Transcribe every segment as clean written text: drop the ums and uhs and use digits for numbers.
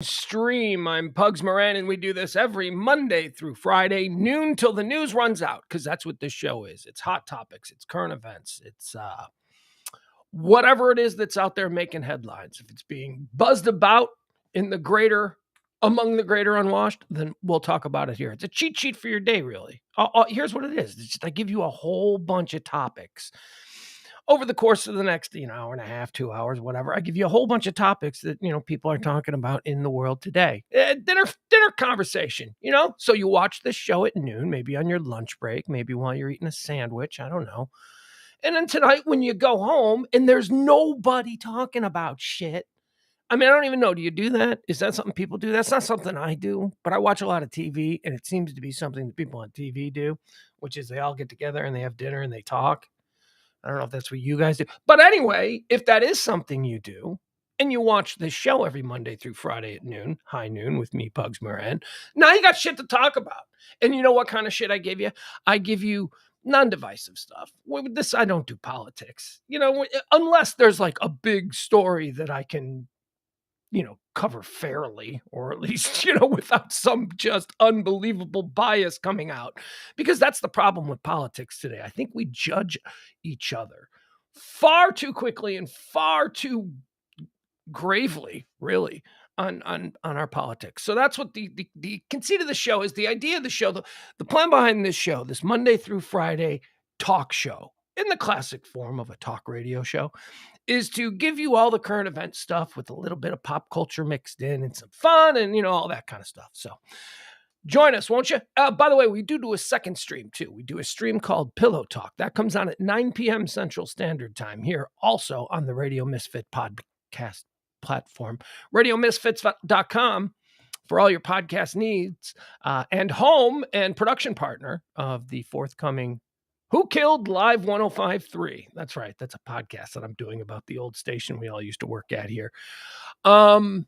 Stream. I'm Pugs Moran, and we do this every Monday through Friday, noon till the news runs out, because that's what this show is. It's hot topics, it's current events, it's whatever it is that's out there making headlines. If it's being buzzed about in the among the greater unwashed, then we'll talk about it here. It's a cheat sheet for your day, really. Here's what it is. It's just I give you a whole bunch of topics over the course of the next, hour and a half, 2 hours, whatever. I give you a whole bunch of topics that, people are talking about in the world today. Dinner conversation, So you watch this show at noon, maybe on your lunch break, maybe while you're eating a sandwich. I don't know. And then tonight when you go home and there's nobody talking about shit. I mean, I don't even know. Do you do that? Is that something people do? That's not something I do, but I watch a lot of TV, and it seems to be something that people on TV do, which is they all get together and they have dinner and they talk. I don't know if that's what you guys do. But anyway, if that is something you do, and you watch this show every Monday through Friday at noon, high noon with me, Pugs Moran, now you got shit to talk about. And you know what kind of shit I give you? I give you non-divisive stuff. With this, I don't do politics. Unless there's like a big story that I can cover fairly, or at least, without some just unbelievable bias coming out. Because that's the problem with politics today. I think we judge each other far too quickly and far too gravely, really, on our politics. So that's what the conceit of the show is. The idea of the show, the plan behind this show, this Monday through Friday talk show, in the classic form of a talk radio show, is to give you all the current event stuff with a little bit of pop culture mixed in and some fun and, all that kind of stuff. So join us, won't you? By the way, we do a second stream too. We do a stream called Pillow Talk. That comes on at 9 p.m. Central Standard Time here, also on the Radio Misfit podcast platform, radiomisfits.com for all your podcast needs, and home and production partner of the forthcoming Who Killed Live 105.3. That's right. That's a podcast that I'm doing about the old station we all used to work at here in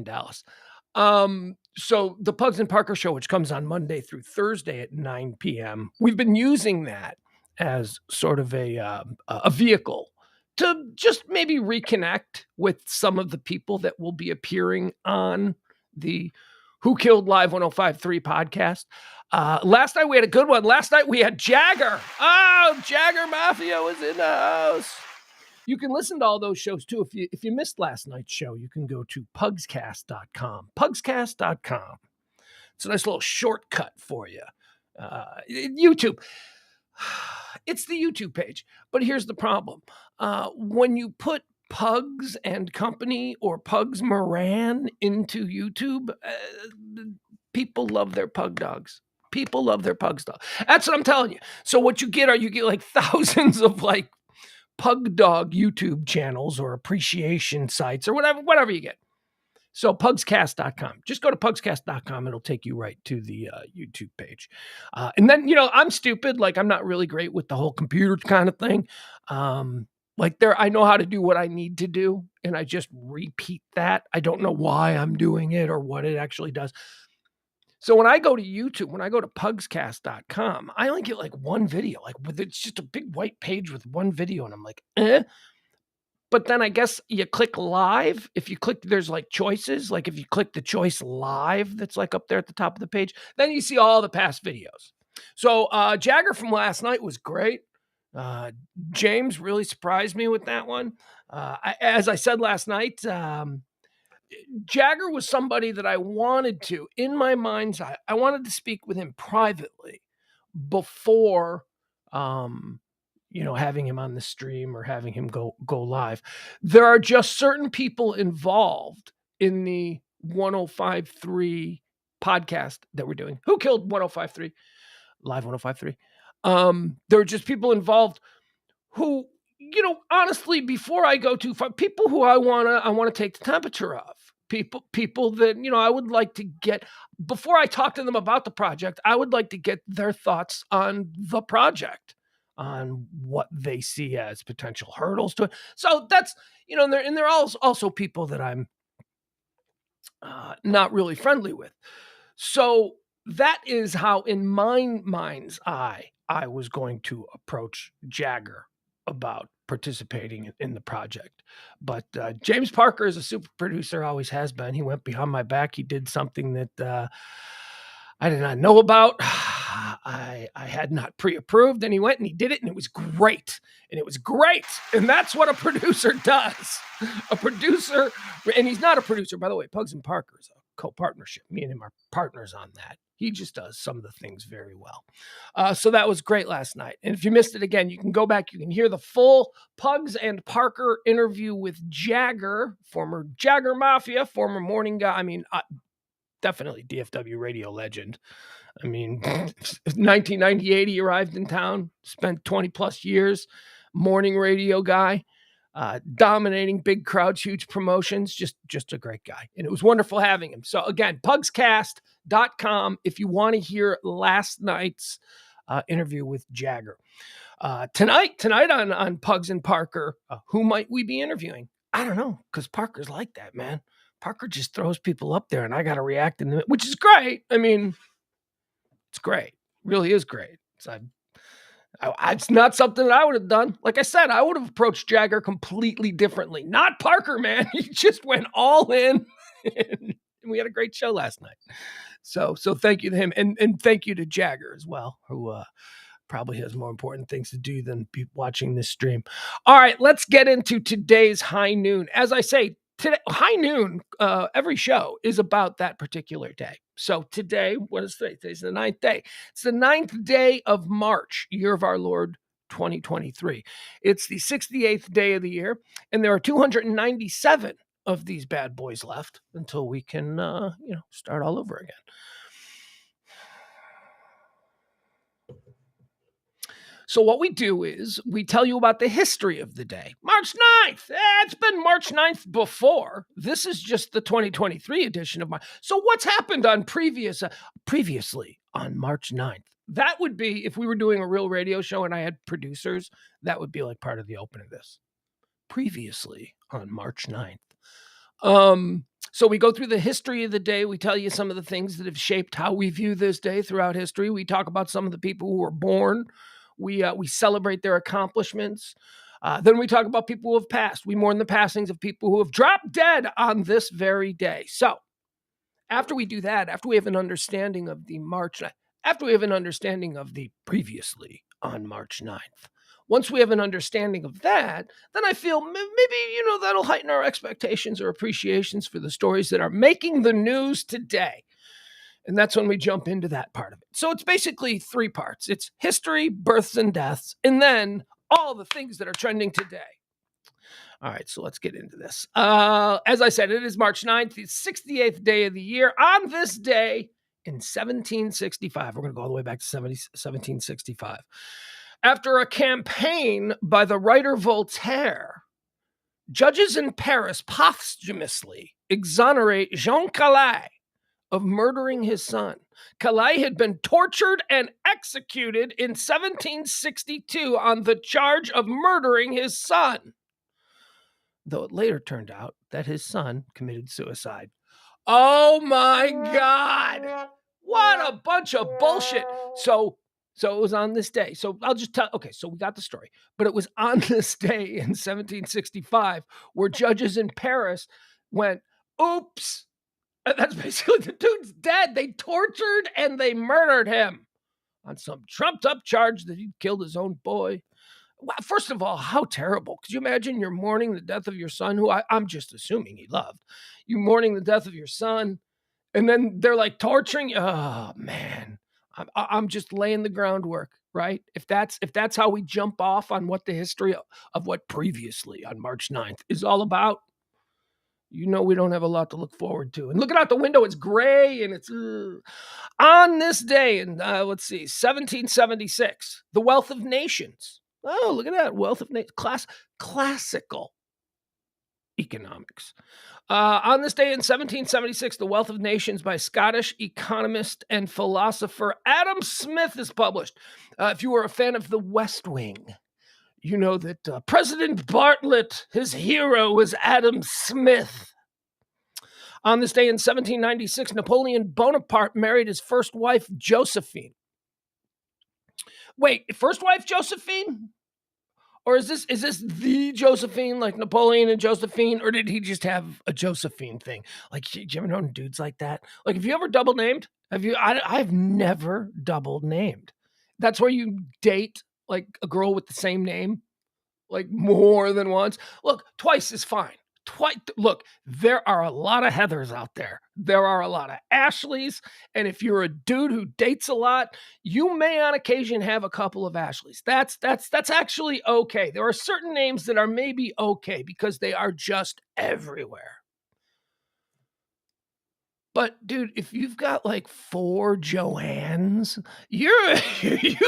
Dallas. So the Pugs and Parker show, which comes on Monday through Thursday at 9 p.m., we've been using that as sort of a vehicle to just maybe reconnect with some of the people that will be appearing on the Who Killed Live 105.3 podcast. Last night we had a good one. Last night we had Jagger. Oh, Jagger Mafia was in the house. You can listen to all those shows too. If you missed last night's show, you can go to pugscast.com. Pugscast.com. It's a nice little shortcut for you. YouTube. It's the YouTube page. But here's the problem. When you put Pugs and Company or Pugs Moran into YouTube, people love their pug dogs. People love their pug stuff. That's what I'm telling you. So what you get like thousands of like pug dog YouTube channels or appreciation sites or whatever you get. So pugscast.com. Just go to pugscast.com. It'll take you right to the YouTube page. And then, I'm stupid. Like, I'm not really great with the whole computer kind of thing. I know how to do what I need to do, and I just repeat that. I don't know why I'm doing it or what it actually does. So when I go to YouTube, when I go to pugscast.com, I only get like one video. It's just a big white page with one video, and I'm like, eh. But then I guess you click live. If you click, there's like choices. Like if you click the choice live, that's like up there at the top of the page, then you see all the past videos. So Jagger from last night was great. James really surprised me with that one. As I said last night, Jagger was somebody that I wanted to, in my mind's eye, I wanted to speak with him privately before, having him on the stream or having him go live. There are just certain people involved in the 105.3 podcast that we're doing. Who Killed 105.3? Live 105.3. There are just people involved who, honestly, before I go too far, people who I want to take the temperature of. People that, I would like to get, before I talk to them about the project, I would like to get their thoughts on the project, on what they see as potential hurdles to it. So that's, and they're also people that I'm not really friendly with. So that is how, in my mind's eye, I was going to approach Jagger about participating in the project. But James Parker is a super producer, always has been. He went behind my back. He did something that I did not know about. I had not pre-approved, and he went and he did it, and it was great. And it was great. And that's what a producer does. A producer, and he's not a producer, by the way. Pugs and Parker is a co-partnership. Me and him are partners on that. He just does some of the things very well. So that was great last night. And if you missed it again, you can go back. You can hear the full Pugs and Parker interview with Jagger, former Jagger Mafia, former morning guy. I mean, definitely DFW radio legend. I mean, 1998, he arrived in town, spent 20 plus years, morning radio guy, dominating big crowds, huge promotions, just a great guy. And it was wonderful having him. So again, pugscast.com if you want to hear last night's interview with Jagger. Tonight on Pugs and Parker, who might we be interviewing? I don't know, because Parker's like that, man. Parker just throws people up there, and I got to react in the, which is great. I mean, it's great. Really is great. It's not something that I would have done. Like I said, I would have approached Jagger completely differently. Not Parker, man. He just went all in, and we had a great show last night. So thank you to him, and thank you to Jagger as well, who probably has more important things to do than be watching this stream. All right, let's get into today's High Noon. As I say, today, High Noon, every show is about that particular day. So today, what is today? Today's the 9th day. It's the 9th day of March, year of our Lord 2023. It's the 68th day of the year, and there are 297 of these bad boys left until we can, start all over again. So what we do is we tell you about the history of the day. March 9th. It's been March 9th before. This is just the 2023 edition of March. So what's happened on previously on March 9th? That would be, if we were doing a real radio show and I had producers, that would be like part of the open of this. Previously on March 9th. So we go through the history of the day. We tell you some of the things that have shaped how we view this day throughout history. We talk about some of the people who were born. We celebrate their accomplishments. Then we talk about people who have passed. We mourn the passings of people who have dropped dead on this very day. So after we do that, after we have an understanding of the after we have an understanding of the previously on March 9th, once we have an understanding of that, then I feel maybe, that'll heighten our expectations or appreciations for the stories that are making the news today. And that's when we jump into that part of it. So it's basically 3 parts. It's history, births and deaths, and then all the things that are trending today. All right, so let's get into this. As I said, it is March 9th, the 68th day of the year. On this day in 1765, we're going to go all the way back to 1765. After a campaign by the writer Voltaire, judges in Paris posthumously exonerate Jean Calais of murdering his son. Calais had been tortured and executed in 1762 on the charge of murdering his son, though it later turned out that his son committed suicide. Oh my God! What a bunch of bullshit. So it was on this day. So I'll just tell, okay, so we got the story. But it was on this day in 1765 where judges in Paris went, oops. That's basically, the dude's dead. They tortured and they murdered him on some trumped up charge that he'd killed his own boy. Well, first of all, how terrible. Could you imagine you're mourning the death of your son, who I'm just assuming he loved. You mourning the death of your son, and then they're like torturing you. Oh, man. I'm just laying the groundwork, right? If that's how we jump off on what the history of what previously on March 9th is all about, we don't have a lot to look forward to. And looking out the window, it's gray and it's on this day in, 1776, the Wealth of Nations. Oh, look at that. Wealth of Nations. Classical economics. On this day in 1776, The Wealth of Nations by Scottish economist and philosopher Adam Smith is published. If you were a fan of The West Wing, you know that President Bartlett, his hero, was Adam Smith. On this day in 1796, Napoleon Bonaparte married his first wife, Josephine. Wait, first wife, Josephine? Or is this the Josephine, like Napoleon and Josephine, or did he just have a Josephine thing? Like, do you ever know dudes like that? Like, have you ever double named? Have you? I've never double named. That's where you date like a girl with the same name, like more than once. Look, twice is fine. Twice. Look, there are a lot of Heathers out there. There are a lot of Ashleys, and if you're a dude who dates a lot, you may on occasion have a couple of Ashleys. That's actually okay. There are certain names that are maybe okay because they are just everywhere. But dude, if you've got like 4 Joannes, you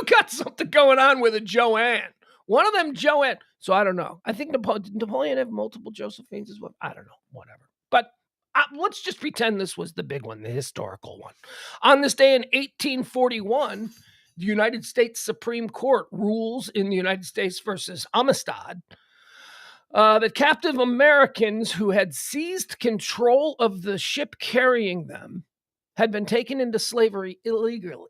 got something going on with a Joanne. One of them Joanne. So I don't know. I think did Napoleon have multiple Josephines as well? I don't know. Whatever. But let's just pretend this was the big one, the historical one. On this day in 1841, the United States Supreme Court rules in the United States versus Amistad that captive Americans who had seized control of the ship carrying them had been taken into slavery illegally.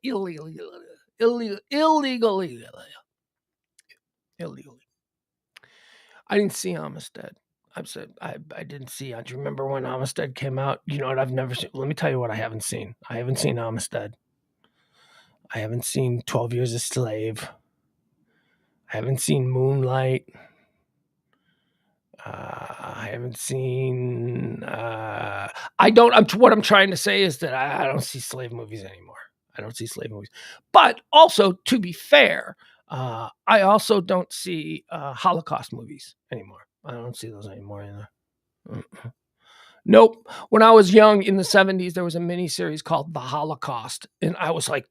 I didn't see Amistad. I didn't see. Do you remember when Amistad came out? You know what? I've never seen. Let me tell you what I haven't seen. I haven't seen Amistad. I haven't seen 12 Years a Slave. I haven't seen Moonlight. I haven't seen. What I'm trying to say is that I don't see slave movies anymore. I don't see slave movies. But also, to be fair, I also don't see Holocaust movies anymore. I don't see those anymore either. Mm-mm. Nope. When I was young in the 70s, there was a miniseries called The Holocaust, and I was like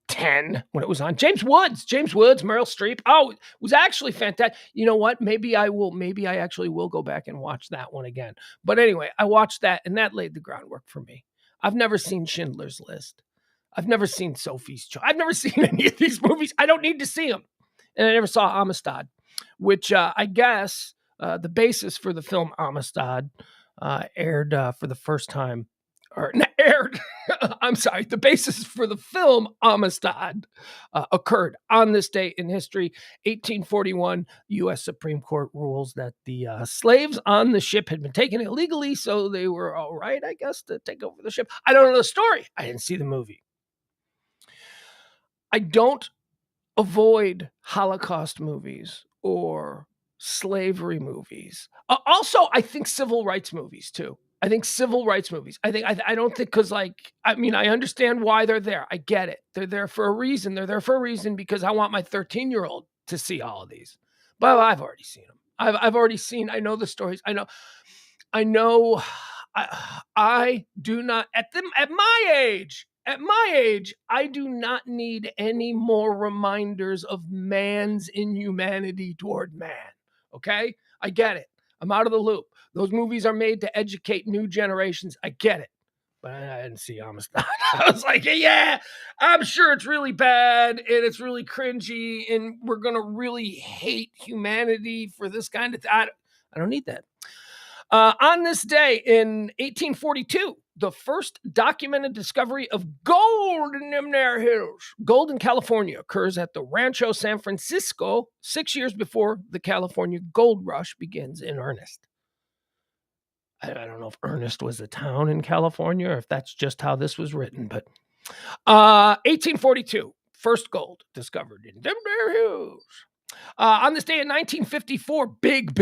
10 when it was on. James Woods, Meryl Streep. Oh, it was actually fantastic. You know what? Maybe I actually will go back and watch that one again. But anyway, I watched that, and that laid the groundwork for me. I've never seen Schindler's List. I've never seen Sophie's Choice. I've never seen any of these movies. I don't need to see them. And I never saw Amistad, which I guess the basis for the film Amistad aired for the first time, or aired. I'm sorry. The basis for the film Amistad occurred on this day in history, 1841. U.S. Supreme Court rules that the slaves on the ship had been taken illegally, so they were all right, I guess, to take over the ship. I don't know the story. I didn't see the movie. I don't avoid Holocaust movies or slavery movies. Also, I think civil rights movies too. I don't think because I understand why they're there. I get it. They're there for a reason. They're there for a reason because I want my 13-year-old to see all of these. But I've already seen them. I've already seen. I know the stories. I know. I do not at my age. At my age, I do not need any more reminders of man's inhumanity toward man. Okay? I get it. I'm out of the loop. Those movies are made to educate new generations. I get it. But I didn't see Amistad. I was like, yeah, I'm sure it's really bad and it's really cringy and we're going to really hate humanity for this kind of I don't need that. On this day in 1842, the first documented discovery of gold in them there hills. Gold in California occurs at the Rancho San Francisco 6 years before the California gold rush begins in earnest. I don't know if Ernest was a town in California or if that's just how this was written, but 1842, first gold discovered in them there hills. On this day in 1954, big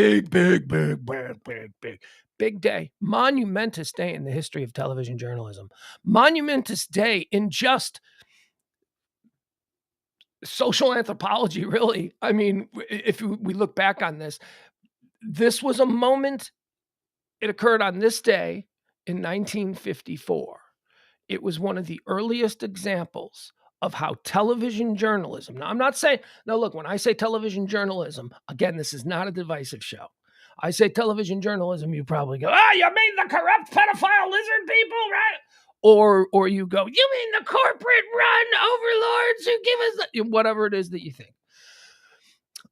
day, monumentous day in the history of television journalism. Monumentous day in just social anthropology, really. I mean, if we look back on this, this was a moment. It occurred on this day in 1954. It was one of the earliest examples of how television journalism. Now, I'm not saying, now look, when I say television journalism, again, this is not a divisive show. I say television journalism, you probably go, you mean the corrupt pedophile lizard people, right? Or you go, you mean the corporate run overlords who give us whatever it is that you think.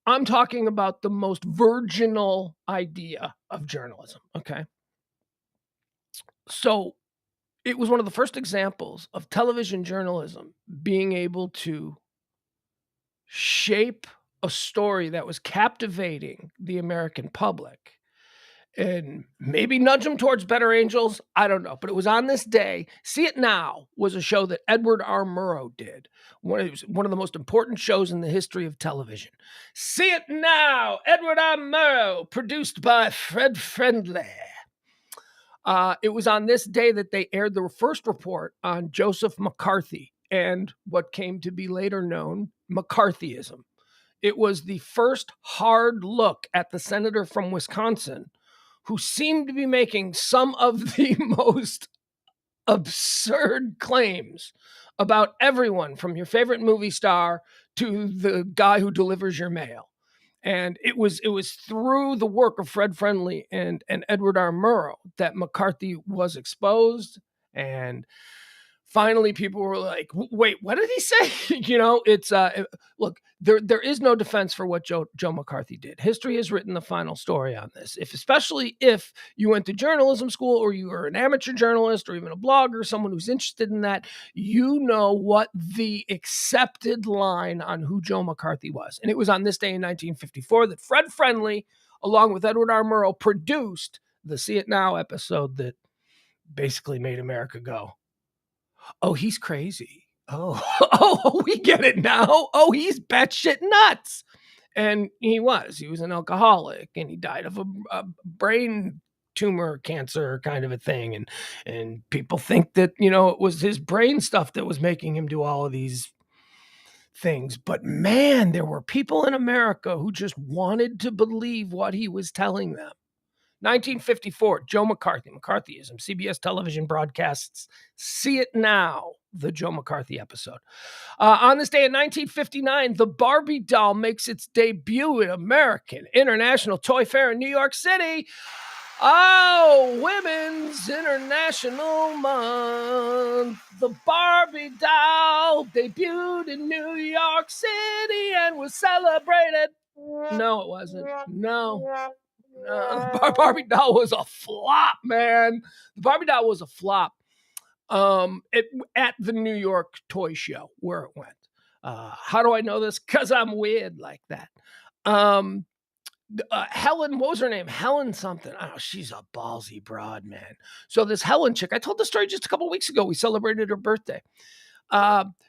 I'm talking about the most virginal idea of journalism, okay? So it was one of the first examples of television journalism being able to shape a story that was captivating the American public and maybe nudge them towards better angels. I don't know. But it was on this day. See It Now was a show that Edward R. Murrow did. It was one of the most important shows in the history of television. See It Now, Edward R. Murrow, produced by Fred Friendly. It was on this day that they aired the first report on Joseph McCarthy and what came to be later known McCarthyism. It was the first hard look at the senator from Wisconsin who seemed to be making some of the most absurd claims about everyone from your favorite movie star to the guy who delivers your mail. And it was through the work of Fred Friendly and Edward R. Murrow that McCarthy was exposed. And finally, people were like, wait, what did he say? It's look, there is no defense for what Joe McCarthy did. History has written the final story on this. Especially if you went to journalism school or you were an amateur journalist or even a blogger, someone who's interested in that, you know what the accepted line on who Joe McCarthy was. And it was on this day in 1954 that Fred Friendly, along with Edward R. Murrow, produced the See It Now episode that basically made America go, oh, he's crazy. Oh, we get it now. Oh, he's batshit nuts. And he was an alcoholic, and he died of a brain tumor cancer kind of a thing. And people think that, it was his brain stuff that was making him do all of these things. But man, there were people in America who just wanted to believe what he was telling them. 1954, Joe McCarthy, McCarthyism, CBS television broadcasts See It Now, the Joe McCarthy episode. On this day in 1959, the Barbie doll makes its debut at American International Toy Fair in New York City. Oh, Women's International Month. The Barbie doll debuted in New York City and was celebrated. No, it wasn't. No. Barbie doll was a flop, man. The Barbie doll was a flop at the New York Toy Show where it went. How do I know this? Because I'm weird like that. Helen, what was her name? Helen something. Oh, she's a ballsy broad, man. So this Helen chick, I told the story just a couple weeks ago. We celebrated her birthday.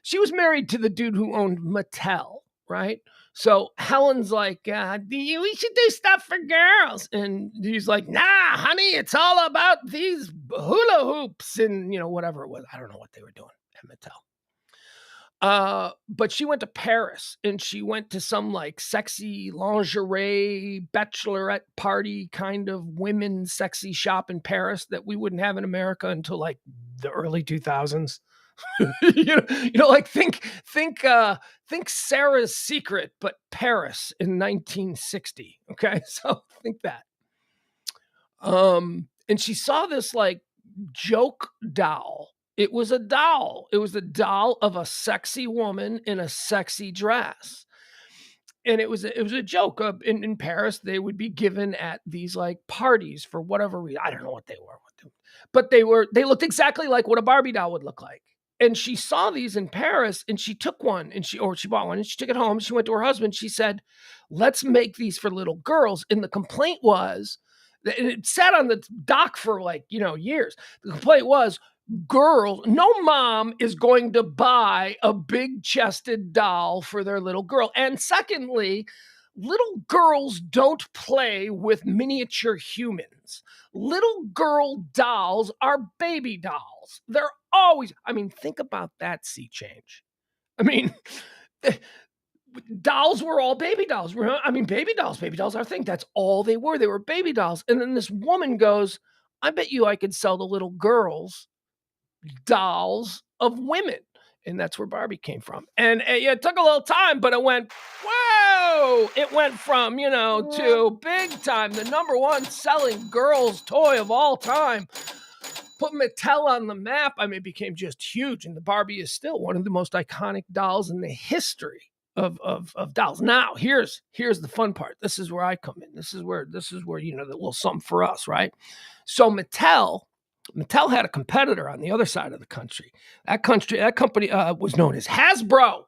She was married to the dude who owned Mattel, right? So Helen's like, we should do stuff for girls. And he's like, nah, honey, it's all about these hula hoops and, whatever it was. I don't know what they were doing at Mattel. But she went to Paris and she went to some like sexy lingerie bachelorette party kind of women's sexy shop in Paris that we wouldn't have in America until like the early 2000s. Like think Sarah's Secret, but Paris in 1960. Okay, so think that. And she saw this like joke doll. It was a doll. It was a doll of a sexy woman in a sexy dress. And it was a joke. In Paris, they would be given at these like parties for whatever reason. I don't know what they were, but they looked exactly like what a Barbie doll would look like. And she saw these in Paris and she took one and she bought one and she took it home. She went to her husband. She said, let's make these for little girls. And the complaint was that it sat on the dock for like, years. The complaint was no mom is going to buy a big chested doll for their little girl. And secondly, little girls don't play with miniature humans. Little girl dolls are baby dolls. They're always, think about that sea change. Dolls were all baby dolls. Baby dolls are a thing. That's all they were. They were baby dolls. And then this woman goes, I bet you I could sell the little girls dolls of women. And that's where Barbie came from. And it took a little time, but it went, whoa! It went from, to big time, the number one selling girls' toy of all time. Put Mattel on the map. It became just huge. And the Barbie is still one of the most iconic dolls in the history of dolls. Now, here's the fun part. This is where I come in. This is where the little something for us, right? So Mattel had a competitor on the other side of the country. That company was known as Hasbro.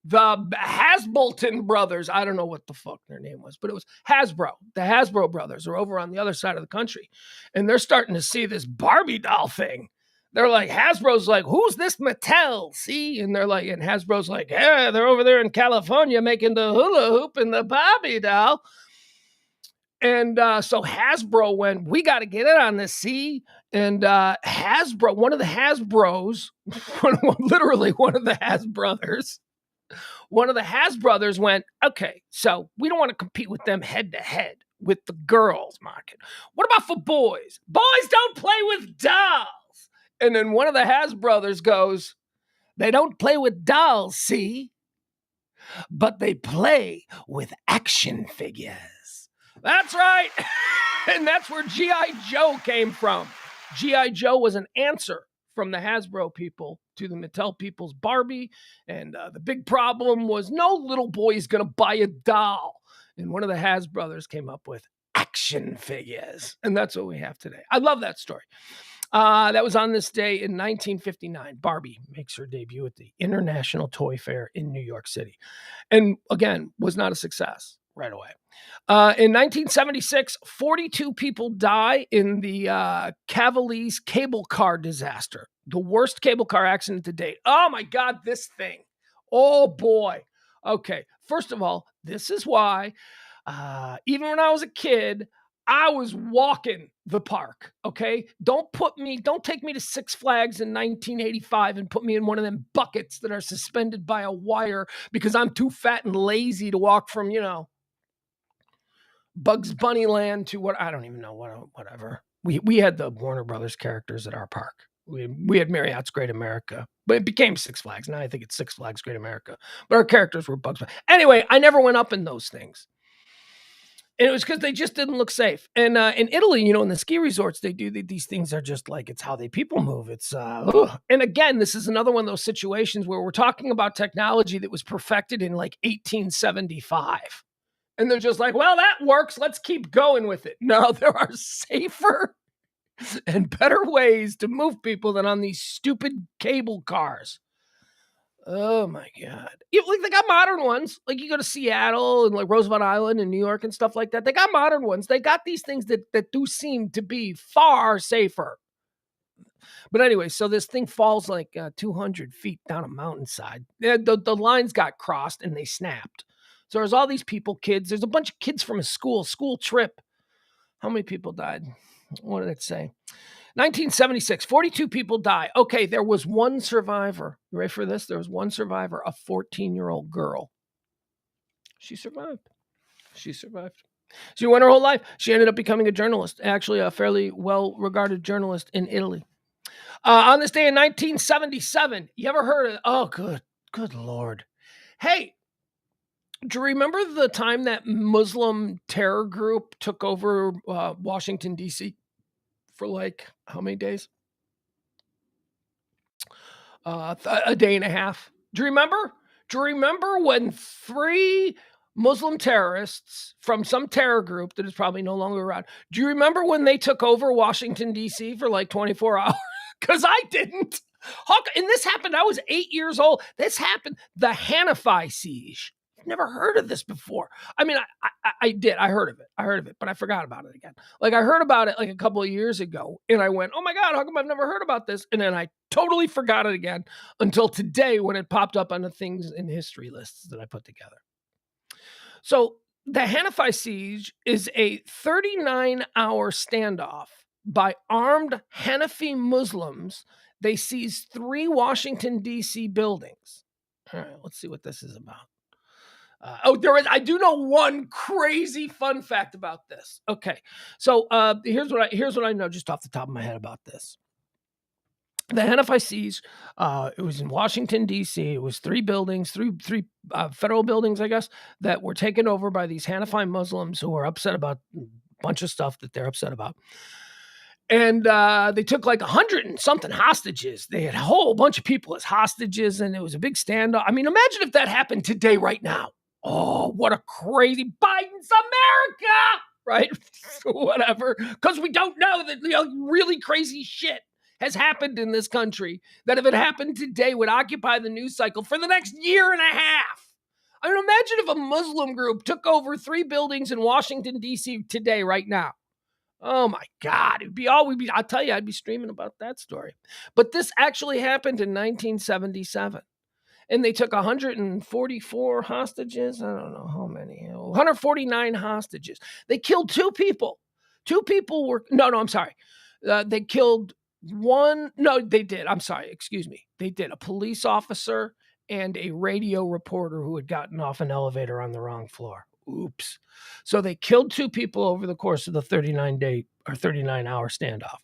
the Hasbolton brothers, I don't know what the fuck their name was, but it was Hasbro. The Hasbro brothers are over on the other side of the country, and they're starting to see this Barbie doll thing. They're like, Hasbro's like, who's this Mattel? See? And they're like, and Hasbro's like, yeah, they're over there in California making the hula hoop and the Barbie doll. And so Hasbro went, we got to get in on this, see? And Hasbro, one of the Hasbros, literally one of the Hasbrothers, one of the Hasbrothers went, okay, so we don't want to compete with them head to head with the girls market. What about for boys? Boys don't play with dolls. And then one of the Hasbrothers goes, they don't play with dolls, see? But they play with action figures. That's right. And that's where G.I. Joe came from. G.I. Joe was an answer from the Hasbro people to the Mattel people's Barbie. And the big problem was no little boy is going to buy a doll. And one of the Hasbrothers came up with action figures. And that's what we have today. I love that story. That was on this day in 1959. Barbie makes her debut at the International Toy Fair in New York City. And again, was not a success right away. In 1976, 42 people die in the Cavaliers cable car disaster. The worst cable car accident to date. Oh my God, this thing. Oh boy. Okay, first of all, this is why, even when I was a kid, I was walking the park, okay? Don't take me to Six Flags in 1985 and put me in one of them buckets that are suspended by a wire because I'm too fat and lazy to walk from, Bugs Bunny Land to what, I don't even know, whatever. We had the Warner Brothers characters at our park. We had Marriott's Great America, but it became Six Flags. Now I think it's Six Flags Great America. But our characters were Bugs Bunny. Anyway, I never went up in those things. And it was because they just didn't look safe. And in Italy, in the ski resorts, they do these things are just like, it's how people move. It's, and again, this is another one of those situations where we're talking about technology that was perfected in like 1875. And they're just like, well, that works. Let's keep going with it. No, there are safer and better ways to move people than on these stupid cable cars. Oh my God. They got modern ones. Like you go to Seattle and like Roosevelt Island in New York and stuff like that. They got modern ones. They got these things that do seem to be far safer. But anyway, so this thing falls like 200 feet down a mountainside. The lines got crossed and they snapped. So there's all these people, kids. There's a bunch of kids from a school trip. How many people died? What did it say? 1976, 42 people die. Okay, there was one survivor. You ready for this? There was one survivor, a 14-year-old girl. She survived. She went her whole life. She ended up becoming a journalist, actually a fairly well-regarded journalist in Italy. On this day in 1977, you ever heard of, oh, good Lord. Hey, do you remember the time that Muslim terror group took over Washington, D.C.? For like how many days? A day and a half. Do you remember? Do you remember when 3 Muslim terrorists from some terror group that is probably no longer around? Do you remember when they took over Washington, D.C. for like 24 hours? Because I didn't. And this happened, I was 8 years old. This happened, the Hanafi siege. Never heard of this before. I mean, I did. I heard of it, but I forgot about it again. Like I heard about it like a couple of years ago and I went, oh my God, how come I've never heard about this? And then I totally forgot it again until today when it popped up on the things in history lists that I put together. So the Hanafi siege is a 39-hour standoff by armed Hanafi Muslims. They seized 3 Washington, D.C. buildings. All right, let's see what this is about. I do know one crazy fun fact about this. Okay, so here's what I know just off the top of my head about this. The Hanafi siege, it was in Washington, D.C. It was 3 buildings, three federal buildings, I guess, that were taken over by these Hanafi Muslims who were upset about a bunch of stuff that they're upset about. And they took like 100 and something hostages. They had a whole bunch of people as hostages, and it was a big standoff. I mean, imagine if that happened today, right now. Oh, what a crazy Biden's America, right? Whatever. Because we don't know that really crazy shit has happened in this country that if it happened today would occupy the news cycle for the next year and a half. I mean, imagine if a Muslim group took over 3 buildings in Washington, D.C. today, right now. Oh my God. It'd be all we'd be. I'll tell you, I'd be streaming about that story. But this actually happened in 1977. And they took 144 hostages. I don't know how many. 149 hostages. They killed 2 people. 2 people were, no, I'm sorry. They killed one. No, they did. I'm sorry. Excuse me. They did. A police officer and a radio reporter who had gotten off an elevator on the wrong floor. Oops. So they killed 2 people over the course of the 39-day or 39-hour standoff.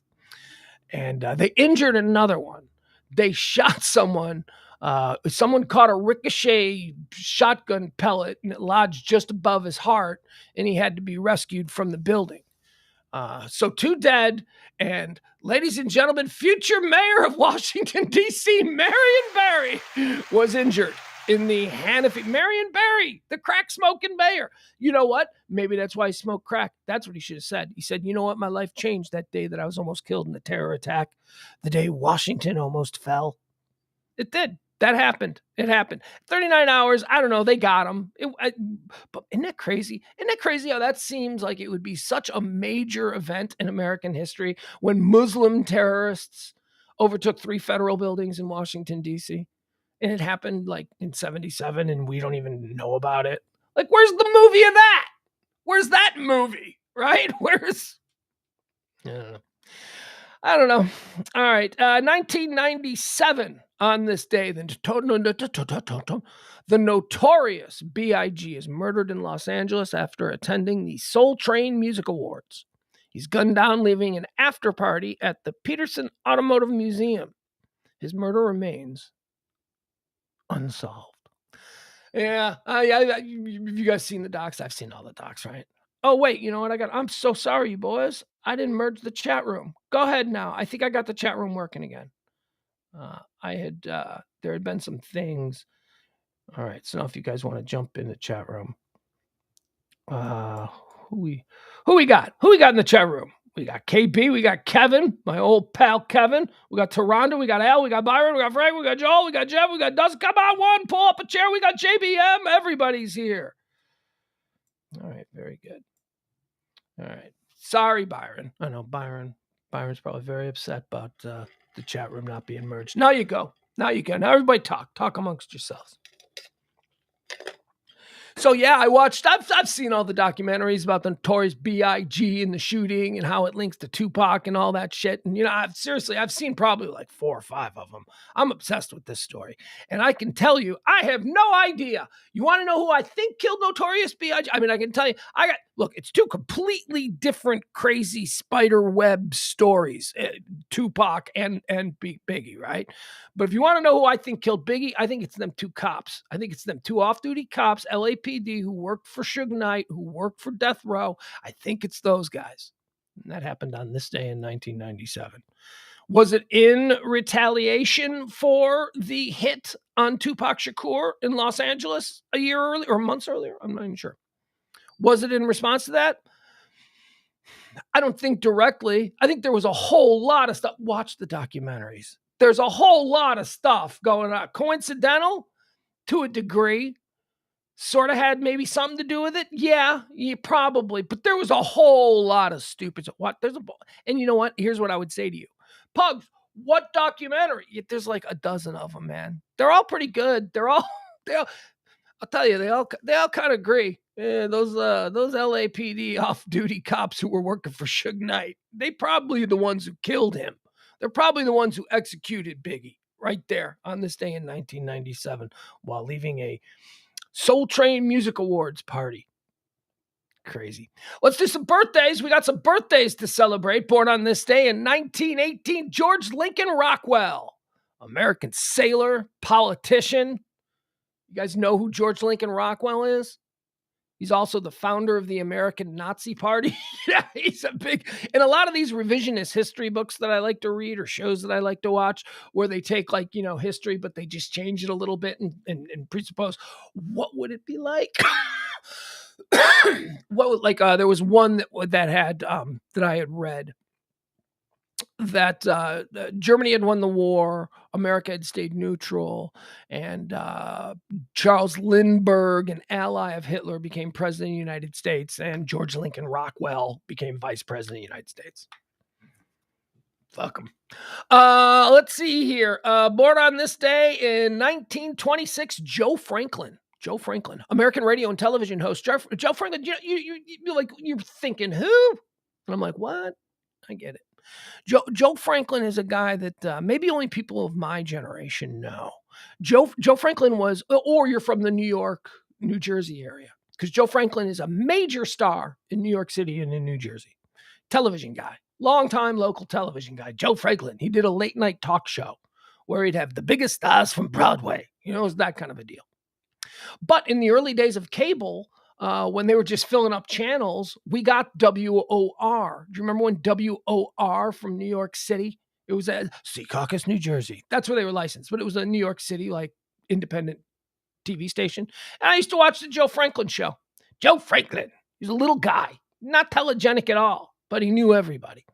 And they injured another one. They shot someone. Someone caught a ricochet shotgun pellet and it lodged just above his heart, and he had to be rescued from the building. So 2 dead, and ladies and gentlemen, future mayor of Washington, D.C., Marion Barry, was injured in the Hannafy. Marion Barry, the crack-smoking mayor. You know what? Maybe that's why he smoked crack. That's what he should have said. He said, you know what? My life changed that day that I was almost killed in the terror attack, the day Washington almost fell. It did. That happened. It happened. 39 hours. I don't know. They got him. But isn't that crazy? Isn't that crazy how that seems like it would be such a major event in American history when Muslim terrorists overtook 3 federal buildings in Washington, D.C.? And it happened like in 77 and we don't even know about it. Like, where's the movie of that? Where's that movie? Right? Where's... I don't know. All right. 1997, on this day, the notorious B.I.G. is murdered in Los Angeles after attending the Soul Train Music Awards. He's gunned down, leaving an after party at the Peterson Automotive Museum. His murder remains unsolved. Yeah. You guys seen the docs? I've seen all the docs, right? Oh, wait, you know what? I'm so sorry, you boys. I didn't merge the chat room. Go ahead now. I think I got the chat room working again. There had been some things. All right. So now if you guys want to jump in the chat room, who we got? Who we got in the chat room? We got KB, we got Kevin, my old pal Kevin. We got Toronto, we got Al, we got Byron, we got Frank, we got Joel, we got Jeff, we got Dustin. Come on, one, pull up a chair. We got JBM. Everybody's here. All right, very good. All right. Sorry, Byron. I know Byron's probably very upset about the chat room not being merged. Now you go. Now everybody talk amongst yourselves. So yeah, I've seen all the documentaries about the notorious B.I.G. and the shooting and how it links to Tupac and all that shit. And I've seen probably like 4 or 5 of them. I'm obsessed with this story. And I can tell you, I have no idea. You want to know who I think killed notorious B.I.G.? I mean, I can tell you, it's 2 completely different crazy spider web stories, Tupac and Biggie, right? But if you want to know who I think killed Biggie, I think it's them 2 cops. I think it's them 2 off-duty cops, LAPD, who worked for Suge Knight, who worked for Death Row. I think it's those guys. And that happened on this day in 1997. Was it in retaliation for the hit on Tupac Shakur in Los Angeles a year earlier or months earlier? I'm not even sure. Was it in response to that? I don't think directly. I think there was a whole lot of stuff. Watch the documentaries. There's a whole lot of stuff going on. Coincidental to a degree. Sort of had maybe something to do with it. Yeah, probably. But there was a whole lot of stupid. And you know what? Here's what I would say to you. Pugs, what documentary? There's like a dozen of them, man. They're all pretty good. I'll tell you, they all kind of agree. Yeah, those LAPD off-duty cops who were working for Suge Knight, they probably the ones who killed him. They're probably the ones who executed Biggie right there on this day in 1997 while leaving a Soul Train Music Awards party. Crazy. Let's do some birthdays. We got some birthdays to celebrate. Born on this day in 1918, George Lincoln Rockwell, American sailor, politician. You guys know who George Lincoln Rockwell is? He's also the founder of the American Nazi Party. Yeah, he's and a lot of these revisionist history books that I like to read or shows that I like to watch where they take history, but they just change it a little bit and presuppose what would it be like? There was one that had that I had read that Germany had won the war, America had stayed neutral, and Charles Lindbergh, an ally of Hitler, became president of the United States, and George Lincoln Rockwell became vice president of the United States. Fuck them. Let's see here. Born on this day in 1926, Joe Franklin. Joe Franklin, American radio and television host. Joe Franklin, you're thinking who? And I'm like, what? I get it. Joe Franklin is a guy that maybe only people of my generation know. Joe Franklin was, or you're from the New York, New Jersey area, because Joe Franklin is a major star in New York City and in New Jersey. Television guy, longtime local television guy, Joe Franklin. He did a late night talk show where he'd have the biggest stars from Broadway. It was that kind of a deal. But in the early days of cable, when they were just filling up channels, we got WOR. Do you remember when WOR from New York City? It was at Secaucus, New Jersey. That's where they were licensed, but it was a New York City, like, independent TV station. And I used to watch the Joe Franklin show. Joe Franklin. He's a little guy, not telegenic at all, but he knew everybody.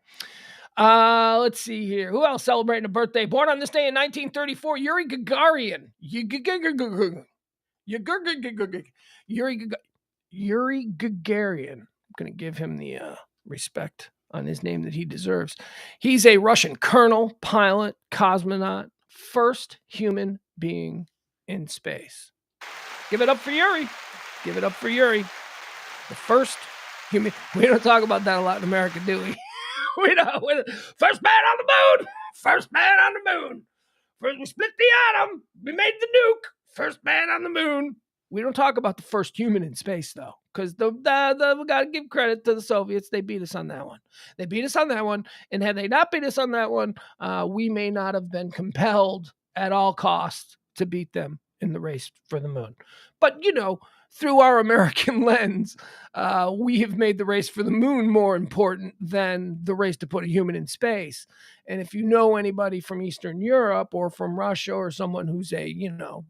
Let's see here. Who else celebrating a birthday? Born on this day in 1934, Yuri Gagarin. Yuri Gagarin. I'm going to give him the respect on his name that he deserves. He's a Russian colonel, pilot, cosmonaut, first human being in space. Give it up for Yuri. Give it up for Yuri. The first human. We don't talk about that a lot in America, do we? We don't. First man on the moon. First man on the moon. First we split the atom. We made the nuke. First man on the moon. We don't talk about the first human in space, though, because we got to give credit to the Soviets. They beat us on that one. And had they not beat us on that one, we may not have been compelled at all costs to beat them in the race for the moon. But, through our American lens, we have made the race for the moon more important than the race to put a human in space. And if you know anybody from Eastern Europe or from Russia or someone who's a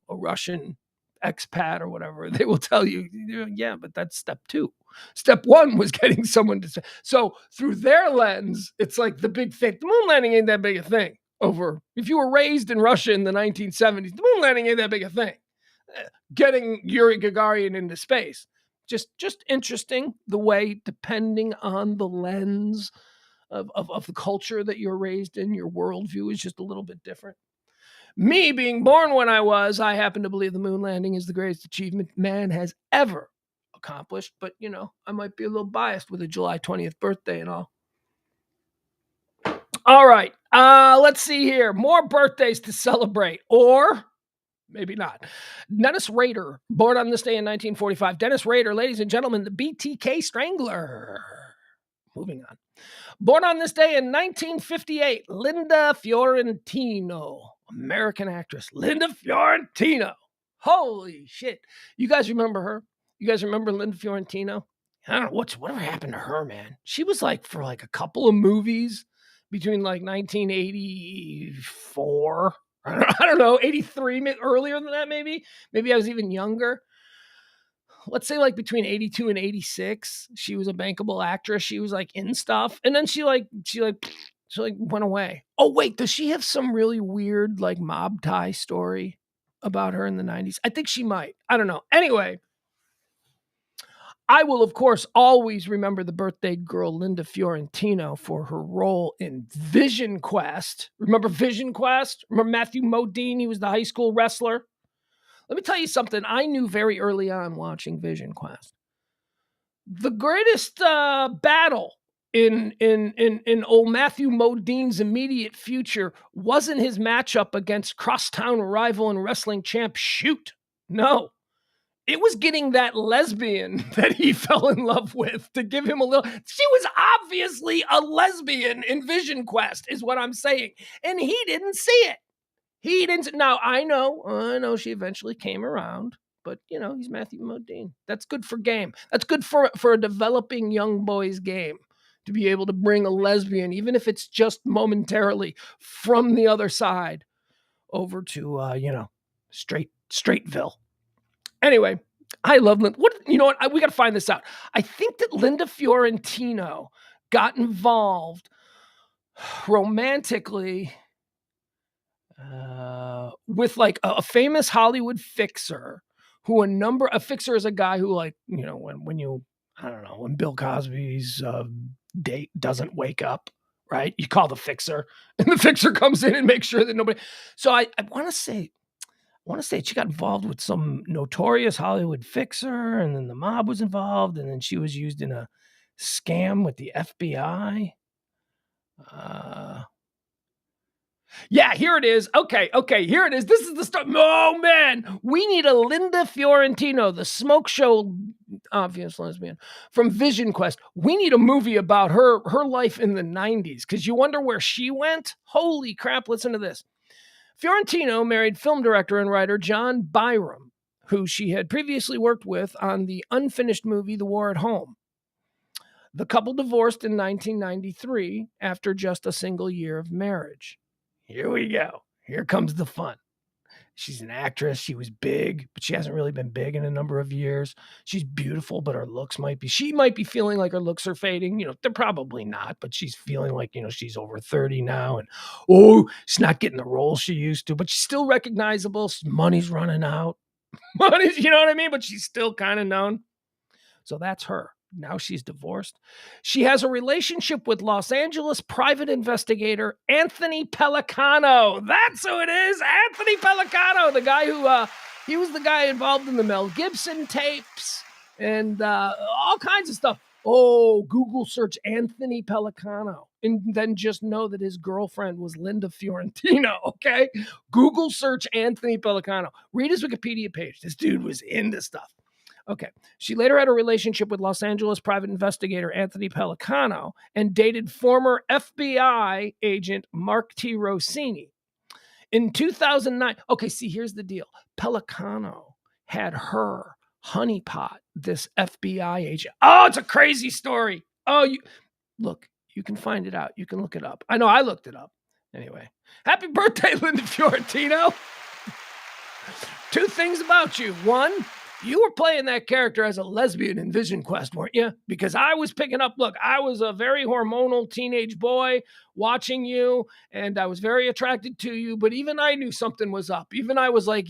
Russian expat or whatever, they will tell you, yeah, but that's step 2. Step 1 was getting someone to. So through their lens, it's like the big thing. The moon landing ain't that big a thing. If you were raised in Russia in the 1970s, the moon landing ain't that big a thing. Getting Yuri Gagarin into space, just interesting the way, depending on the lens of the culture that you're raised in, your worldview is just a little bit different. Me being born when I happen to believe the moon landing is the greatest achievement man has ever accomplished. But, I might be a little biased with a July 20th birthday and all. All right. Let's see here. More birthdays to celebrate, or maybe not. Dennis Rader, born on this day in 1945. Dennis Rader, ladies and gentlemen, the BTK Strangler. Moving on. Born on this day in 1958, Linda Fiorentino, American actress. Linda Fiorentino. Holy shit. You guys remember her? You guys remember Linda Fiorentino? I don't know whatever happened to her, man. She was for a couple of movies between 1984. I don't know, 83, earlier than that, maybe. Maybe I was even younger. Let's say between 82 and 86, she was a bankable actress. She was in stuff. And then she went away. Oh, wait, does she have some really weird mob tie story about her in the 90s? I think she might. I don't know. Anyway, I will, of course, always remember the birthday girl Linda Fiorentino for her role in Vision Quest. Remember Vision Quest? Remember Matthew Modine? He was the high school wrestler. Let me tell you something I knew very early on watching Vision Quest. The greatest battle in old Matthew Modine's immediate future wasn't his matchup against crosstown rival and wrestling champ Shoot. No. It was getting that lesbian that he fell in love with to give him a little. She was obviously a lesbian in Vision Quest, is what I'm saying. And he didn't see it. He didn't. Now, I know she eventually came around, but, he's Matthew Modine. That's good for game. That's good for a developing young boy's game to be able to bring a lesbian, even if it's just momentarily, from the other side over to, Straightville. Anyway, I love Linda. We got to find this out. I think that Linda Fiorentino got involved. romantically with like a famous Hollywood fixer a fixer is a guy who, like, you know, when you, I don't know, when Bill Cosby's date doesn't wake up, right? You call the fixer and the fixer comes in and makes sure that nobody. So I want to say she got involved with some notorious Hollywood fixer, and then the mob was involved, and then she was used in a scam with the FBI. Yeah, here it is. Okay, here it is. This is the stuff. Oh, man. We need a Linda Fiorentino, the smoke show obvious lesbian from Vision Quest. We need a movie about her life in the 90s, because you wonder where she went. Holy crap, listen to this. Fiorentino married film director and writer John Byram, who she had previously worked with on the unfinished movie The War at Home. The couple divorced in 1993 after just a single year of marriage. Here we go. Here comes the fun. She's an actress. She was big, but she hasn't really been big in a number of years. She's beautiful, but her looks she might be feeling like her looks are fading. You know, they're probably not, but she's feeling like, you know, she's over 30 now, and she's not getting the role she used to, but she's still recognizable. Money's running out. You know what I mean? But she's still kind of known. So that's her. Now she's divorced. She has a relationship with Los Angeles private investigator Anthony Pellicano. That's who it is. Anthony Pellicano, the guy who, he was the guy involved in the Mel Gibson tapes and all kinds of stuff. Oh, Google search Anthony Pellicano and then just know that his girlfriend was Linda Fiorentino, okay? Google search Anthony Pellicano. Read his Wikipedia page. This dude was into stuff. Okay. She later had a relationship with Los Angeles private investigator Anthony Pellicano and dated former FBI agent Mark T. Rossini. In 2009, okay, see, here's the deal. Pellicano had her honeypot, this FBI agent. Oh, it's a crazy story. Oh, you can find it out. You can look it up. I know I looked it up. Anyway, happy birthday, Linda Fiorentino. Two things about you. One, you were playing that character as a lesbian in Vision Quest, weren't you? Because I was picking up, look, I was a very hormonal teenage boy watching you, and I was very attracted to you, but even I knew something was up. Even I was like,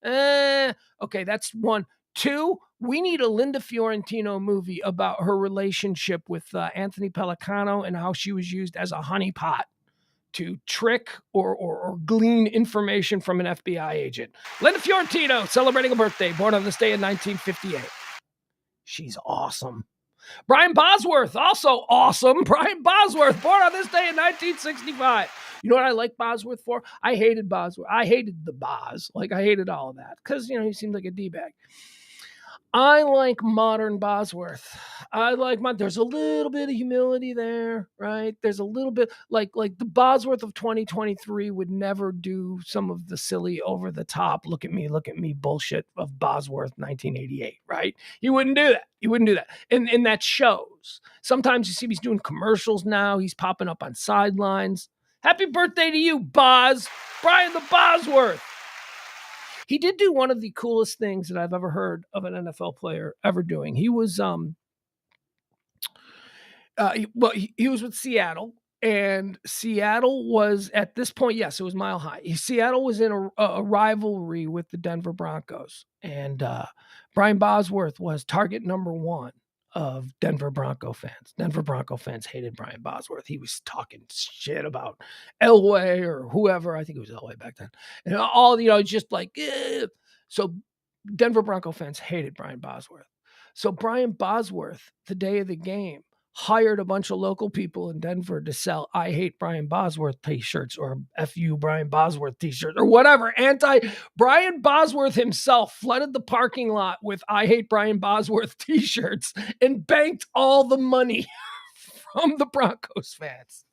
okay, that's one. Two, we need a Linda Fiorentino movie about her relationship with Anthony Pellicano and how she was used as a honeypot to trick or glean information from an FBI agent. Linda Fiorentino, celebrating a birthday, born on this day in 1958. She's awesome. Brian Bosworth, also awesome. Brian Bosworth, born on this day in 1965. You know what I like Bosworth for? I hated Bosworth. I hated the Boz. Like, I hated all of that because, you know, he seemed like a D-bag. I like modern Bosworth. There's a little bit of humility there, right? There's a little bit like the Bosworth of 2023 would never do some of the silly over the top, look at me bullshit of Bosworth 1988, right? He wouldn't do that. And that shows. Sometimes you see he's doing commercials now. He's popping up on sidelines. Happy birthday to you, Boz. Brian the Bosworth. He did do one of the coolest things that I've ever heard of an NFL player ever doing. He was, he was with Seattle, and Seattle was at this point, yes, it was Mile High. Seattle was in a rivalry with the Denver Broncos, and Brian Bosworth was target number one of Denver Bronco fans. Denver Bronco fans hated Brian Bosworth. He was talking shit about Elway or whoever. I think it was Elway back then. And all, you know, just like, So Denver Bronco fans hated Brian Bosworth. So Brian Bosworth, the day of the game, hired a bunch of local people in Denver to sell I Hate Brian Bosworth t-shirts or FU Brian Bosworth t-shirts or whatever. Brian Bosworth himself flooded the parking lot with I Hate Brian Bosworth t-shirts and banked all the money from the Broncos fans.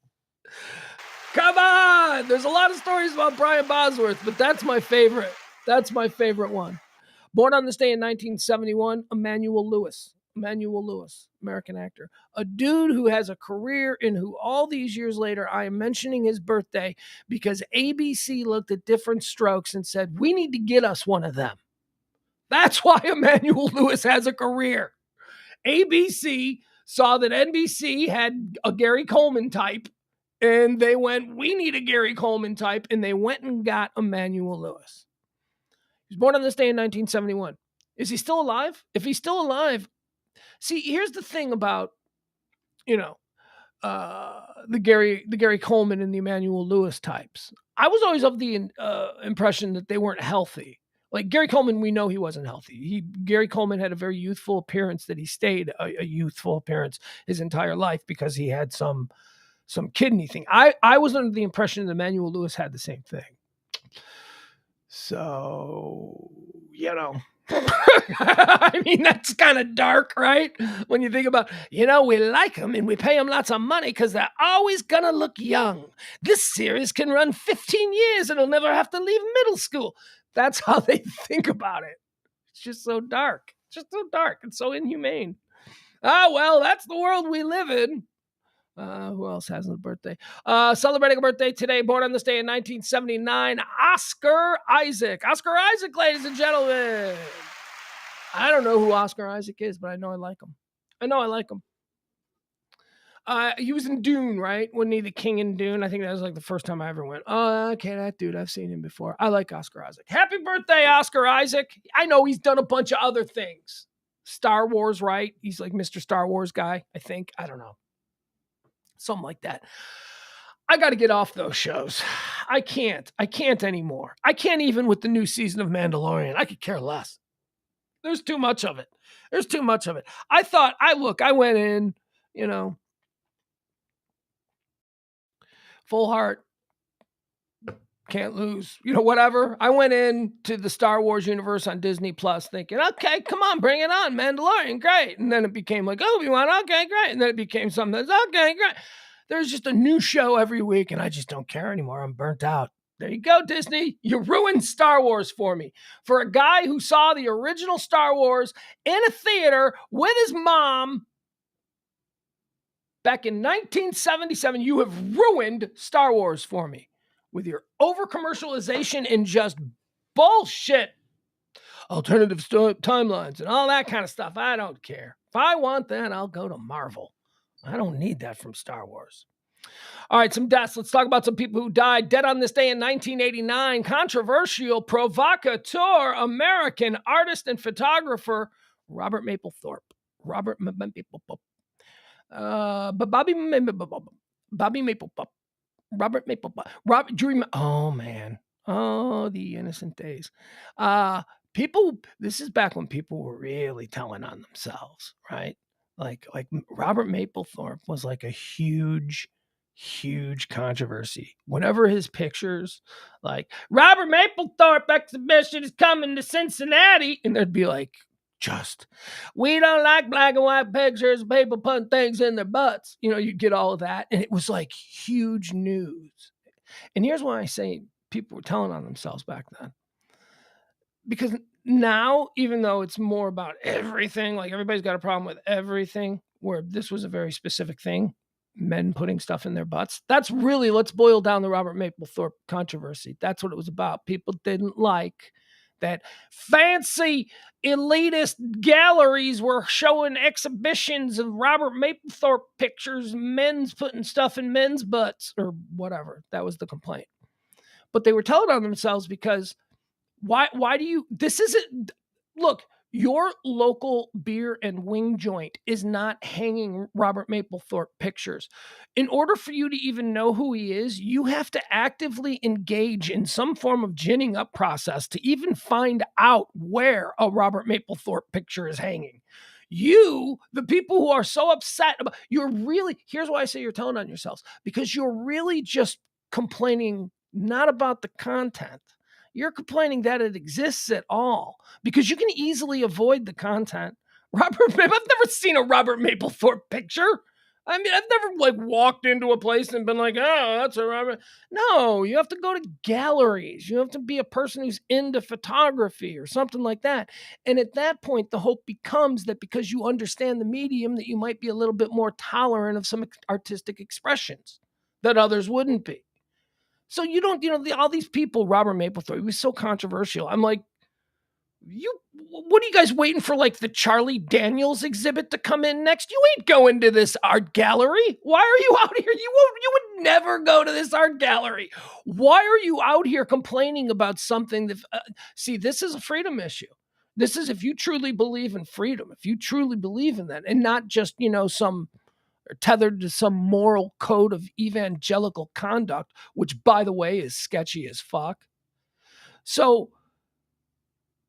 Come on! There's a lot of stories about Brian Bosworth, but that's my favorite. That's my favorite one. Born on this day in 1971, Emmanuel Lewis, American actor. A dude who has a career and who all these years later, I am mentioning his birthday because ABC looked at Different Strokes and said, we need to get us one of them. That's why Emmanuel Lewis has a career. ABC saw that NBC had a Gary Coleman type And they went, we need a Gary Coleman type. And they went and got Emmanuel Lewis. He was born on this day in 1971. Is he still alive? If he's still alive, see, here's the thing about, the Gary Coleman and the Emmanuel Lewis types. I was always of the impression that they weren't healthy. Like Gary Coleman, we know he wasn't healthy. Gary Coleman had a very youthful appearance that he stayed a youthful appearance his entire life because he had some kidney thing. I was under the impression that Emmanuel Lewis had the same thing. So, I mean, that's kind of dark, right? When you think about, we like them and we pay them lots of money because they're always going to look young. This series can run 15 years and they'll never have to leave middle school. That's how they think about it. It's just so dark. It's just so dark. It's so inhumane. Well, that's the world we live in. Who else has a birthday? Celebrating a birthday today, born on this day in 1979, Oscar Isaac. Oscar Isaac, ladies and gentlemen. I don't know who Oscar Isaac is, but I know I like him. He was in Dune, right? Wasn't he the king in Dune? I think that was like the first time I ever went, oh, okay, that dude, I've seen him before. I like Oscar Isaac. Happy birthday, Oscar Isaac. I know he's done a bunch of other things. Star Wars, right? He's like Mr. Star Wars guy, I think. I don't know. Something like that. I got to get off those shows. I can't anymore. I can't even with the new season of Mandalorian. I could care less. There's too much of it. I went in, full heart, can't lose, whatever. I went into the Star Wars universe on Disney Plus thinking, okay, come on, bring it on, Mandalorian, great. And then it became like, Obi-Wan, okay, great. And then it became something that's, okay, great. There's just a new show every week, and I just don't care anymore. I'm burnt out. There you go, Disney. You ruined Star Wars for me. For a guy who saw the original Star Wars in a theater with his mom back in 1977, you have ruined Star Wars for me with your over-commercialization and just bullshit alternative timelines and all that kind of stuff. I don't care. If I want that, I'll go to Marvel. I don't need that from Star Wars. All right, some deaths. Let's talk about some people who died. Dead on this day in 1989, controversial provocateur, American artist and photographer, Robert Mapplethorpe. Bobby Mapplethorpe. Robert Mapplethorpe. Oh, man. Oh, the innocent days. This is back when people were really telling on themselves, right? Like Robert Mapplethorpe was like a huge controversy. Whenever his pictures, like Robert Mapplethorpe exhibition is coming to Cincinnati, and there'd be like, we don't like black and white pictures of people putting things in their butts. You get all of that. And it was like huge news. And here's why I say people were telling on themselves back then. Because now, even though it's more about everything, like everybody's got a problem with everything, where this was a very specific thing, men putting stuff in their butts. That's really, let's boil down the Robert Mapplethorpe controversy. That's what it was about. People didn't like that fancy elitist galleries were showing exhibitions of Robert Mapplethorpe pictures, men's putting stuff in men's butts or whatever. That was the complaint. But they were telling on themselves because why do you, this isn't, look, your local beer and wing joint is not hanging Robert Mapplethorpe pictures. In order for you to even know who he is, you have to actively engage in some form of ginning up process to even find out where a Robert Mapplethorpe picture is hanging. You, the people who are so upset about, here's why I say you're telling on yourselves, because you're really just complaining not about the content. You're complaining that it exists at all because you can easily avoid the content. I've never seen a Robert Mapplethorpe picture. I mean, I've never walked into a place and been like, oh, that's a Robert. No, you have to go to galleries. You have to be a person who's into photography or something like that. And at that point, the hope becomes that because you understand the medium, that you might be a little bit more tolerant of some artistic expressions that others wouldn't be. So you don't, all these people, Robert Mapplethorpe, he was so controversial. I'm like, What are you guys waiting for, like the Charlie Daniels exhibit to come in next? You ain't going to this art gallery. Why are you out here? You would never go to this art gallery. Why are you out here complaining about something that see, this is a freedom issue. This is if you truly believe in freedom, if you truly believe in that, and not just, some tethered to some moral code of evangelical conduct, which by the way is sketchy as fuck. So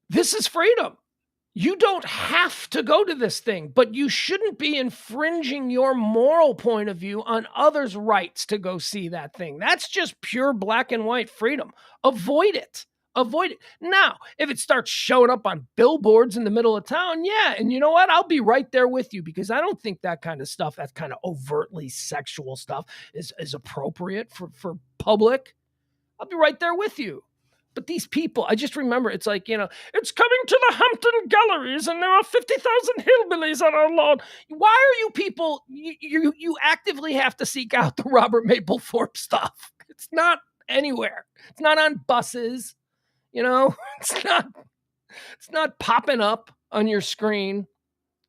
this is freedom. You don't have to go to this thing, but you shouldn't be infringing your moral point of view on others' rights to go see that thing. That's just pure black and white freedom. Avoid it. Avoid it. Now, if it starts showing up on billboards in the middle of town, yeah. And you know what? I'll be right there with you, because I don't think that kind of stuff, that kind of overtly sexual stuff is appropriate for public. I'll be right there with you. But these people, I just remember, it's like, it's coming to the Hampton Galleries and there are 50,000 hillbillies on our lawn. Why are you people, you actively have to seek out the Robert Mapplethorpe stuff? It's not anywhere. It's not on buses, it's not popping up on your screen.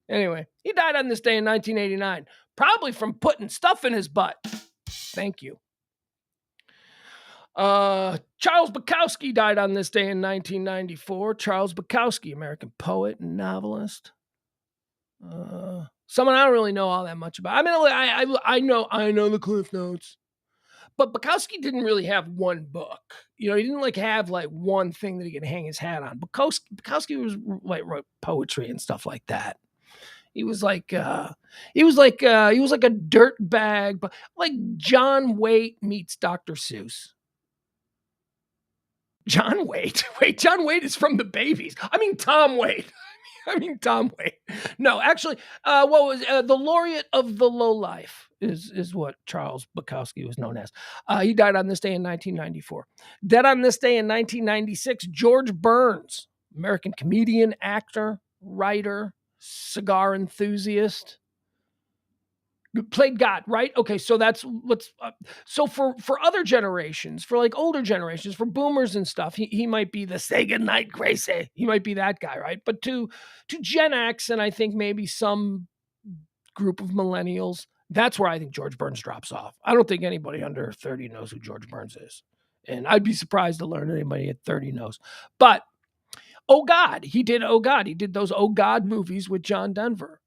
Anyway, he died on this day in 1989, probably from putting stuff in his butt. Thank you. Charles Bukowski died on this day in 1994. Charles Bukowski, American poet and novelist. Someone I don't really know all that much about. I mean, I know the Cliff Notes, but Bukowski didn't really have one book. He didn't have one thing that he could hang his hat on. Bukowski was wrote poetry and stuff like that. He was like a dirt bag, but like John Waite meets Dr. Seuss. John Waite. Wait, John Waite is from the Babies. I mean, Tom Waite. Tom Waite. No, actually, what was the laureate of the low life is what Charles Bukowski was known as. He died on this day in 1994. Dead on this day in 1996, George Burns, American comedian, actor, writer, cigar enthusiast. Played God, right? Okay, so that's what's so for other generations, for older generations, for boomers and stuff, he might be the say goodnight Gracie. He might be that guy, right? But to Gen X, and I think maybe some group of millennials, that's where I think George Burns drops off. I don't think anybody under 30 knows who George Burns is, and I'd be surprised to learn anybody at 30 knows. But Oh God, he did those Oh God movies with John Denver.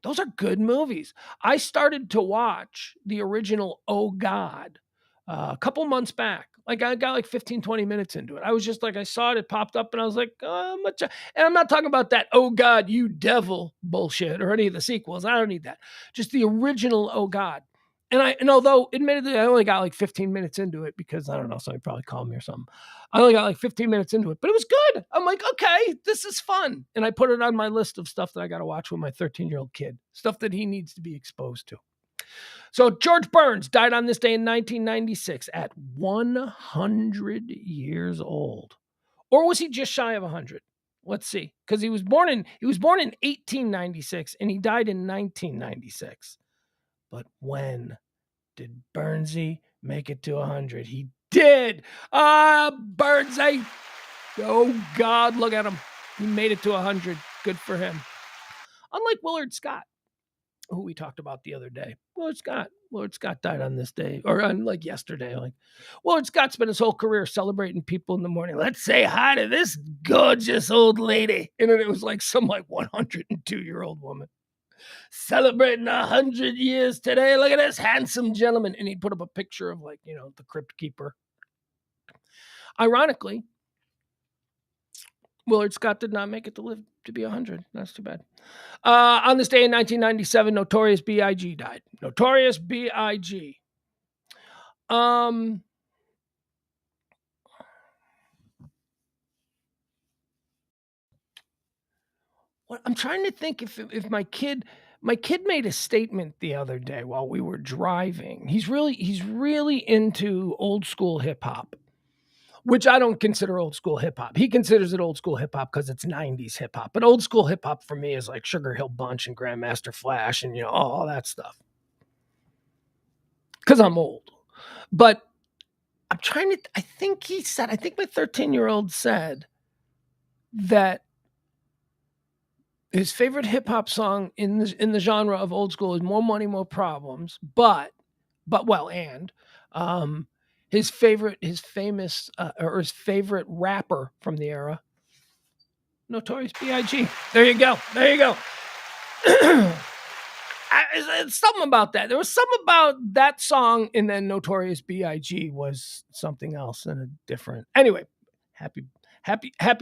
Those are good movies. I started to watch the original Oh God a couple months back. I got 15, 20 minutes into it. I was just I saw it popped up, and I was like, and I'm not talking about that Oh God, you devil bullshit or any of the sequels. I don't need that. Just the original Oh God. And although admittedly I only got 15 minutes into it, because I don't know, somebody probably called me or something. I only got 15 minutes into it, but it was good. I'm like, okay, this is fun. And I put it on my list of stuff that I got to watch with my 13-year-old kid, stuff that he needs to be exposed to. So George Burns died on this day in 1996 at 100 years old. Or was he just shy of 100? Let's see. Because he was born in 1896 and he died in 1996. But when did Burnsy make it to 100? He did. Burnsy. Oh, God, look at him. He made it to 100. Good for him. Unlike Willard Scott, who we talked about the other day. Willard Scott died on this day, or on yesterday. Willard Scott spent his whole career celebrating people in the morning. Let's say hi to this gorgeous old lady. And then it was some 102-year-old woman. Celebrating 100 years today. Look at this handsome gentleman. And he put up a picture of the crypt keeper. Ironically, Willard Scott did not make it to live to be 100. That's too bad. On this day in 1997, Notorious B.I.G. died. Notorious B.I.G. I'm trying to think if my kid made a statement the other day while we were driving. He's really into old school hip hop, which I don't consider old school hip hop. He considers it old school hip hop because it's 90s hip hop. But old school hip hop for me is Sugar Hill Bunch and Grandmaster Flash and all that stuff. Because I'm old. But I'm trying to I think my 13-year-old said that his favorite hip hop song in the genre of old school is "More Money, More Problems," but his famous or his favorite rapper from the era, Notorious B.I.G. There you go. It's something about that. There was something about that song, and then Notorious B.I.G. was something else and a different. Anyway, happy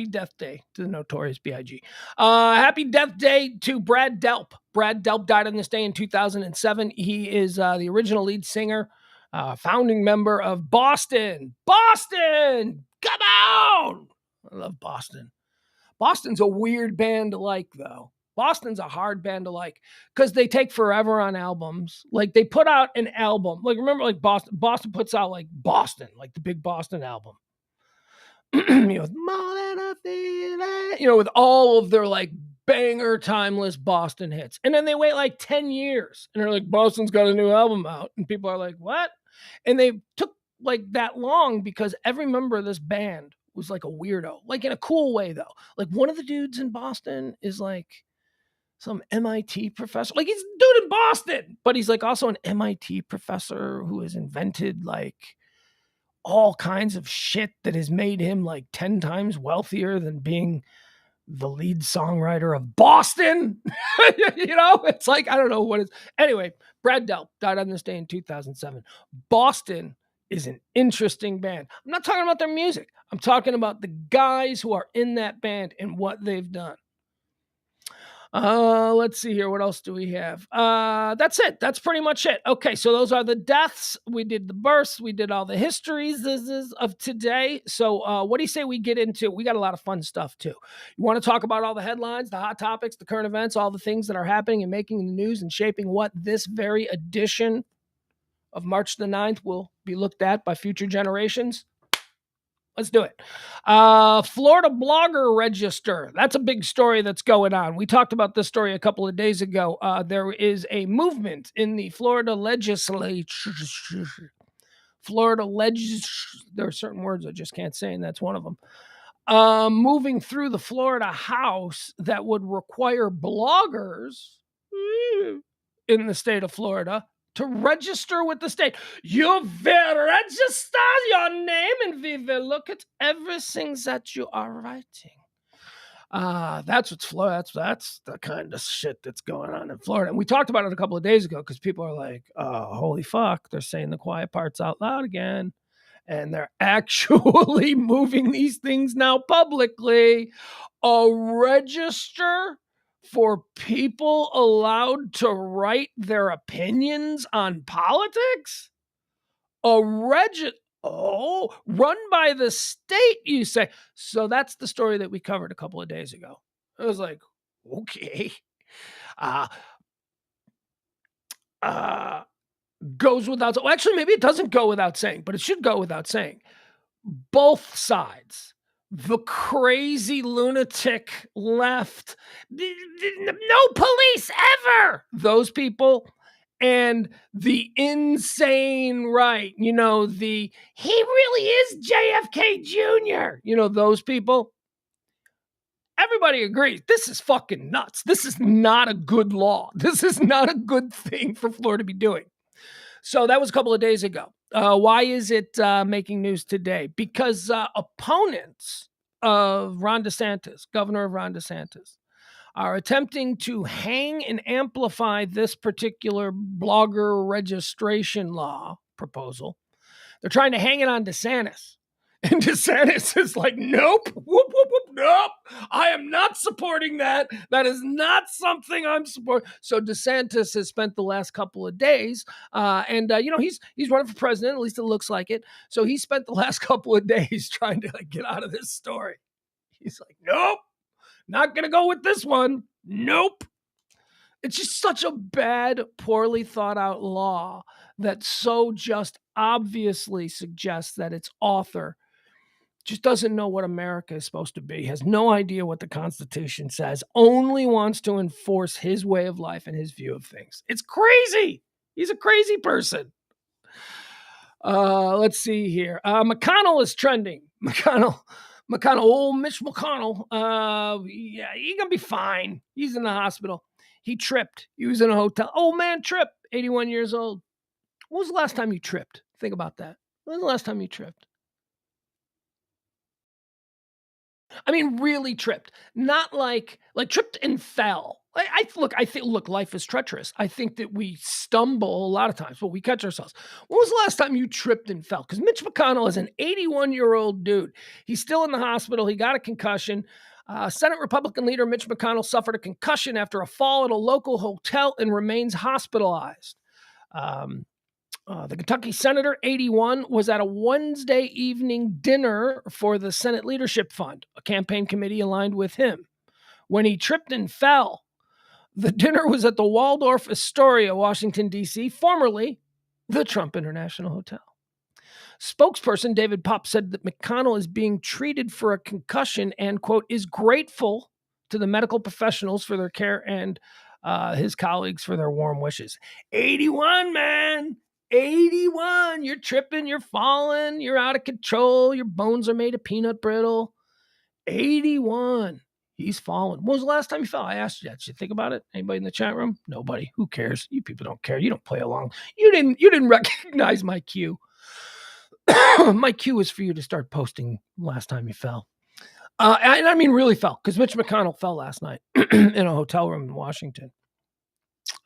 Death Day to the Notorious B.I.G. Happy Death Day to Brad Delp. Brad Delp died on this day in 2007. He is the original lead singer, founding member of Boston. Boston, come on! I love Boston. Boston's a weird band to like, though. Boston's a hard band to like because they take forever on albums. Like they put out an album. Like remember, like Boston puts out like Boston, like the big Boston album. More than a feeling, with all of their like banger, timeless Boston hits. And then they wait like 10 years and they're like, Boston's got a new album out. And people are like, what? And they took like that long because every member of this band was like a weirdo, like in a cool way though. Like one of the dudes in Boston is like some MIT professor. Like he's a dude in Boston, but he's like also an MIT professor who has invented like all kinds of shit that has made him like 10 times wealthier than being the lead songwriter of Boston. It's like, I don't know what it's. Anyway, Brad Delp died on this day in 2007. Boston is an interesting band. I'm not talking about their music. I'm talking about the guys who are in that band and what they've done. Let's see here. What else do we have? That's it. That's pretty much it. Okay, so those are the deaths. We did the births. We did all the histories of today. So what do you say we get into? We got a lot of fun stuff too. You want to talk about all the headlines, the hot topics, the current events, all the things that are happening and making the news and shaping what this very edition of March the 9th will be looked at by future generations? Let's do it. Florida blogger register. That's a big story that's going on. We talked about this story a couple of days ago. There is a movement in the Florida legislature. There are certain words I just can't say, and that's one of them. Moving through the Florida House that would require bloggers in the state of Florida to register with the state. You will register your name and we will look at everything that you are writing. That's what's Florida. That's the kind of shit that's going on in Florida. And we talked about it a couple of days ago because people are like, oh, holy fuck, they're saying the quiet parts out loud again. And they're actually moving these things now publicly. A register for people allowed to write their opinions on politics? Run by the state, you say. So that's the story that we covered a couple of days ago. I was like, okay. Goes without, actually, maybe it doesn't go without saying, but it should go without saying. Both sides, the crazy lunatic left, no police ever, those people, and the insane right, he really is JFK Jr., those people. Everybody agrees this is fucking nuts. This is not a good law. This is not a good thing for Florida to be doing. So that was a couple of days ago. Why is it making news today? Because opponents of Ron DeSantis, Governor of Ron DeSantis, are attempting to hang and amplify this particular blogger registration law proposal. They're trying to hang it on DeSantis. And DeSantis is like, nope, whoop, whoop, whoop, nope. I am not supporting that. That is not something I'm supporting. So DeSantis has spent the last couple of days, and he's running for president. At least it looks like it. So he spent the last couple of days trying to get out of this story. He's like, nope, not gonna go with this one. Nope. It's just such a bad, poorly thought out law that so just obviously suggests that its author just doesn't know what America is supposed to be, has no idea what the Constitution says, only wants to enforce his way of life and his view of things. It's crazy. He's a crazy person. Let's see here. McConnell is trending. McConnell McConnell, old Mitch McConnell, yeah, he's going to be fine. He's in the hospital. He tripped. He was in a hotel. Old man tripped, 81 years old. When was the last time you tripped? Think about that. When was the last time you tripped? I mean, really tripped, not like tripped and fell. I think, look, life is treacherous. I think that we stumble a lot of times, but we catch ourselves. When was the last time you tripped and fell? Because Mitch McConnell is an 81-year-old dude. He's still in the hospital. He got a concussion. Senate Republican leader Mitch McConnell suffered a concussion after a fall at a local hotel and remains hospitalized. The Kentucky senator, 81, was at a Wednesday evening dinner for the Senate Leadership Fund, a campaign committee aligned with him, when he tripped and fell. The dinner was at the Waldorf Astoria, Washington, D.C., formerly the Trump International Hotel. Spokesperson David Popp said that McConnell is being treated for a concussion and, quote, is grateful to the medical professionals for their care and his colleagues for their warm wishes. 81, man. 81. You're tripping, you're falling, you're out of control, your bones are made of peanut brittle. 81. He's fallen. When was the last time you fell? I asked you that. Did you think about it? Anybody in the chat room? Nobody. Who cares? You people don't care. You don't play along. You didn't recognize my cue. My cue is for you to start posting last time you fell. And I mean really fell, because Mitch McConnell fell last night in a hotel room in Washington.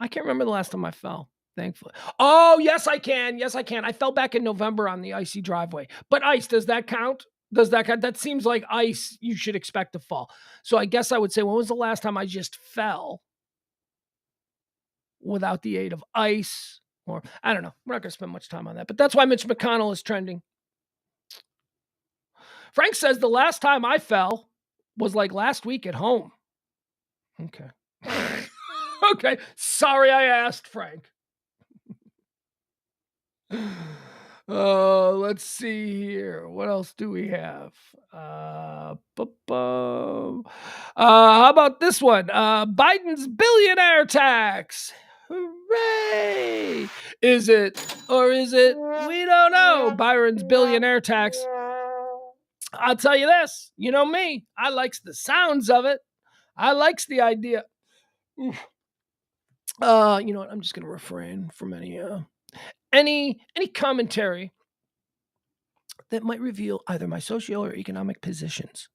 I can't remember the last time I fell. Thankfully. Oh, yes, I can. Yes, I can. I fell back in November on the icy driveway. But ice, does that count? Does that count? That seems like ice you should expect to fall. So I guess I would say, when was the last time I just fell without the aid of ice? Or, I don't know. We're not going to spend much time on that. But that's why Mitch McConnell is trending. Frank says the last time I fell was like last week at home. Okay. Okay. Sorry I asked, Frank. Let's see here. What else do we have? How about this one? Biden's billionaire tax. Hooray! Is it, or is it? We don't know. Byron's billionaire tax. I'll tell you this. You know me. I likes the sounds of it. I likes the idea. You know what? I'm just going to refrain from any commentary that might reveal either my socio or economic positions.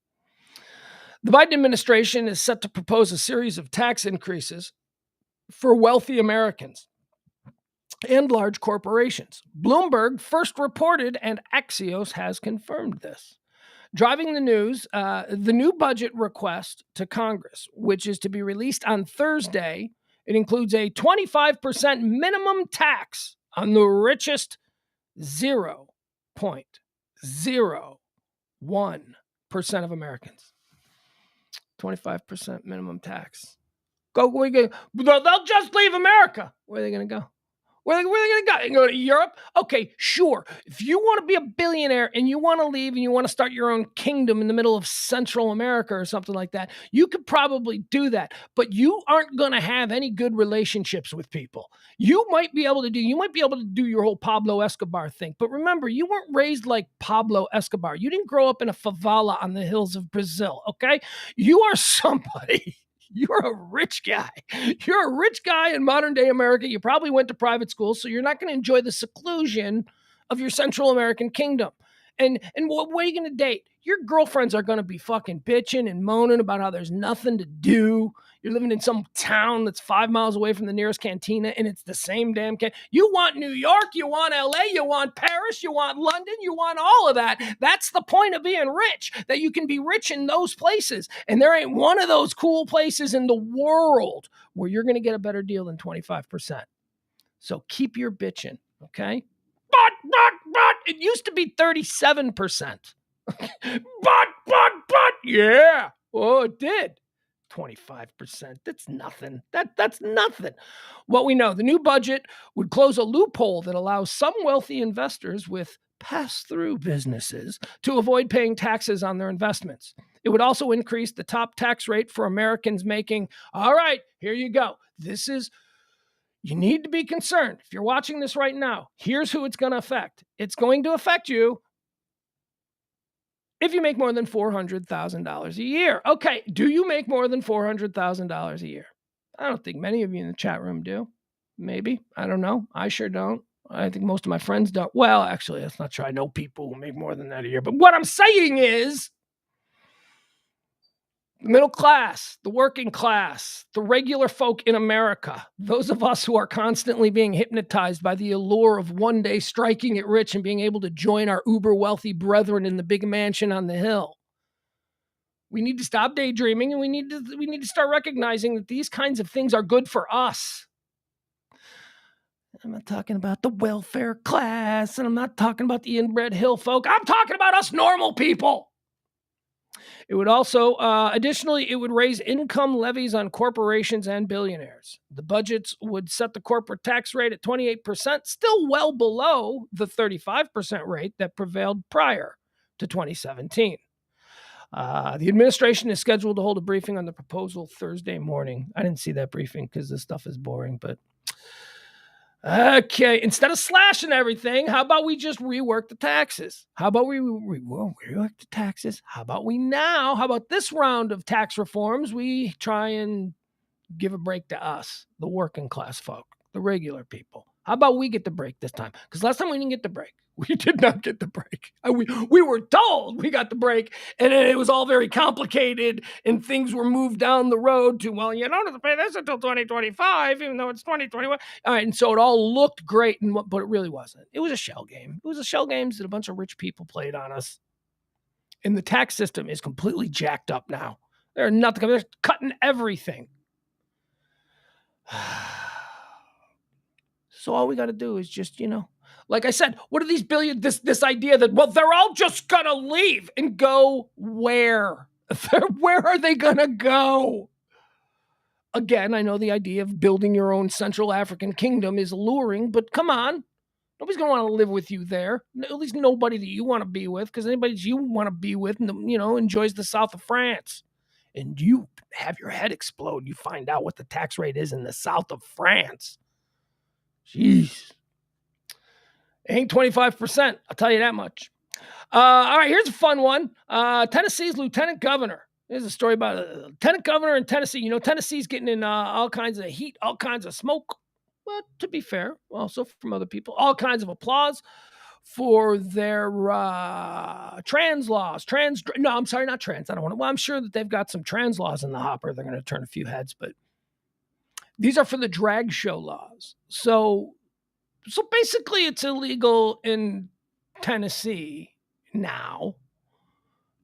The Biden administration is set to propose a series of tax increases for wealthy Americans and large corporations. Bloomberg first reported, and Axios has confirmed this. Driving the news, the new budget request to Congress, which is to be released on Thursday, it includes a 25% minimum tax on the richest 0.01% of Americans. 25% minimum tax. They'll just leave America. Where are they going to go? Where are they going to go? Go to Europe? Okay, sure. If you want to be a billionaire and you want to leave and you want to start your own kingdom in the middle of Central America or something like that, you could probably do that. But you aren't going to have any good relationships with people. You might be able to do your whole Pablo Escobar thing. But remember, you weren't raised like Pablo Escobar. You didn't grow up in a favela on the hills of Brazil, okay? You are somebody. You're a rich guy. You're a rich guy in modern day America. You probably went to private school, so you're not going to enjoy the seclusion of your Central American kingdom. And what are you going to date? Your girlfriends are going to be fucking bitching and moaning about how there's nothing to do. You're living in some town that's 5 miles away from the nearest cantina, and it's the same damn You want New York, you want LA, you want Paris, you want London, you want all of that. That's the point of being rich, that you can be rich in those places. And there ain't one of those cool places in the world where you're going to get a better deal than 25%. So keep your bitching, okay? But it used to be 37%. but, yeah. Oh, it did. 25%. That's nothing. That's nothing. What we know, the new budget would close a loophole that allows some wealthy investors with pass-through businesses to avoid paying taxes on their investments. It would also increase the top tax rate for Americans making, all right, here you go. You need to be concerned. If you're watching this right now, here's who it's going to affect. It's going to affect you if you make more than $400,000 a year. Okay, do you make more than $400,000 a year? I don't think many of you in the chat room do. Maybe. I don't know. I sure don't. I think most of my friends don't. Well, actually, that's not true. I know people who make more than that a year. But what I'm saying is, the middle class, the working class, the regular folk in America, those of us who are constantly being hypnotized by the allure of one day striking it rich and being able to join our uber wealthy brethren in the big mansion on the hill. We need to stop daydreaming, and we need to start recognizing that these kinds of things are good for us. I'm not talking about the welfare class, and I'm not talking about the inbred hill folk. I'm talking about us normal people. It would also, additionally, it would raise income levies on corporations and billionaires. The budgets would set the corporate tax rate at 28%, still well below the 35% rate that prevailed prior to 2017. The administration is scheduled to hold a briefing on the proposal Thursday morning. I didn't see that briefing because this stuff is boring, but okay. Instead of slashing everything, how about we just rework the taxes? How about we rework the taxes? How about this round of tax reforms, we try and give a break to us, the working class folk, the regular people. How about we get the break this time? Because last time we didn't get the break. We did not get the break. We were told we got the break, and it was all very complicated, and things were moved down the road to, well, you don't have to pay this until 2025, even though it's 2021. All right, and so it all looked great, but it really wasn't. It was a shell game. It was a shell game that a bunch of rich people played on us. And the tax system is completely jacked up now. They're cutting everything. So all we got to do is just, like I said, what are these this idea that, well, they're all just going to leave and go where? Where are they going to go? Again, I know the idea of building your own Central African kingdom is alluring, but come on. Nobody's going to want to live with you there. At least nobody that you want to be with, because anybody you want to be with, enjoys the south of France. And you have your head explode. You find out what the tax rate is in the south of France. Jeez. It ain't 25%. I'll tell you that much. All right, here's a fun one. Tennessee's lieutenant governor. Here's a story about a lieutenant governor in Tennessee. Tennessee's getting in all kinds of heat, all kinds of smoke. But to be fair, also from other people, all kinds of applause for their trans laws. I'm sorry, not trans. I don't want to. Well, I'm sure that they've got some trans laws in the hopper. They're going to turn a few heads, but these are for the drag show laws. So basically, it's illegal in Tennessee now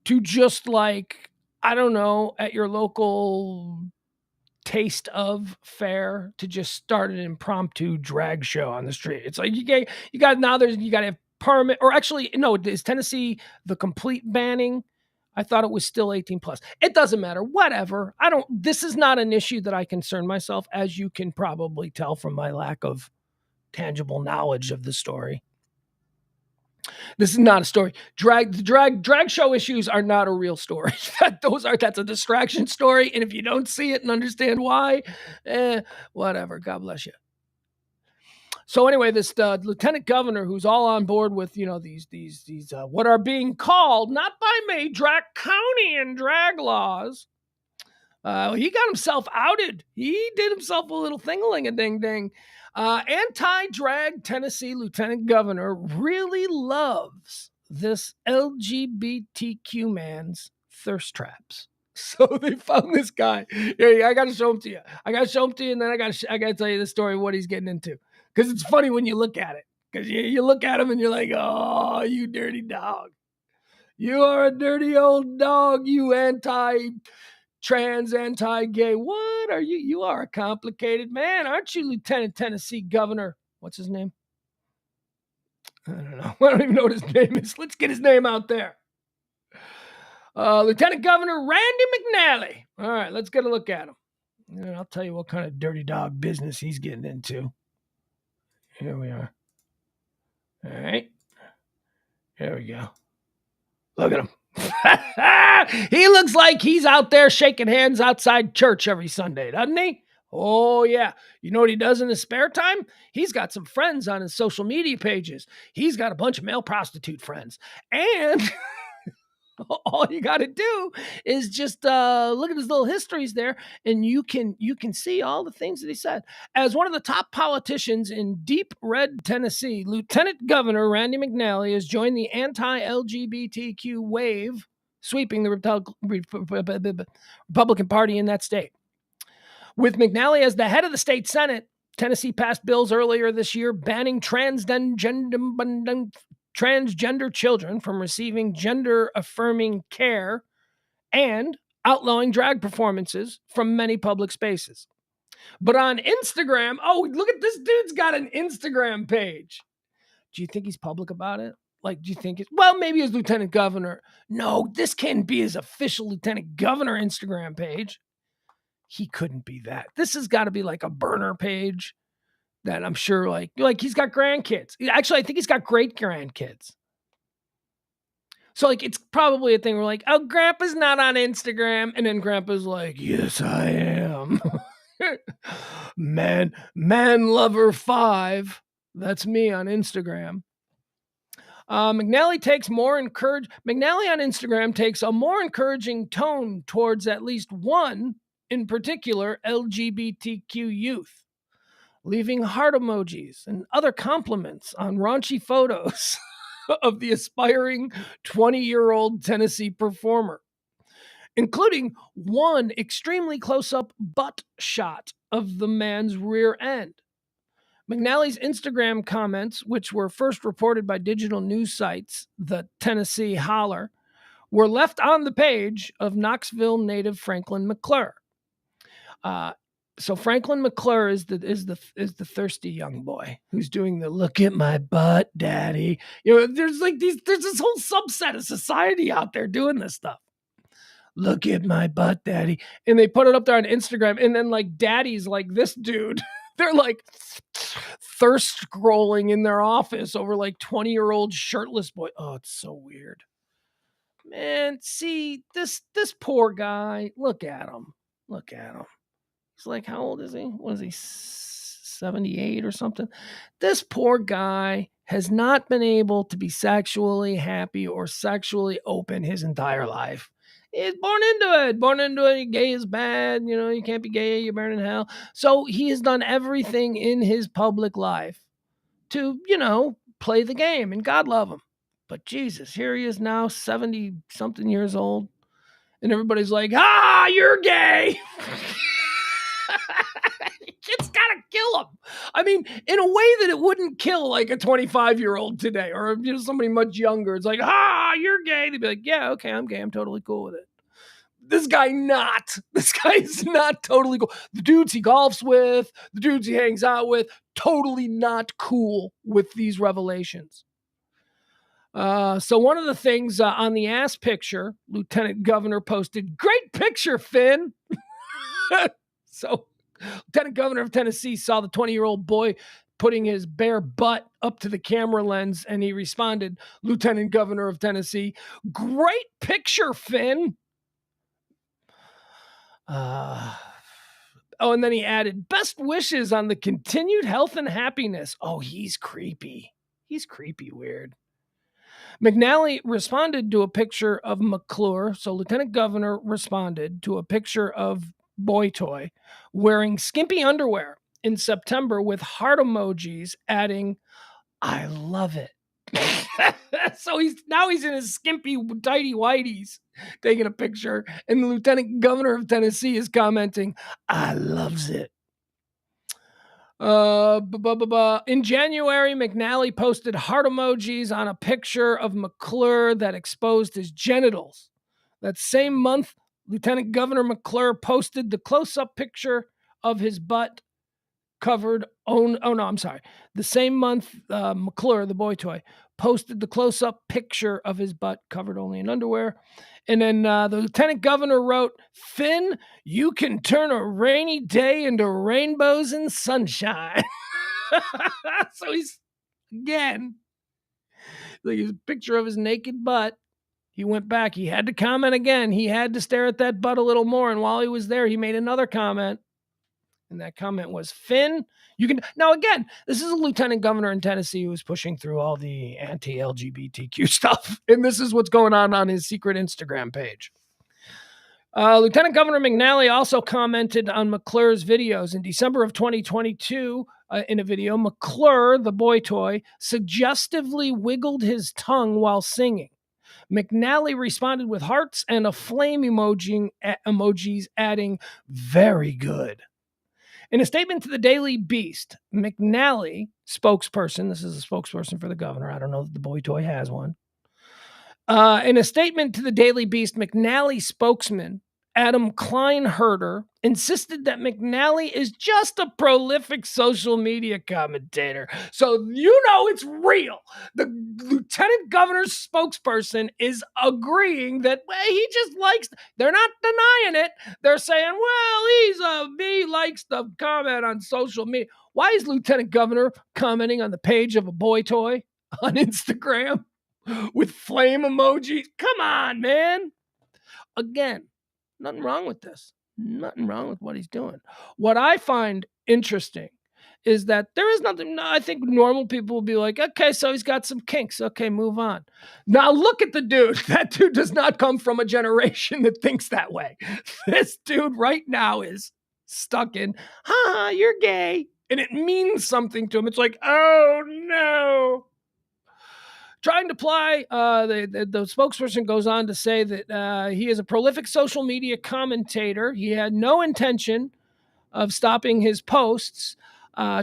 to just at your local taste of fair to just start an impromptu drag show on the street. It's like you got to have permit, or actually, no, is Tennessee the complete banning? I thought it was still 18 plus. It doesn't matter. Whatever. This is not an issue that I concern myself, as you can probably tell from my lack of tangible knowledge of the story. This is not a story. Drag show issues are not a real story. That's a distraction story. And if you don't see it and understand why, whatever. God bless you. So anyway, this lieutenant governor, who's all on board with these what are being called, not by me, draconian drag laws. He got himself outed. He did himself a little thing-a-ling-a-ding-ding. Anti-drag Tennessee lieutenant governor really loves this LGBTQ man's thirst traps. So they found this guy. Here, I got to show him to you. And then I got to tell you the story of what he's getting into. Because it's funny when you look at it. Because you look at him and you're like, oh, you dirty dog. You are a dirty old dog, you anti-trans, anti-gay. What are you? You are a complicated man, aren't you, Lieutenant Tennessee Governor? What's his name? I don't know. I don't even know what his name is. Let's get his name out there. Lieutenant Governor Randy McNally. All right, let's get a look at him. And I'll tell you what kind of dirty dog business he's getting into. Here we are. All right. Here we go. Look at him. He looks like he's out there shaking hands outside church every Sunday, doesn't he? Oh, yeah. You know what he does in his spare time? He's got some friends on his social media pages. He's got a bunch of male prostitute friends. And All you got to do is just look at his little histories there, and you can see all the things that he said. As one of the top politicians in deep red Tennessee, Lieutenant Governor Randy McNally has joined the anti-LGBTQ wave sweeping the Republican Party in that state. With McNally as the head of the state Senate, Tennessee passed bills earlier this year banning transgender children from receiving gender-affirming care and outlawing drag performances from many public spaces. But on Instagram, oh, look at this dude's got an Instagram page. Do you think he's public about it? Like, do you think it's, well, maybe as lieutenant governor. No, this can't be his official lieutenant governor Instagram page. He couldn't be that. This has got to be like a burner page that I'm sure like he's got grandkids. Actually, I think he's got great grandkids. So like it's probably a thing where like, oh, Grandpa's not on Instagram, and then Grandpa's like, yes, I am. Man lover 5. That's me on Instagram. McNally on Instagram takes a more encouraging tone towards at least one, in particular, LGBTQ youth, leaving heart emojis and other compliments on raunchy photos of the aspiring 20-year-old Tennessee performer, including one extremely close-up butt shot of the man's rear end. McNally's Instagram comments, which were first reported by digital news sites, the Tennessee Holler, were left on the page of Knoxville native Franklin McClure. So Franklin McClure is the thirsty young boy who's doing the "look at my butt, daddy." There's this whole subset of society out there doing this stuff. Look at my butt, daddy, and they put it up there on Instagram, and then like daddies like this dude. They're like thirst scrolling in their office over like 20-year-old shirtless boy. Oh, it's so weird. Man, see, this poor guy, look at him. He's like, how old is he? What is he, 78 or something? This poor guy has not been able to be sexually happy or sexually open his entire life. He's born into it. Gay is bad. You can't be gay. You're burning in hell. So he has done everything in his public life to, play the game, and God love him. But Jesus, here he is now, 70-something years old. And everybody's like, you're gay. It's got to kill him. I mean, in a way that it wouldn't kill like a 25-year-old today or somebody much younger. It's like, you're gay. They'd be like, yeah, okay, I'm gay. I'm totally cool with it. This guy is not totally cool. The dudes he golfs with, the dudes he hangs out with, totally not cool with these revelations. So one of the things on the ass picture, Lieutenant Governor posted, "Great picture, Finn." So Lieutenant Governor of Tennessee saw the 20-year-old boy putting his bare butt up to the camera lens, and he responded, "Lieutenant Governor of Tennessee, great picture, Finn." And then he added, "Best wishes on the continued health and happiness." Oh, he's creepy. He's creepy weird. McNally responded to a picture of McClure. So Lieutenant Governor responded to a picture of boy toy wearing skimpy underwear in September with heart emojis, adding, "I love it." So he's in his skimpy tighty whities taking a picture, and the Lieutenant Governor of Tennessee is commenting, "I loves it." In January, McNally posted heart emojis on a picture of McClure that exposed his genitals. That same month, Lieutenant Governor McClure posted the close-up picture of his butt covered. The same month, McClure, the boy toy, posted the close-up picture of his butt covered only in underwear. And then the Lieutenant Governor wrote, "Finn, you can turn a rainy day into rainbows and sunshine." So he's, again, like his picture of his naked butt. He went back. He had to comment again. He had to stare at that butt a little more. And while he was there, he made another comment. And that comment was, Finn, you can. Now, again, this is a lieutenant governor in Tennessee who is pushing through all the anti-LGBTQ stuff. And this is what's going on his secret Instagram page. Lieutenant Governor McNally also commented on McClure's videos. In December of 2022, in a video, McClure, the boy toy, suggestively wiggled his tongue while singing. McNally responded with hearts and a flame emojis, adding, very good. In a statement to the Daily Beast, McNally, spokesperson, this is a spokesperson for the governor, I don't know if the boy toy has one. In a statement to the Daily Beast, McNally spokesman Adam Kleinherder insisted that McNally is just a prolific social media commentator. So it's real. The lieutenant governor's spokesperson is agreeing that he just likes. They're not denying it. They're saying, he likes to comment on social media. Why is lieutenant governor commenting on the page of a boy toy on Instagram with flame emojis? Come on, man. Again, nothing wrong with this. Nothing wrong with what he's doing. What I find interesting is that there is nothing. I think normal people will be like, okay, so he's got some kinks. Okay, move on. Now look at the dude. That dude does not come from a generation that thinks that way. This dude right now is stuck in, you're gay. And it means something to him. It's like, oh no. Trying to apply, the spokesperson goes on to say that he is a prolific social media commentator. He had no intention of stopping his posts.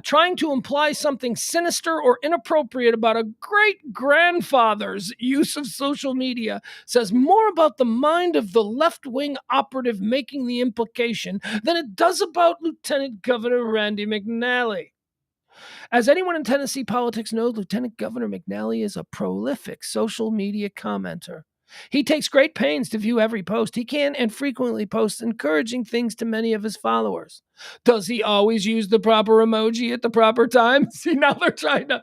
Trying to imply something sinister or inappropriate about a great-grandfather's use of social media says more about the mind of the left-wing operative making the implication than it does about Lieutenant Governor Randy McNally. As anyone in Tennessee politics knows, Lieutenant Governor McNally is a prolific social media commenter. He takes great pains to view every post he can and frequently posts encouraging things to many of his followers. Does he always use the proper emoji at the proper time? See, now they're trying to,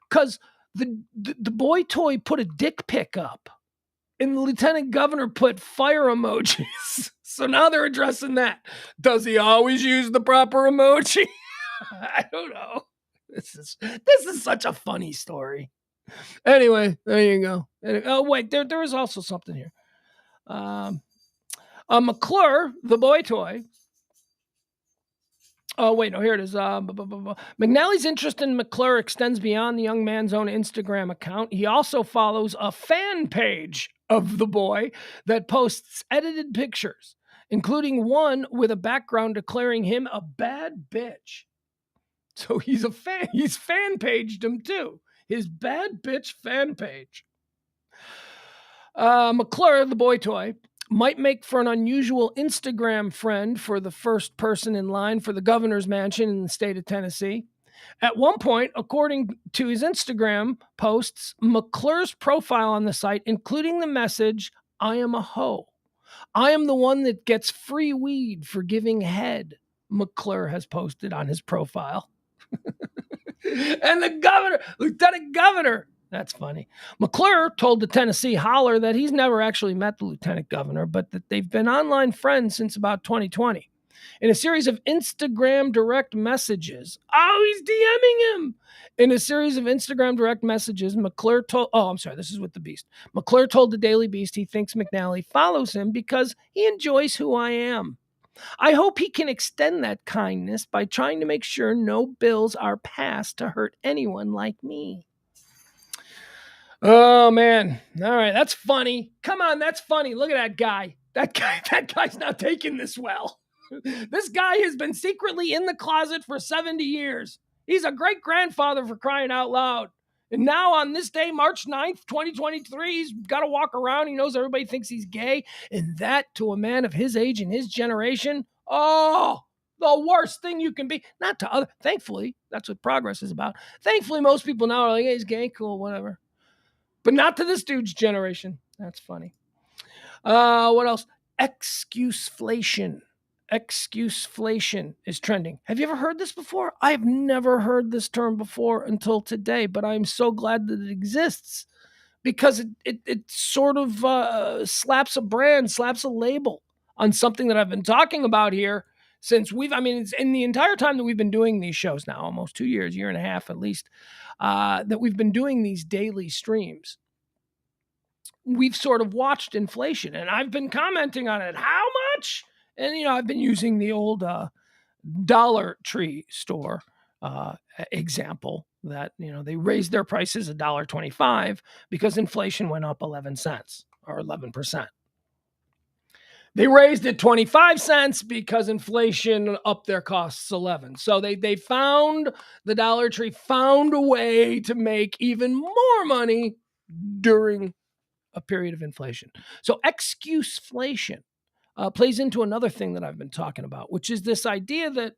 because the boy toy put a dick pic up and the lieutenant governor put fire emojis. So now they're addressing that. Does he always use the proper emoji? I don't know. This is such a funny story. Anyway, there you go. Oh, wait, there is also something here. McClure, the boy toy. Oh, wait, no, here it is. McNally's interest in McClure extends beyond the young man's own Instagram account. He also follows a fan page of the boy that posts edited pictures, including one with a background declaring him a bad bitch. So he's a fan. He's fan paged him too. His bad bitch fan page. McClure, the boy toy, might make for an unusual Instagram friend for the first person in line for the governor's mansion in the state of Tennessee. At one point, according to his Instagram posts, McClure's profile on the site, including the message, I am a hoe. I am the one that gets free weed for giving head, McClure has posted on his profile. And the governor, lieutenant governor, that's funny. McClure told the Tennessee Holler that he's never actually met the lieutenant governor, but that they've been online friends since about 2020. In a series of Instagram direct messages, he's DMing him. In a series of Instagram direct messages, McClure told, this is with the Beast. McClure told the Daily Beast he thinks McNally follows him because he enjoys who I am. I hope he can extend that kindness by trying to make sure no bills are passed to hurt anyone like me. Oh, man. All right, that's funny. Come on, that's funny. Look at that guy. That guy's not taking this well. This guy has been secretly in the closet for 70 years. He's a great-grandfather for crying out loud. And now on this day, March 9th, 2023, he's got to walk around. He knows everybody thinks he's gay. And that, to a man of his age and his generation, the worst thing you can be. Not to other. Thankfully, that's what progress is about. Thankfully, most people now are like, hey, he's gay, cool, whatever. But not to this dude's generation. That's funny. What else? Excuseflation. Excuseflation is trending. Have you ever heard this before? I have never heard this term before until today, but I'm so glad that it exists because it sort of slaps a brand, slaps a label on something that I've been talking about here since it's in the entire time that we've been doing these shows now, almost 2 years, year and a half at least, that we've been doing these daily streams. We've sort of watched inflation, and I've been commenting on it. How much? And, I've been using the old Dollar Tree store example that, they raised their prices $1.25 because inflation went up 11 cents or 11%. They raised it 25 cents because inflation upped their costs 11. So they found, the Dollar Tree found a way to make even more money during a period of inflation. So excuseflation plays into another thing that I've been talking about, which is this idea that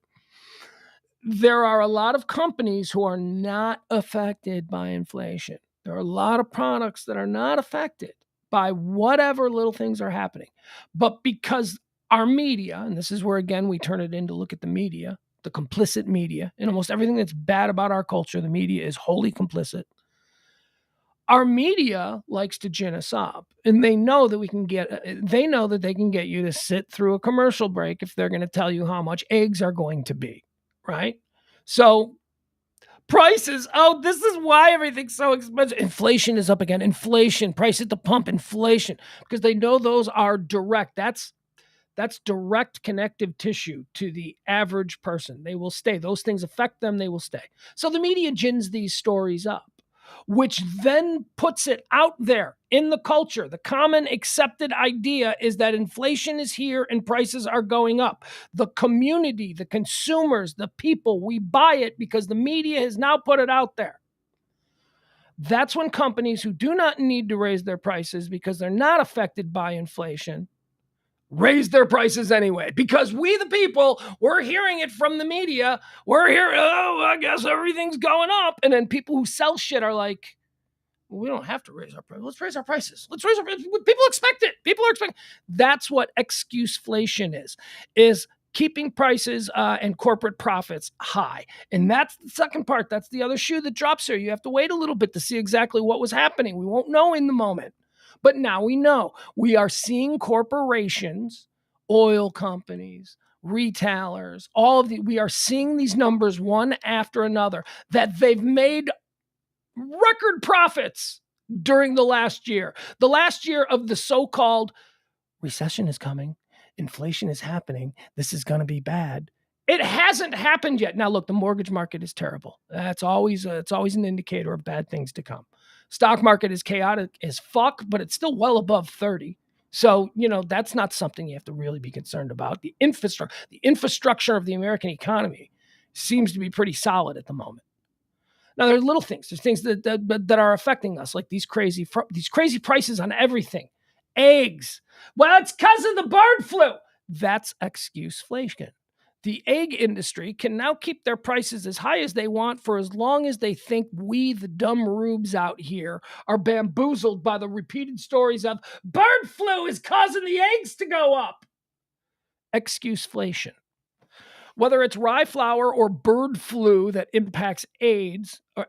there are a lot of companies who are not affected by inflation. There are a lot of products that are not affected by whatever little things are happening. But because our media, and this is where, again, we turn it in to look at the media, the complicit media, and almost everything that's bad about our culture, the media is wholly complicit. Our media likes to gin us up, and they know that they can get you to sit through a commercial break if they're going to tell you how much eggs are going to be, right? So prices, this is why everything's so expensive. Inflation is up again. Inflation, price at the pump, inflation, because they know those are direct. That's direct connective tissue to the average person. They will stay. Those things affect them. They will stay. So the media gins these stories up, which then puts it out there in the culture. The common accepted idea is that inflation is here and prices are going up. The community, the consumers, the people, we buy it because the media has now put it out there. That's when companies who do not need to raise their prices because they're not affected by inflation raise their prices anyway, because we, the people, we're hearing it from the media. We're hearing, I guess everything's going up. And then people who sell shit are like, well, we don't have to raise our prices. Let's raise our prices. Let's raise our prices. People expect it. People are expecting. That's what excuseflation is keeping prices and corporate profits high. And that's the second part. That's the other shoe that drops here. You have to wait a little bit to see exactly what was happening. We won't know in the moment. But now we know. We are seeing corporations, oil companies, retailers, we are seeing these numbers one after another that they've made record profits during the last year. The last year of the so-called recession is coming, inflation is happening, this is going to be bad. It hasn't happened yet. Now, look, the mortgage market is terrible. It's always an indicator of bad things to come. Stock market is chaotic as fuck, but it's still well above 30. So, that's not something you have to really be concerned about. The infrastructure of the American economy seems to be pretty solid at the moment. Now, there are little things. There's things that are affecting us, like these crazy prices on everything. Eggs. Well, it's because of the bird flu. That's excuseflation. The egg industry can now keep their prices as high as they want for as long as they think we, the dumb rubes out here, are bamboozled by the repeated stories of bird flu is causing the eggs to go up. Excuseflation. Whether it's rye flour or bird flu that impacts eggs, I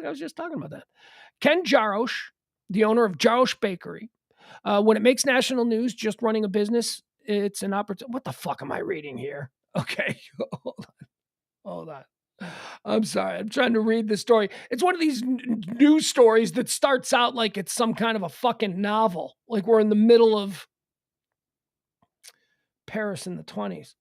was just talking about that. Ken Jarosz, the owner of Jarosz Bakery, when it makes national news just running a business, it's an opportunity. What the fuck am I reading here? Okay, hold on. I'm sorry. I'm trying to read the story. It's one of these news stories that starts out like it's some kind of a fucking novel, like we're in the middle of Paris in the 20s.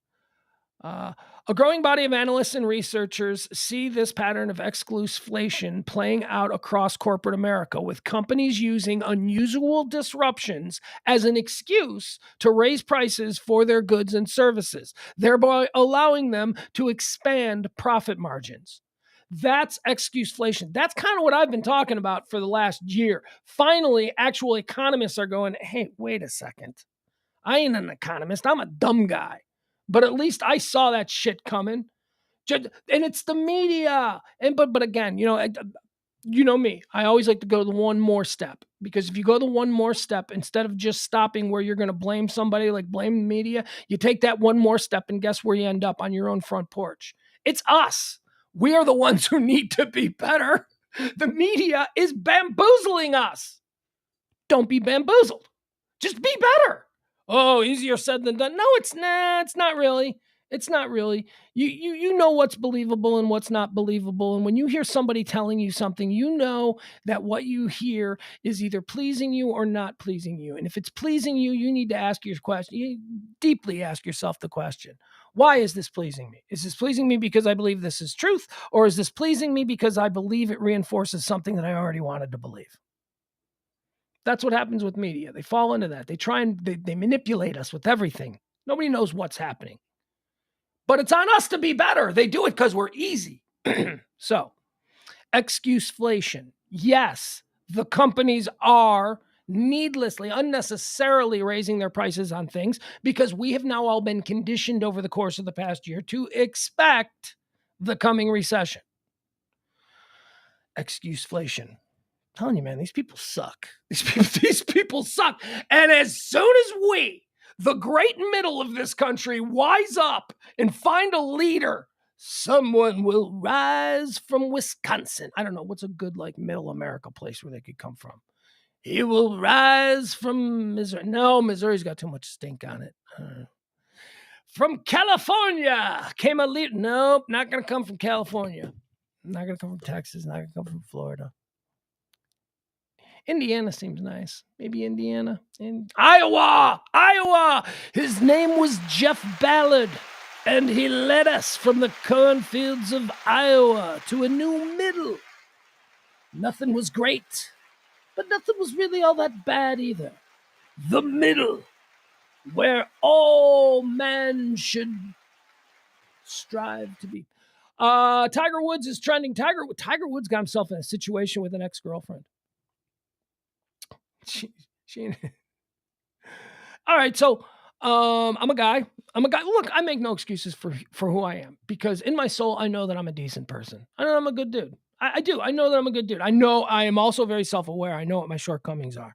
A growing body of analysts and researchers see this pattern of excluseflation playing out across corporate America, with companies using unusual disruptions as an excuse to raise prices for their goods and services, thereby allowing them to expand profit margins. That's excuseflation. That's kind of what I've been talking about for the last year. Finally, actual economists are going, hey, wait a second. I ain't an economist. I'm a dumb guy. But at least I saw that shit coming. And it's the media. But again, you know me. I always like to go the one more step, because if you go the one more step, instead of just stopping where you're going to blame somebody, like blame the media, you take that one more step and guess where you end up? On your own front porch. It's us. We are the ones who need to be better. The media is bamboozling us. Don't be bamboozled. Just be better. Oh, easier said than done. No, it's not. It's not really. It's not really. You know what's believable and what's not believable. And when you hear somebody telling you something, you know that what you hear is either pleasing you or not pleasing you. And if it's pleasing you, you need to ask your question. You deeply ask yourself the question: why is this pleasing me? Is this pleasing me because I believe this is truth, or is this pleasing me because I believe it reinforces something that I already wanted to believe? That's what happens with media. They fall into that. They try and they manipulate us with everything. Nobody knows what's happening. But it's on us to be better. They do it because we're easy. So, excuseflation. Yes, the companies are needlessly, unnecessarily raising their prices on things because we have now all been conditioned over the course of the past year to expect the coming recession. Excuseflation. Telling you, man, these people suck. These people suck. And as soon as we, the great middle of this country, wise up and find a leader, someone will rise from Wisconsin. I don't know what's a good like middle America place where they could come from. He will rise from Missouri. No, Missouri's got too much stink on it. From California came a leader. Nope, not going to come from California. Not going to come from Texas. Not going to come from Florida. Indiana seems nice. Maybe Indiana. Iowa. His name was Jeff Ballard, and he led us from the cornfields of Iowa to a new middle. Nothing was great, but nothing was really all that bad either. The middle, where all men should strive to be. Tiger Woods is trending. Tiger Woods got himself in a situation with an ex-girlfriend. She all right, so I'm a guy. Look, I make no excuses for who I am because in my soul, I know that I'm a decent person. I know I'm a good dude. I do. I know that I'm a good dude. I know I am also very self-aware. I know what my shortcomings are.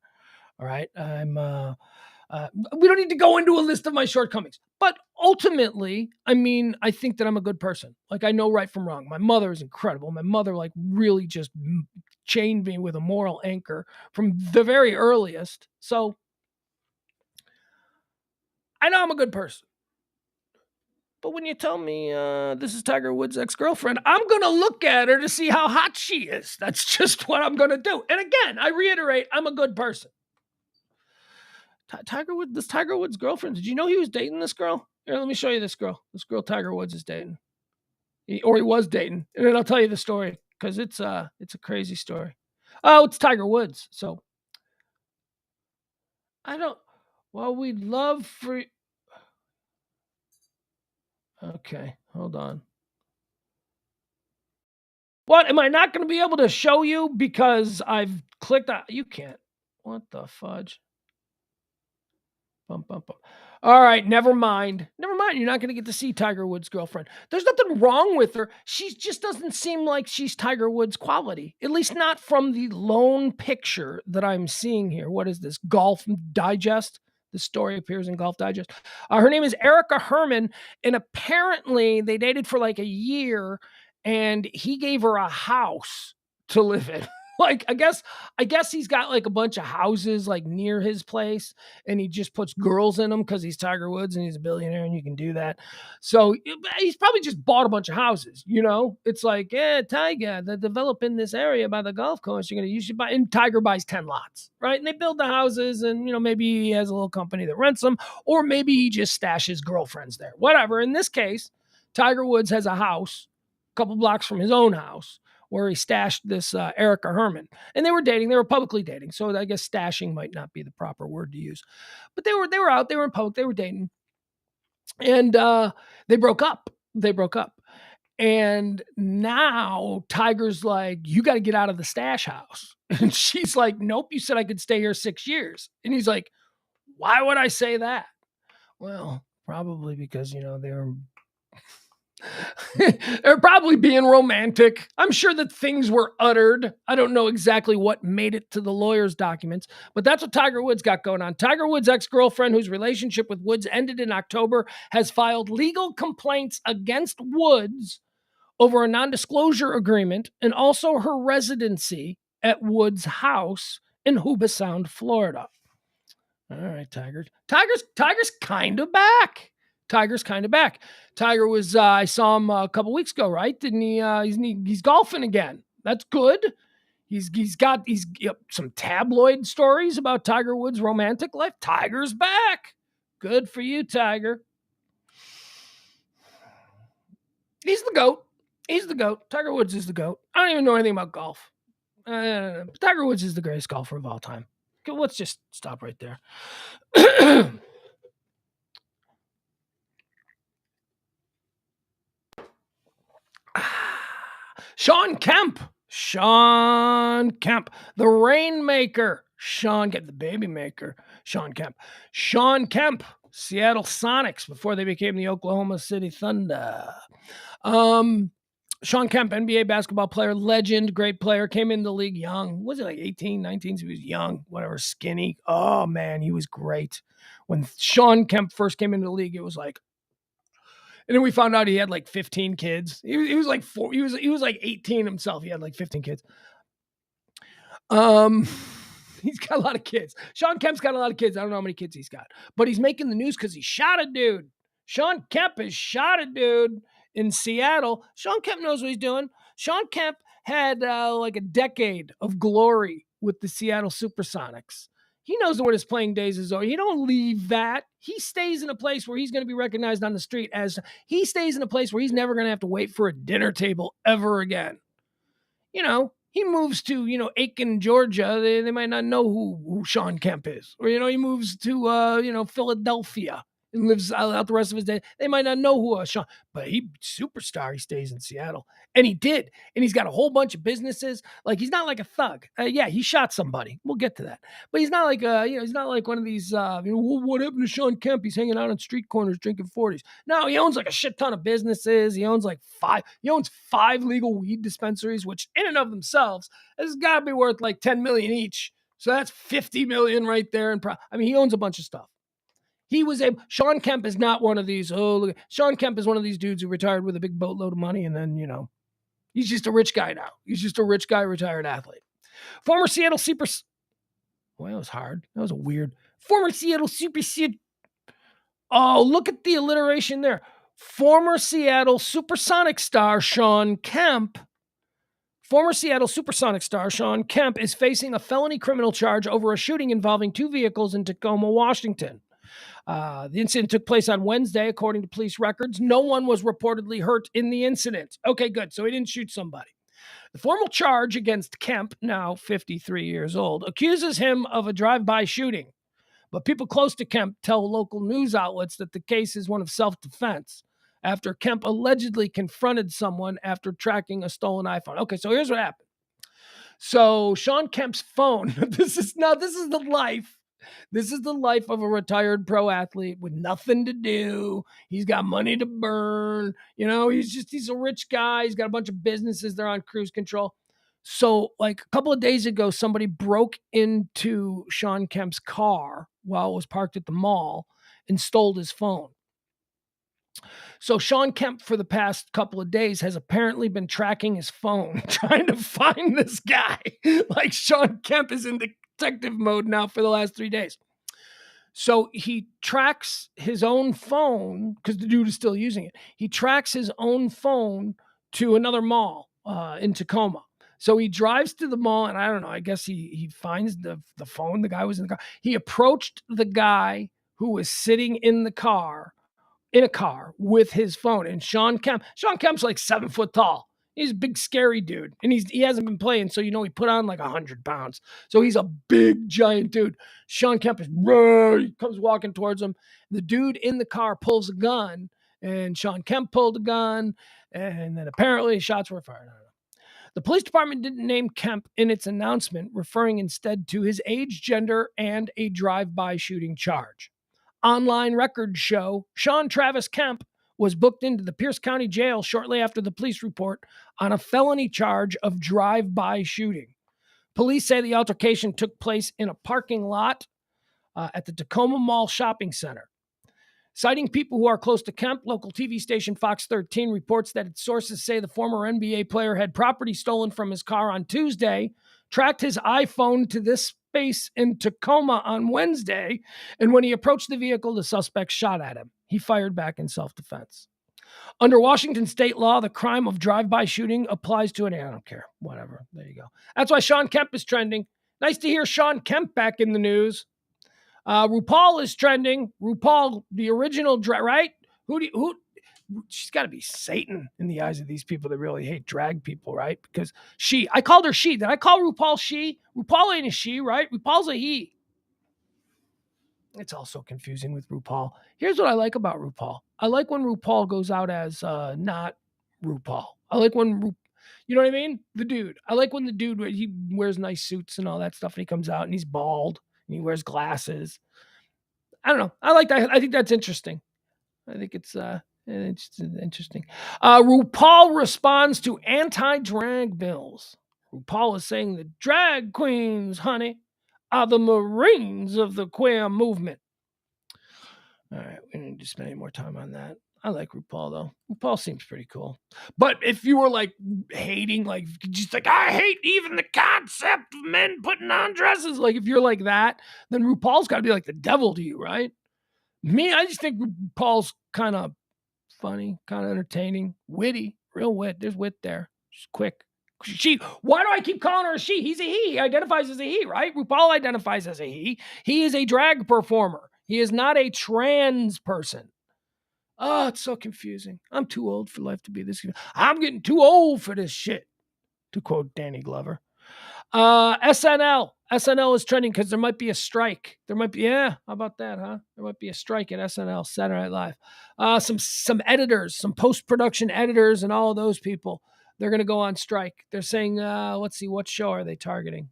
All right. We don't need to go into a list of my shortcomings, but ultimately, I mean, I think that I'm a good person. Like I know right from wrong. My mother is incredible. My mother like really just chained me with a moral anchor from the very earliest. So I know I'm a good person. But when you tell me this is Tiger Woods' ex-girlfriend, I'm going to look at her to see how hot she is. That's just what I'm going to do. And again, I reiterate, I'm a good person. Tiger Woods' girlfriend, did you know he was dating this girl? Here, let me show you this girl. This girl Tiger Woods is dating. He was dating. And then I'll tell you the story because it's a crazy story. Oh, it's Tiger Woods. So we'd love for... Okay, hold on. What? Am I not going to be able to show you because I've clicked on... You can't. What the fudge? Bum, bum, bum. All right, never mind. Never mind. You're not going to get to see Tiger Woods' girlfriend. There's nothing wrong with her. She just doesn't seem like she's Tiger Woods' quality, at least not from the lone picture that I'm seeing here. What is this? Golf Digest? The story appears in Golf Digest. Her name is Erica Herman, and apparently they dated for like a year, and he gave her a house to live in. Like, I guess he's got like a bunch of houses like near his place and he just puts girls in them because he's Tiger Woods and he's a billionaire and you can do that. So he's probably just bought a bunch of houses, you know? It's like, yeah, Tiger, they develop in this area by the golf course. You should buy, and Tiger buys 10 lots, right? And they build the houses and, maybe he has a little company that rents them or maybe he just stashes girlfriends there, whatever. In this case, Tiger Woods has a house a couple blocks from his own house where he stashed this Erica Herman. And they were dating. They were publicly dating. So I guess stashing might not be the proper word to use. But they were out. They were in public. They were dating. And they broke up. And now Tiger's like, you got to get out of the stash house. And she's like, nope, you said I could stay here 6 years. And he's like, why would I say that? Well, probably because, they're probably being romantic. I'm sure that things were uttered. I don't know exactly what made it to the lawyer's documents, but that's what Tiger Woods got going on. Tiger Woods' ex-girlfriend, whose relationship with Woods ended in October, has filed legal complaints against Woods over a non-disclosure agreement and also her residency at Woods' house in Yuba Sound, Florida. All right, Tiger's kind of back. Tiger's kind of back. Tiger was I saw him a couple weeks ago, right? Didn't he? He's golfing again. That's good. He's got some tabloid stories about Tiger Woods' romantic life. Tiger's back. Good for you, Tiger. He's the GOAT. He's the GOAT. Tiger Woods is the GOAT. I don't even know anything about golf. Tiger Woods is the greatest golfer of all time. Okay, let's just stop right there. Sean Kemp, the Rainmaker. Sean Kemp, the baby maker. Sean Kemp, Seattle Sonics before they became the Oklahoma City Thunder. Sean Kemp, NBA basketball player, legend, great player, came into the league young. Was it like 18, 19? So he was young, whatever, skinny. Oh, man, he was great. When Sean Kemp first came into the league, it was like, and then we found out he had like 15 kids. He was like four. He was like 18 himself. He had like 15 kids. He's got a lot of kids. Sean Kemp's got a lot of kids. I don't know how many kids he's got, but he's making the news because he shot a dude. Sean Kemp has shot a dude in Seattle. Sean Kemp knows what he's doing. Sean Kemp had like a decade of glory with the Seattle Supersonics. He knows what his playing days is over. You don't leave that. He stays in a place where he's going to be recognized on the street as he stays in a place where he's never going to have to wait for a dinner table ever again. You know, he moves to, Aiken, Georgia. They might not know who Sean Kemp is. Or, he moves to, Philadelphia and lives out the rest of his day. They might not know who Sean, but superstar. He stays in Seattle, and he did, and he's got a whole bunch of businesses. Like he's not like a thug. Yeah, he shot somebody. We'll get to that, but he's not like he's not like one of these. What happened to Sean Kemp? He's hanging out on street corners drinking 40s. No, he owns like a shit ton of businesses. He owns five legal weed dispensaries, which in and of themselves has got to be worth like 10 million each. So that's 50 million right there. And he owns a bunch of stuff. Sean Kemp is not one of these. Sean Kemp is one of these dudes who retired with a big boatload of money, and then, he's just a rich guy now. He's just a rich guy, retired athlete. Former Seattle Super. Well, that was hard. That was a weird. Former Seattle Super. Oh, look at the alliteration there. Former Seattle Supersonic star Sean Kemp. Former Seattle Supersonic star Sean Kemp is facing a felony criminal charge over a shooting involving two vehicles in Tacoma, Washington. The incident took place on Wednesday, according to police records. No one was reportedly hurt in the incident. Okay, good. So he didn't shoot somebody. The formal charge against Kemp, now 53 years old, accuses him of a drive-by shooting. But people close to Kemp tell local news outlets that the case is one of self-defense after Kemp allegedly confronted someone after tracking a stolen iPhone. Okay, so here's what happened. So Sean Kemp's phone, this is the life. This is the life of a retired pro athlete with nothing to do. He's got money to burn. He's a rich guy. He's got a bunch of businesses. They're on cruise control. So like a couple of days ago, somebody broke into Sean Kemp's car while it was parked at the mall and stole his phone. So Sean Kemp, for the past couple of days, has apparently been tracking his phone, trying to find this guy. Like Sean Kemp is in detective mode now for the last 3 days. So he tracks his own phone, because the dude is still using it. He tracks his own phone to another mall in Tacoma. So he drives to the mall, and I don't know, I guess he finds the phone. The guy was in the car. He approached the guy who was sitting in a car with his phone. And Sean Kemp's like 7 foot tall. He's a big, scary dude. And he hasn't been playing, so he put on like 100 pounds. So he's a big, giant dude. Sean Kemp he comes walking towards him. The dude in the car pulls a gun, and Sean Kemp pulled a gun, and then apparently shots were fired. I don't know. The police department didn't name Kemp in its announcement, referring instead to his age, gender, and a drive-by shooting charge. Online records show Sean Travis Kemp was booked into the Pierce County Jail shortly after the police report on a felony charge of drive-by shooting. Police say the altercation took place in a parking lot at the Tacoma Mall Shopping Center. Citing people who are close to Kemp, local TV station Fox 13 reports that its sources say the former NBA player had property stolen from his car on Tuesday, tracked his iPhone to this base in Tacoma on Wednesday, and when he approached the vehicle, the suspect shot at him. He fired back in self-defense. Under Washington state law, the crime of drive-by shooting applies to it. I don't care. Whatever. There you go. That's why Sean Kemp is trending. Nice to hear Sean Kemp back in the news. RuPaul is trending. RuPaul, the original, right? Who? She's got to be Satan in the eyes of these people that really hate drag people, right? Because I called her she. Did I call RuPaul she? RuPaul ain't a she, right? RuPaul's a he. It's all so confusing with RuPaul. Here's what I like about RuPaul. I like when RuPaul goes out as not RuPaul. I like when, you know what I mean? The dude. I like when the dude, he wears nice suits and all that stuff, and he comes out and he's bald and he wears glasses. I don't know. I like that. I think that's interesting. I think it's interesting. RuPaul responds to anti-drag bills. RuPaul is saying the drag queens, honey, are the Marines of the queer movement. All right, we don't need to spend any more time on that. I like RuPaul, though. RuPaul seems pretty cool. But if you were, like, hating, like, just like, I hate even the concept of men putting on dresses. Like, if you're like that, then RuPaul's got to be like the devil to you, right? Me, I just think RuPaul's kind of funny, kind of entertaining, witty, real wit. There's wit there. She's quick. Why do I keep calling her a she? He's a he. He identifies as a he, right? RuPaul identifies as a he. He is a drag performer. He is not a trans person. Oh, it's so confusing. I'm too old for life to be this. I'm getting too old for this shit, to quote Danny Glover. SNL. SNL is trending because there might be a strike. There might be, how about that, huh? There might be a strike at SNL, Saturday Night Live. Some editors, some post-production editors and all of those people, they're going to go on strike. They're saying, let's see, what show are they targeting?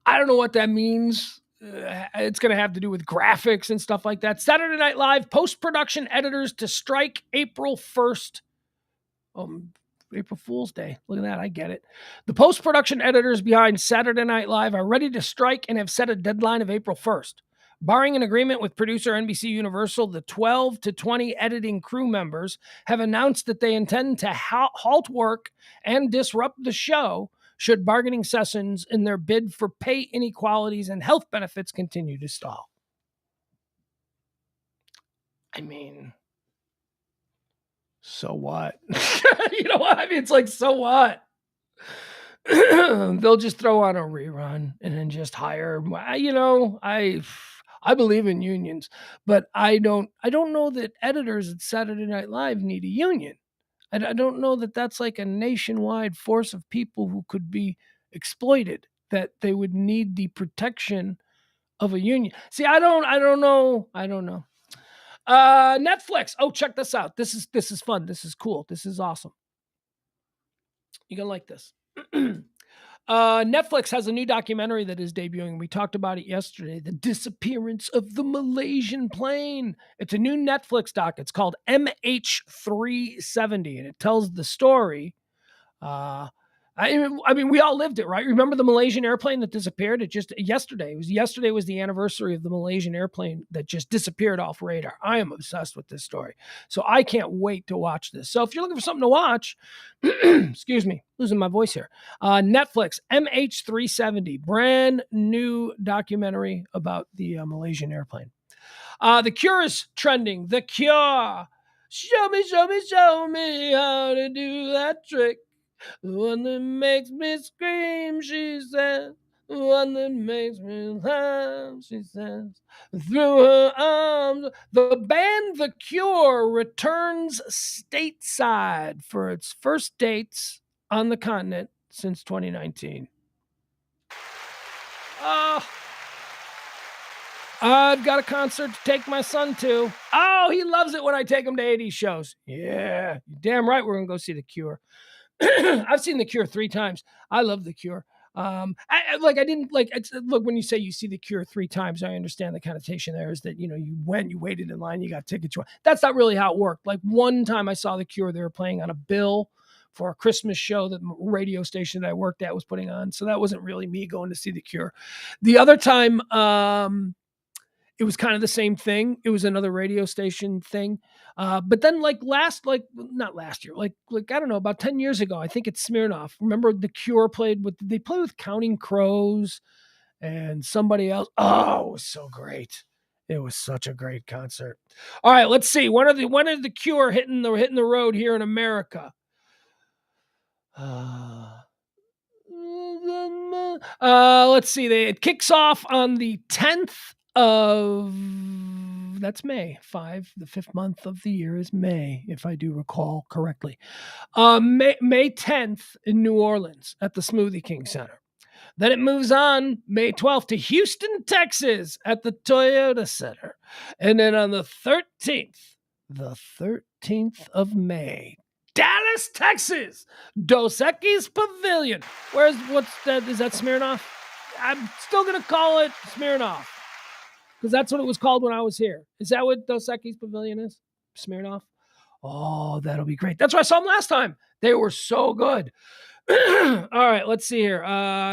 I don't know what that means. It's going to have to do with graphics and stuff like that. Saturday Night Live, post-production editors to strike April 1st. April Fool's Day. Look at that. I get it. The post-production editors behind Saturday Night Live are ready to strike and have set a deadline of April 1st. Barring an agreement with producer NBC Universal, the 12 to 20 editing crew members have announced that they intend to halt work and disrupt the show should bargaining sessions in their bid for pay inequalities and health benefits continue to stall. I mean, so what? You know what? I mean, it's like, so what? They'll just throw on a rerun and then just hire, I believe in unions, but I don't know that editors at Saturday Night Live need a union. I don't know that that's like a nationwide force of people who could be exploited, that they would need the protection of a union. See, I don't know. Netflix. Oh, check this out. This is fun. This is cool. This is awesome. You're going to like this. Netflix has a new documentary that is debuting. We talked about it yesterday. The disappearance of the Malaysian plane. It's a new Netflix doc. It's called MH370, and it tells the story. I mean, we all lived it, right? Remember the Malaysian airplane that disappeared? Yesterday was the anniversary of the Malaysian airplane that just disappeared off radar. I am obsessed with this story. So I can't wait to watch this. So if you're looking for something to watch, excuse me, losing my voice here. Netflix, MH370, brand new documentary about the Malaysian airplane. The Cure is trending. The Cure. Show me how to do that trick. The one that makes me scream, she says. The one that makes me laugh, she says. Through her arms. The band The Cure returns stateside for its first dates on the continent since 2019. I've got a concert to take my son to. Oh, he loves it when I take him to 80s shows. Yeah, you're damn right we're going to go see The Cure. I've seen The Cure 3 times. I love The Cure. Look, when you say you see The Cure 3 times, I understand the connotation there is that, you waited in line, you got tickets. That's not really how it worked. Like one time I saw The Cure, they were playing on a bill for a Christmas show that the radio station that I worked at was putting on. So that wasn't really me going to see The Cure. The other time, it was kind of the same thing. It was another radio station thing. But then not last year, I don't know, about 10 years ago, I think it's Smirnoff. Remember The Cure they played with Counting Crows and somebody else. Oh, it was so great. It was such a great concert. All right, let's see. When are the Cure hitting the road here in America? Let's see. It kicks off on the 10th of, that's May. The fifth month of the year is May, if I do recall correctly. May 10th in New Orleans at the Smoothie King Center. Then it moves on May 12th to Houston, Texas at the Toyota Center. And then on the 13th of May, Dallas, Texas, Dos Equis Pavilion. Is that Smirnoff? I'm still going to call it Smirnoff because that's what it was called when I was here. Is that what Dos Equis Pavilion is? Smirnoff? Oh, that'll be great. That's where I saw them last time. They were so good. All right, let's see here.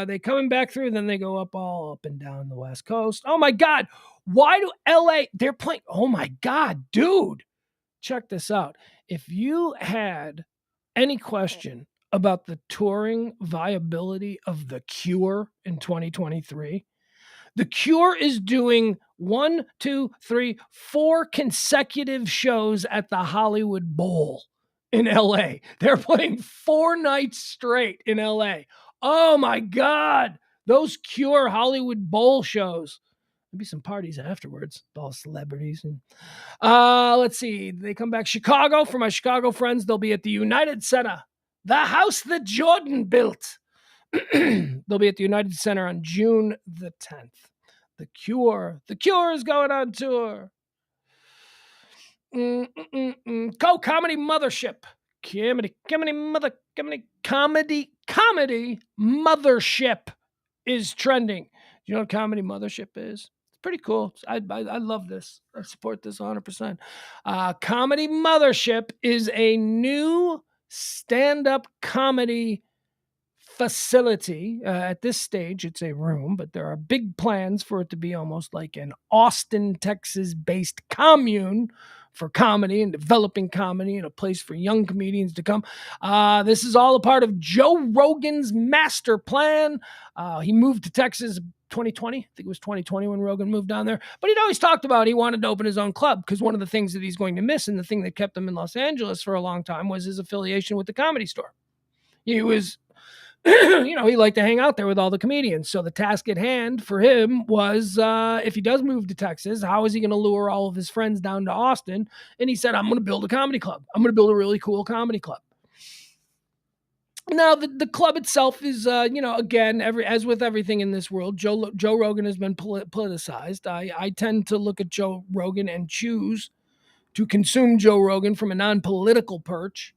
They coming back through, then they go all up and down the West Coast. Oh my God. Why do LA, they're playing, oh my God, dude. Check this out. If you had any question about the touring viability of The Cure in 2023, The Cure is doing 4 consecutive shows at the Hollywood Bowl in LA. They're playing 4 nights straight in LA. Oh my God. Those Cure Hollywood Bowl shows. Maybe some parties afterwards. All celebrities. And let's see. They come back Chicago. For my Chicago friends, they'll be at the United Center, the house that Jordan built. They'll be at the United Center on June the 10th. The Cure is going on tour. Comedy Mothership. Comedy Mothership is trending. Do you know what Comedy Mothership is? It's pretty cool. I love this. I support this 100%. Comedy Mothership is a new stand-up comedy facility. At this stage, it's a room, but there are big plans for it to be almost like an Austin, Texas-based commune for comedy and developing comedy and a place for young comedians to come. This is all a part of Joe Rogan's master plan. He moved to Texas 2020. I think it was 2020 when Rogan moved down there. But he'd always talked about he wanted to open his own club because one of the things that he's going to miss and the thing that kept him in Los Angeles for a long time was his affiliation with the Comedy Store. He was... he liked to hang out there with all the comedians. So the task at hand for him was, if he does move to Texas, how is he going to lure all of his friends down to Austin? And he said, I'm going to build a comedy club. I'm going to build a really cool comedy club. Now, the club itself is, again, as with everything in this world, Joe Rogan has been politicized. I tend to look at Joe Rogan and choose to consume Joe Rogan from a non-political perch.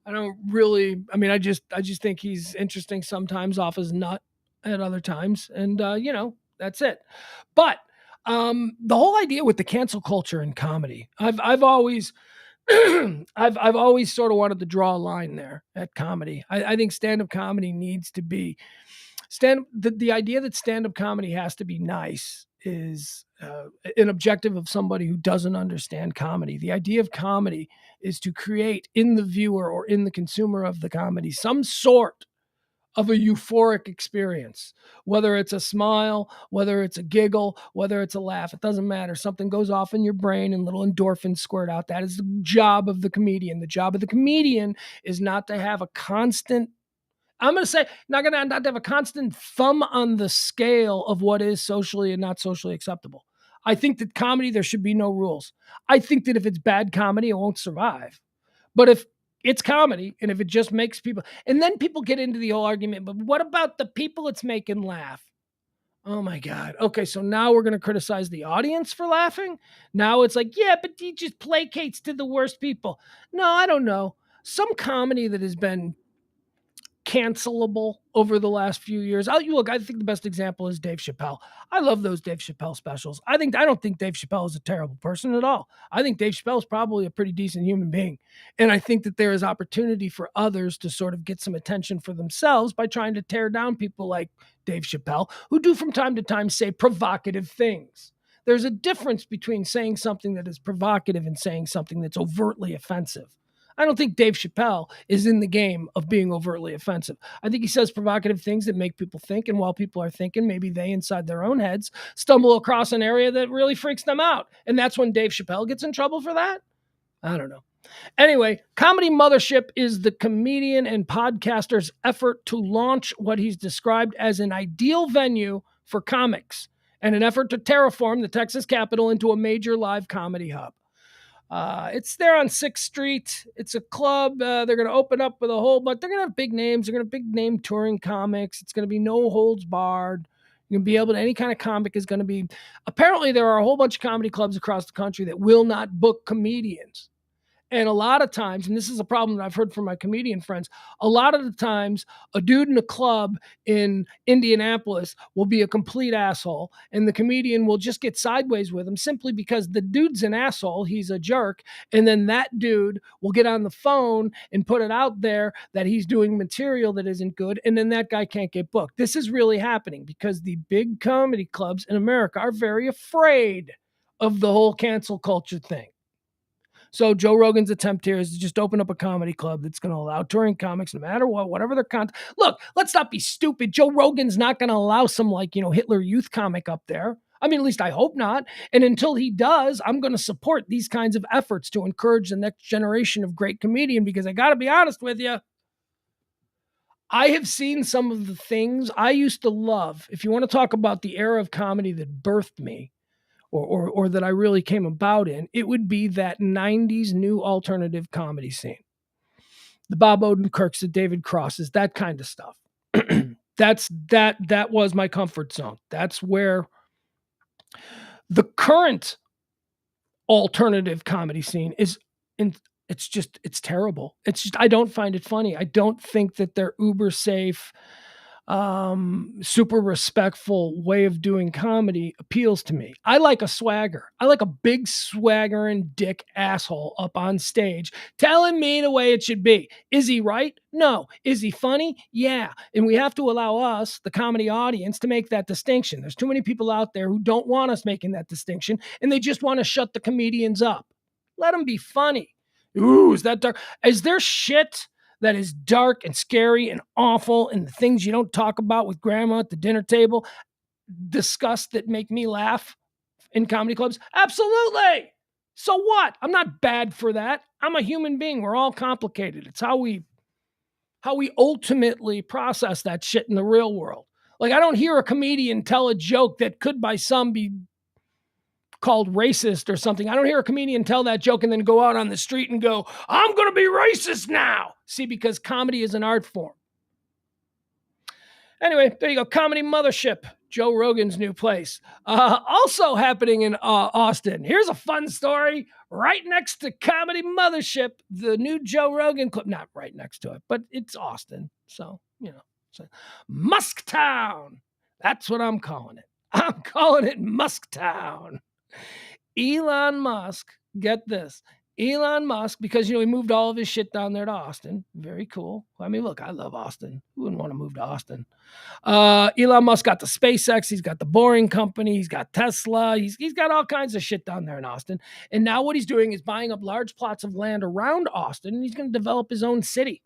I just think he's interesting sometimes off his nut at other times. And, that's it. But the whole idea with the cancel culture in comedy, I've always, I've always sort of wanted to draw a line there at comedy. I think stand-up comedy needs to be the idea that stand-up comedy has to be nice is an objective of somebody who doesn't understand comedy. The idea of comedy is to create in the viewer or in the consumer of the comedy some sort of a euphoric experience, whether it's a smile, whether it's a giggle, whether it's a laugh. It doesn't matter. Something goes off in your brain and little endorphins squirt out. That is the job of the comedian. The job of the comedian is not to have a constant, I'm going to say, not to have a constant thumb on the scale of what is socially and not socially acceptable. I think that comedy, there should be no rules. I think that if it's bad comedy, it won't survive. But if it's comedy, and if it just makes people, and then people get into the whole argument, but what about the people it's making laugh? Oh my God. Okay, so now we're going to criticize the audience for laughing? Now it's like, yeah, but he just placates to the worst people. No, I don't know. Some comedy that has been cancelable over the last few years. I think the best example is Dave Chappelle. I love those Dave Chappelle specials. I don't think Dave Chappelle is a terrible person at all. I think Dave Chappelle is probably a pretty decent human being. And I think that there is opportunity for others to sort of get some attention for themselves by trying to tear down people like Dave Chappelle, who do from time to time say provocative things. There's a difference between saying something that is provocative and saying something that's overtly offensive. I don't think Dave Chappelle is in the game of being overtly offensive. I think he says provocative things that make people think. And while people are thinking, maybe they inside their own heads stumble across an area that really freaks them out. And that's when Dave Chappelle gets in trouble for that. I don't know. Anyway, Comedy Mothership is the comedian and podcaster's effort to launch what he's described as an ideal venue for comics and an effort to terraform the Texas Capitol into a major live comedy hub. It's there on 6th Street. It's a club. They're going to open up with a whole bunch. They're going to have big names. They're going to big name touring comics. It's going to be no holds barred. You're going to be able to, any kind of comic is going to be. Apparently, there are a whole bunch of comedy clubs across the country that will not book comedians. And a lot of times, and this is a problem that I've heard from my comedian friends, a lot of the times a dude in a club in Indianapolis will be a complete asshole and the comedian will just get sideways with him simply because the dude's an asshole, he's a jerk, and then that dude will get on the phone and put it out there that he's doing material that isn't good, and then that guy can't get booked. This is really happening because the big comedy clubs in America are very afraid of the whole cancel culture thing. So Joe Rogan's attempt here is to just open up a comedy club that's going to allow touring comics, no matter what, whatever their content. Look, let's not be stupid. Joe Rogan's not going to allow some Hitler Youth comic up there. I mean, at least I hope not. And until he does, I'm going to support these kinds of efforts to encourage the next generation of great comedian, because I got to be honest with you. I have seen some of the things I used to love. If you want to talk about the era of comedy that birthed me, or that I really came about in, it would be that 90s new alternative comedy scene. The Bob Odenkirks, the David Crosses, that kind of stuff. That was my comfort zone. That's where the current alternative comedy scene is in. It's terrible. It's just, I don't find it funny. I don't think that they're uber safe, super respectful way of doing comedy appeals to me. I like a swagger. I like a big swaggering dick asshole up on stage telling me the way it should be. Is he right? No. Is he funny? Yeah. And we have to allow us, the comedy audience, to make that distinction. There's too many people out there who don't want us making that distinction, and they just want to shut the comedians up. Let them be funny. Ooh, is that dark? Is there shit that is dark and scary and awful and the things you don't talk about with grandma at the dinner table, discuss, that make me laugh in comedy clubs? Absolutely. So what? I'm not bad for that. I'm a human being. We're all complicated. It's how we ultimately process that shit in the real world. Like, I don't hear a comedian tell a joke that could by some be called racist or something. I don't hear a comedian tell that joke and then go out on the street and go, I'm going to be racist now. See, because comedy is an art form. Anyway, there you go. Comedy Mothership, Joe Rogan's new place. Also happening in Austin. Here's a fun story. Right next to Comedy Mothership, the new Joe Rogan club. Not right next to it, but it's Austin. So, Musktown. That's what I'm calling it. I'm calling it Musktown. Elon Musk, get this. Elon Musk, because, he moved all of his shit down there to Austin. Very cool. I mean, look, I love Austin. Who wouldn't want to move to Austin? Elon Musk got the SpaceX. He's got the Boring Company. He's got Tesla. He's got all kinds of shit down there in Austin. And now what he's doing is buying up large plots of land around Austin, and he's going to develop his own city.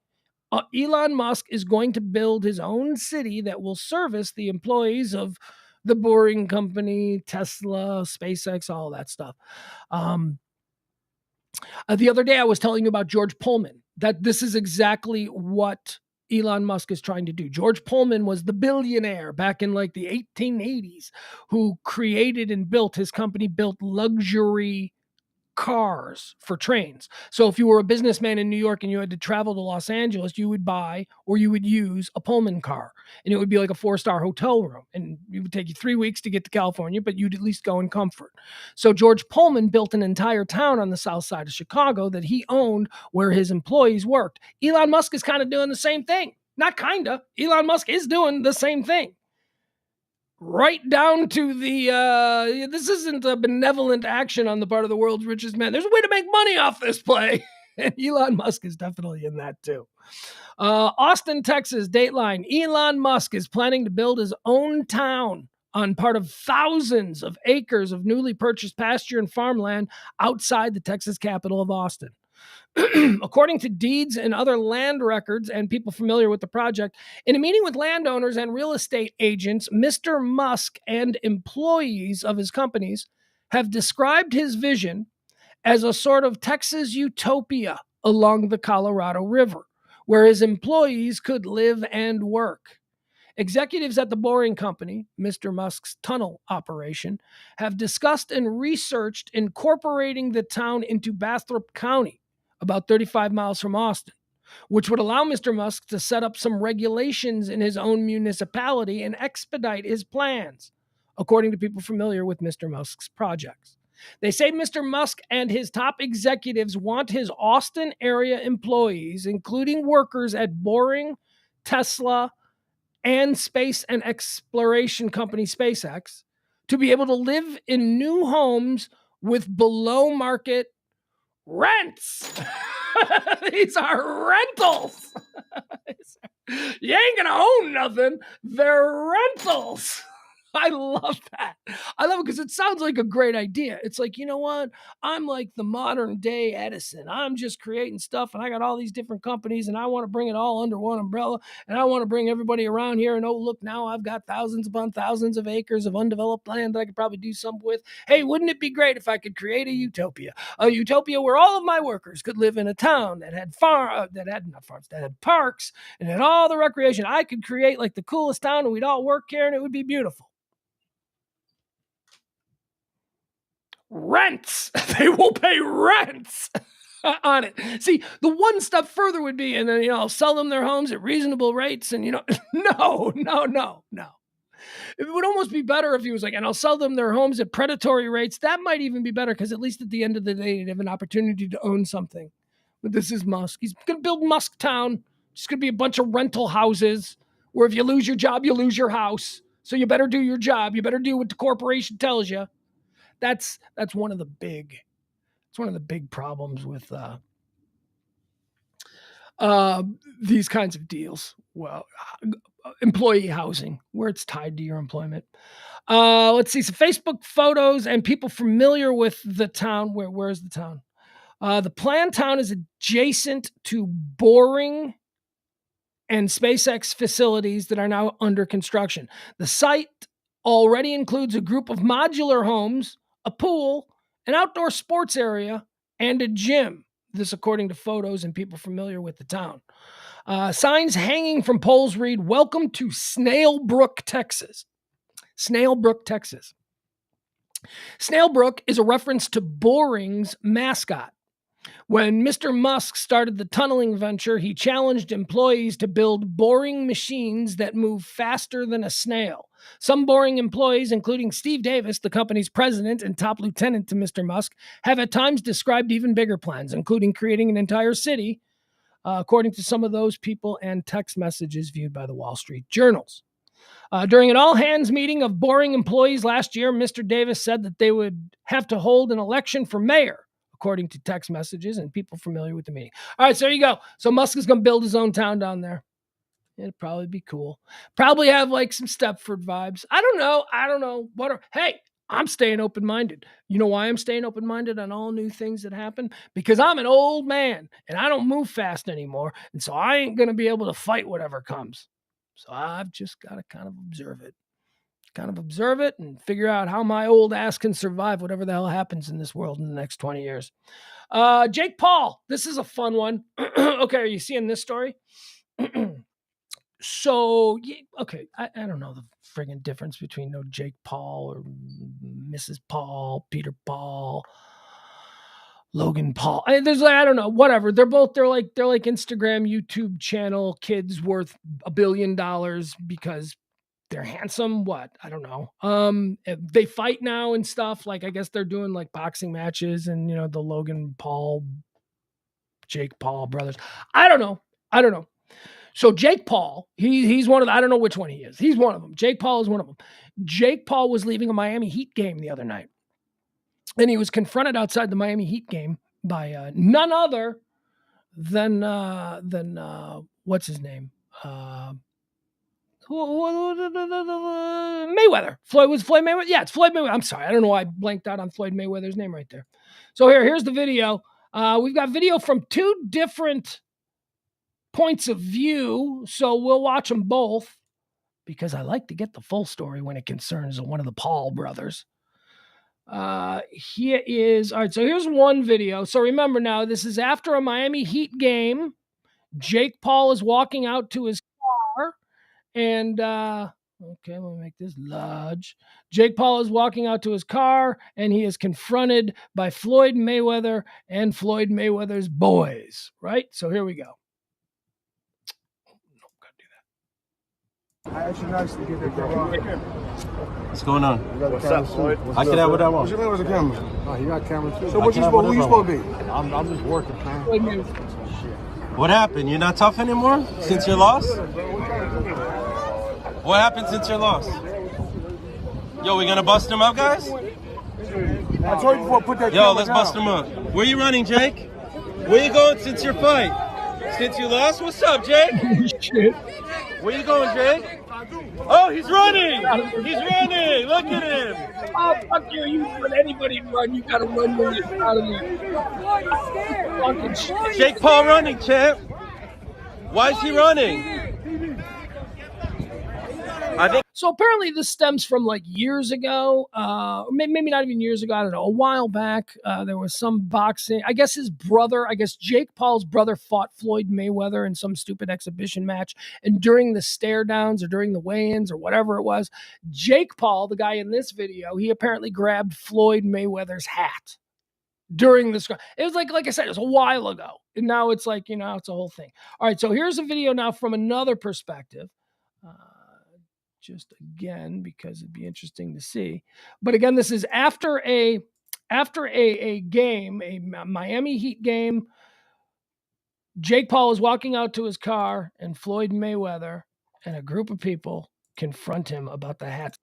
Elon Musk is going to build his own city that will service the employees of the Boring Company, Tesla, SpaceX, all that stuff. The other day I was telling you about George Pullman, that this is exactly what Elon Musk is trying to do. George Pullman was the billionaire back in like the 1880s who created and built, his company built luxury cars for trains. So if you were a businessman in New York and you had to travel to Los Angeles, you would buy or you would use a Pullman car, and it would be like a 4-star hotel room, and it would take you 3 weeks to get to California, but you'd at least go in comfort. So George Pullman built an entire town on the south side of Chicago that he owned, where his employees worked. Elon Musk is kind of doing the same thing. Not kind of. Elon Musk is doing the same thing. Right down to the, this isn't a benevolent action on the part of the world's richest man. There's a way to make money off this play. And Elon Musk is definitely in that too. Austin, Texas, Dateline. Elon Musk is planning to build his own town on part of thousands of acres of newly purchased pasture and farmland outside the Texas capital of Austin. According to deeds and other land records and people familiar with the project, in a meeting with landowners and real estate agents, Mr. Musk and employees of his companies have described his vision as a sort of Texas utopia along the Colorado River, where his employees could live and work. Executives at the Boring Company, Mr. Musk's tunnel operation, have discussed and researched incorporating the town into Bastrop County, about 35 miles from Austin, which would allow Mr. Musk to set up some regulations in his own municipality and expedite his plans, according to people familiar with Mr. Musk's projects. They say Mr. Musk and his top executives want his Austin area employees, including workers at Boring, Tesla, and space and exploration company SpaceX, to be able to live in new homes with below market rents. These are rentals. You ain't gonna own nothing. They're rentals. I love that. I love it because it sounds like a great idea. It's like, you know what? I'm like the modern day Edison. I'm just creating stuff and I got all these different companies and I want to bring it all under one umbrella and I want to bring everybody around here and oh, look, now I've got thousands upon thousands of acres of undeveloped land that I could probably do something with. Hey, wouldn't it be great if I could create a utopia where all of my workers could live in a town that had that had parks and had all the recreation. I could create like the coolest town and we'd all work here and it would be beautiful. Rents. They will pay rents on it. See, the one step further would be, and then, I'll sell them their homes at reasonable rates. And, no. It would almost be better if he was like, and I'll sell them their homes at predatory rates. That might even be better because at least at the end of the day, they'd have an opportunity to own something. But this is Musk. He's going to build Musk Town. It's going to be a bunch of rental houses where if you lose your job, you lose your house. So you better do your job. You better do what the corporation tells you. That's one of the big problems with these kinds of deals. Well, employee housing where it's tied to your employment. Let's see some Facebook photos and people familiar with the town. Where's the town? The planned town is adjacent to Boring and SpaceX facilities that are now under construction. The site already includes a group of modular homes, a pool, an outdoor sports area, and a gym. This according to photos and people familiar with the town. Signs hanging from poles read, "Welcome to Snail Brook, Texas." Snail Brook, Texas. Snail Brook is a reference to Boring's mascot. When Mr. Musk started the tunneling venture, he challenged employees to build boring machines that move faster than a snail. Some Boring employees, including Steve Davis, the company's president and top lieutenant to Mr. Musk, have at times described even bigger plans, including creating an entire city, according to some of those people and text messages viewed by the Wall Street journals. During an all-hands meeting of Boring employees last year, Mr. Davis said that they would have to hold an election for mayor, according to text messages and people familiar with the meeting. All right, so there you go. So Musk is going to build his own town down there. It'd probably be cool. Probably have like some Stepford vibes. I don't know. Hey, I'm staying open-minded. You know why I'm staying open-minded on all new things that happen? Because I'm an old man and I don't move fast anymore. And so I ain't going to be able to fight whatever comes. So I've just got to kind of observe it and figure out how my old ass can survive whatever the hell happens in this world in the next 20 years. Jake Paul, this is a fun one. Okay, are you seeing this story? So, okay, I don't know the friggin' difference between Jake Paul or Mrs. Paul, Peter Paul, Logan Paul. There's I don't know, whatever. They're like Instagram, YouTube channel kids worth $1 billion because they're handsome. What? I don't know. They fight now and stuff. Like, I guess they're doing like boxing matches and, the Logan Paul, Jake Paul brothers. I don't know. So Jake Paul, he's one of the, I don't know which one he is. He's one of them. Jake Paul is one of them. Jake Paul was leaving a Miami Heat game the other night. And he was confronted outside the Miami Heat game by none other than what's his name? Mayweather. Floyd Mayweather. Yeah, it's Floyd Mayweather. I'm sorry. I don't know why I blanked out on Floyd Mayweather's name right there. So here's the video. We've got video from two different points of view. So we'll watch them both because I like to get the full story when it concerns one of the Paul brothers. Here is, all right, so here's one video. So remember now, this is after a Miami Heat game. Jake Paul is walking out to his car and, okay, let me make this large. Jake Paul is walking out to his car and he is confronted by Floyd Mayweather and Floyd Mayweather's boys, right? So here we go. Actually, nice to get that camera. What's going on? What's up, Floyd? I can have what I want. What you mean with the camera? Oh, you got camera too. So who you supposed to be? I'm just working, man. What happened? You're not tough anymore since your loss? What happened since your loss? Yo, we gonna bust him up, guys? I told you before, put that camera Yo, let's down. bust him up. Where you running, Jake? Where you going since your fight? Since you lost? What's up, Jake? Where you going, Jake? Oh, he's running! He's running! Look at him! Oh, fuck you. You let anybody run. You gotta run when you're out of there. Fucking shit. Jake Paul running, champ. Why is he running? I think. So apparently this stems from like years ago, maybe not even years ago, I don't know, a while back, there was some boxing, I guess Jake Paul's brother fought Floyd Mayweather in some stupid exhibition match, and during the stare downs or during the weigh-ins or whatever it was, Jake Paul, the guy in this video, he apparently grabbed Floyd Mayweather's hat during this. It was like I said, it was a while ago, and now it's like, it's a whole thing. All right, so here's a video now from another perspective. Just again, because it'd be interesting to see. But again, this is after a game, a Miami Heat game. Jake Paul is walking out to his car, and Floyd Mayweather and a group of people confront him about the hat.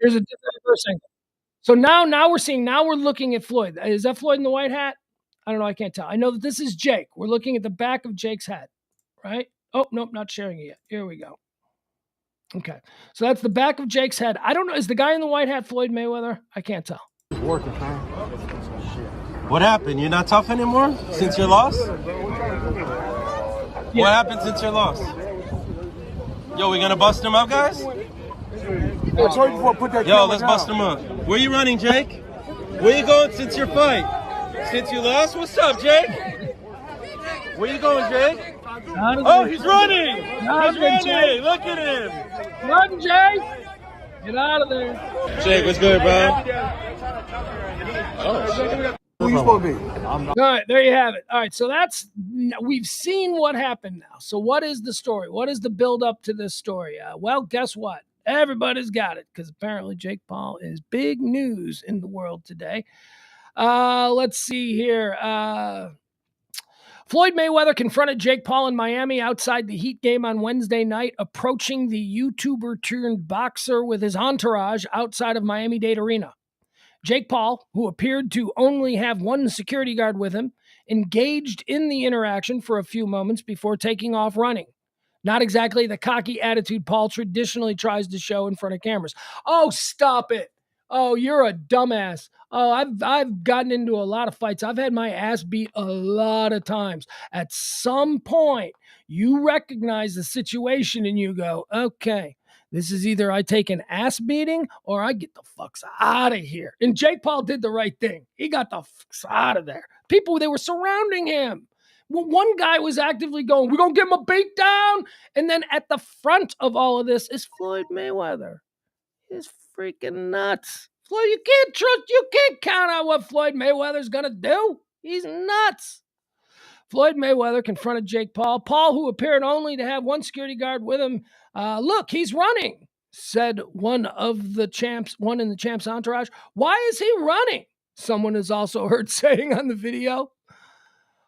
Here's a different reverse angle. So now we're looking at Floyd. Is that Floyd in the white hat? I don't know. I can't tell. I know that this is Jake. We're looking at the back of Jake's head, right? Oh, nope, not sharing it yet. Here we go. Okay, so that's the back of Jake's head. I don't know. Is the guy in the white hat Floyd Mayweather? I can't tell. Working, man. What happened? You're not tough anymore since your loss? Yeah. What happened since your loss? Yo, we gonna bust him up, guys? I told you before, put that camera Yo, let's down. bust him up. Where you running, Jake? Where you going since your fight? Since you lost? What's up, Jake? Where you going, Jake? Oh, he's running! He's running! Look at him! Run, Jake! Get out of there. Jake, what's good, bro? Who you supposed to be? All right, there you have it. All right, so we've seen what happened now. So what is the story? What is the build up to this story? Well, guess what? Everybody's got it, because apparently Jake Paul is big news in the world today. Let's see here. Floyd Mayweather confronted Jake Paul in Miami outside the Heat game on Wednesday night, approaching the YouTuber turned boxer with his entourage outside of Miami-Dade Arena. Jake Paul, who appeared to only have one security guard with him, engaged in the interaction for a few moments before taking off running. Not exactly the cocky attitude Paul traditionally tries to show in front of cameras. Oh, stop it. Oh, you're a dumbass. Oh, I've gotten into a lot of fights. I've had my ass beat a lot of times. At some point, you recognize the situation and you go, okay, this is either I take an ass beating or I get the fucks out of here. And Jake Paul did the right thing. He got the fucks out of there. People, they were surrounding him. Well, one guy was actively going, we're going to give him a beat down. And then at the front of all of this is Floyd Mayweather. He's freaking nuts. Floyd, you can't count on what Floyd Mayweather's going to do. He's nuts. Floyd Mayweather confronted Jake Paul. Paul, who appeared only to have one security guard with him, look, he's running, said one in the champ's entourage. Why is he running? Someone is also heard saying on the video.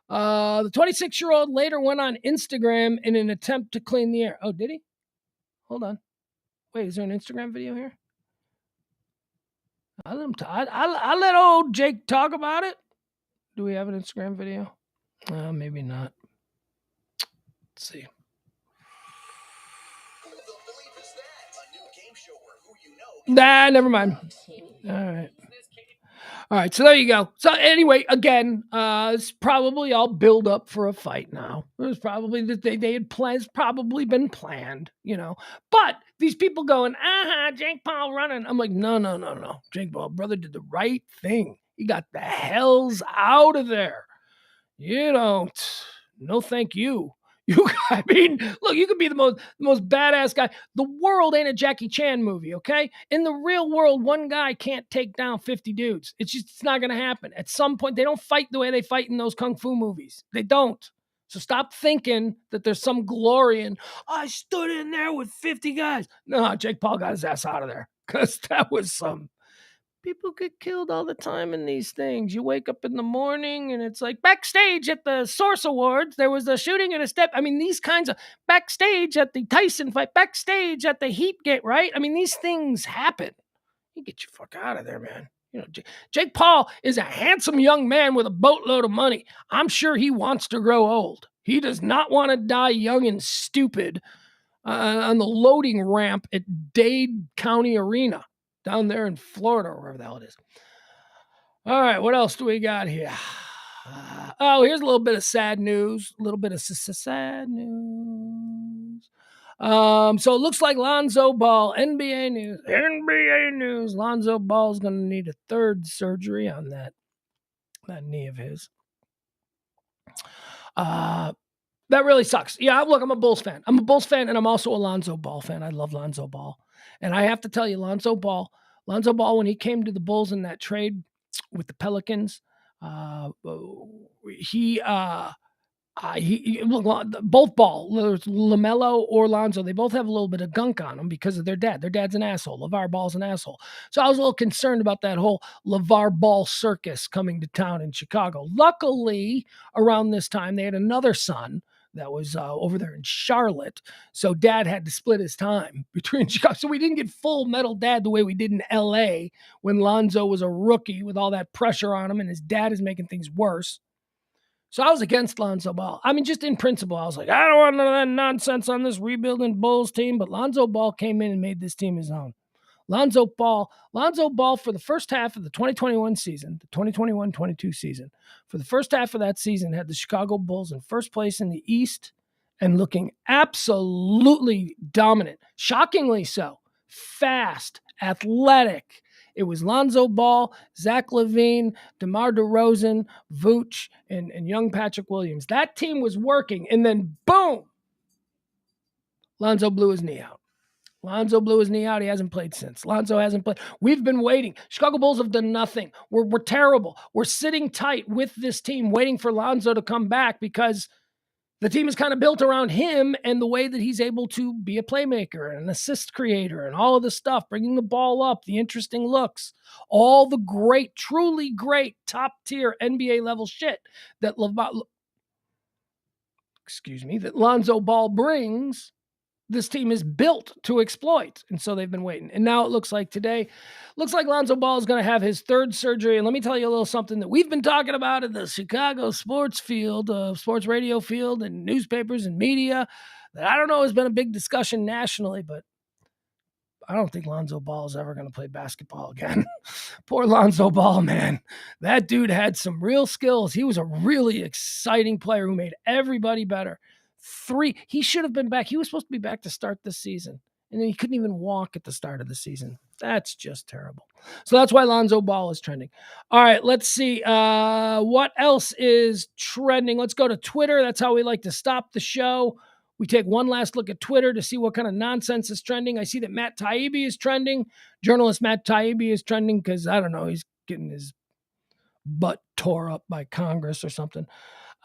The 26-year-old later went on Instagram in an attempt to clean the air. Oh, did he? Hold on. Wait, is there an Instagram video here? I let old Jake talk about it. Do we have an Instagram video? Maybe not. Let's see. Nah, never mind. All right, so there you go. So anyway, again, it's probably all build up for a fight now. It was probably that they had plans, probably been planned, But these people going, Jake Paul running. I'm like, no. Jake Paul, brother, did the right thing. He got the hells out of there. You don't. No, thank you. I mean, look, you could be the most badass guy. The world ain't a Jackie Chan movie, okay? In the real world, one guy can't take down 50 dudes. It's not going to happen. At some point, they don't fight the way they fight in those kung fu movies. They don't. So stop thinking that there's some glory in, I stood in there with 50 guys. No, Jake Paul got his ass out of there because that was some. People get killed all the time in these things. You wake up in the morning and it's like backstage at the Source Awards, there was a shooting and a step. I mean, these kinds of backstage at the Tyson fight, backstage at the Heat gate, right? I mean, these things happen. You get your fuck out of there, man. Jake Paul is a handsome young man with a boatload of money. I'm sure he wants to grow old. He does not want to die young and stupid on the loading ramp at Dade County Arena down there in Florida or wherever the hell it is. All right, what else do we got here? Here's a little bit of sad news. A little bit of sad news. So it looks like Lonzo Ball, NBA news. Lonzo Ball is going to need a third surgery on that knee of his. That really sucks. Yeah, look, I'm a Bulls fan. I'm a Bulls fan, and I'm also a Lonzo Ball fan. I love Lonzo Ball. And I have to tell you, Lonzo Ball, when he came to the Bulls in that trade with the Pelicans, both Ball, whether it's LaMelo or Lonzo, they both have a little bit of gunk on them because of their dad. Their dad's an asshole. LeVar Ball's an asshole. So I was a little concerned about that whole LeVar Ball circus coming to town in Chicago. Luckily, around this time, they had another son that was over there in Charlotte. So dad had to split his time between Chicago. So we didn't get full metal dad the way we did in LA when Lonzo was a rookie with all that pressure on him and his dad is making things worse. So I was against Lonzo Ball. I mean, just in principle, I was like, I don't want none of that nonsense on this rebuilding Bulls team. But Lonzo Ball came in and made this team his own. Lonzo Ball for the first half of the 2021 season, the 2021-22 season, for the first half of that season, had the Chicago Bulls in first place in the East and looking absolutely dominant, shockingly so, fast, athletic. It was Lonzo Ball, Zach LaVine, DeMar DeRozan, Vooch, and young Patrick Williams. That team was working, and then boom, Lonzo blew his knee out. He hasn't played since. Lonzo hasn't played. We've been waiting. Chicago Bulls have done nothing. We're terrible. We're sitting tight with this team, waiting for Lonzo to come back because the team is kind of built around him and the way that he's able to be a playmaker and an assist creator and all of this stuff, bringing the ball up, the interesting looks, all the great, truly great, top-tier NBA level shit that Lonzo Ball brings. This team is built to exploit. And so they've been waiting. And now it looks like Lonzo Ball is going to have his third surgery. And let me tell you a little something that we've been talking about in the Chicago sports field, sports radio field and newspapers and media that I don't know has been a big discussion nationally, but I don't think Lonzo Ball is ever going to play basketball again. Poor Lonzo Ball, man. That dude had some real skills. He was a really exciting player who made everybody better. He should have been back. He was supposed to be back to start this season. And then he couldn't even walk at the start of the season. That's just terrible. So that's why Lonzo Ball is trending. All right, let's see. What else is trending? Let's go to Twitter. That's how we like to stop the show. We take one last look at Twitter to see what kind of nonsense is trending. I see that Matt Taibbi is trending. Journalist Matt Taibbi is trending because, I don't know, he's getting his butt tore up by Congress or something.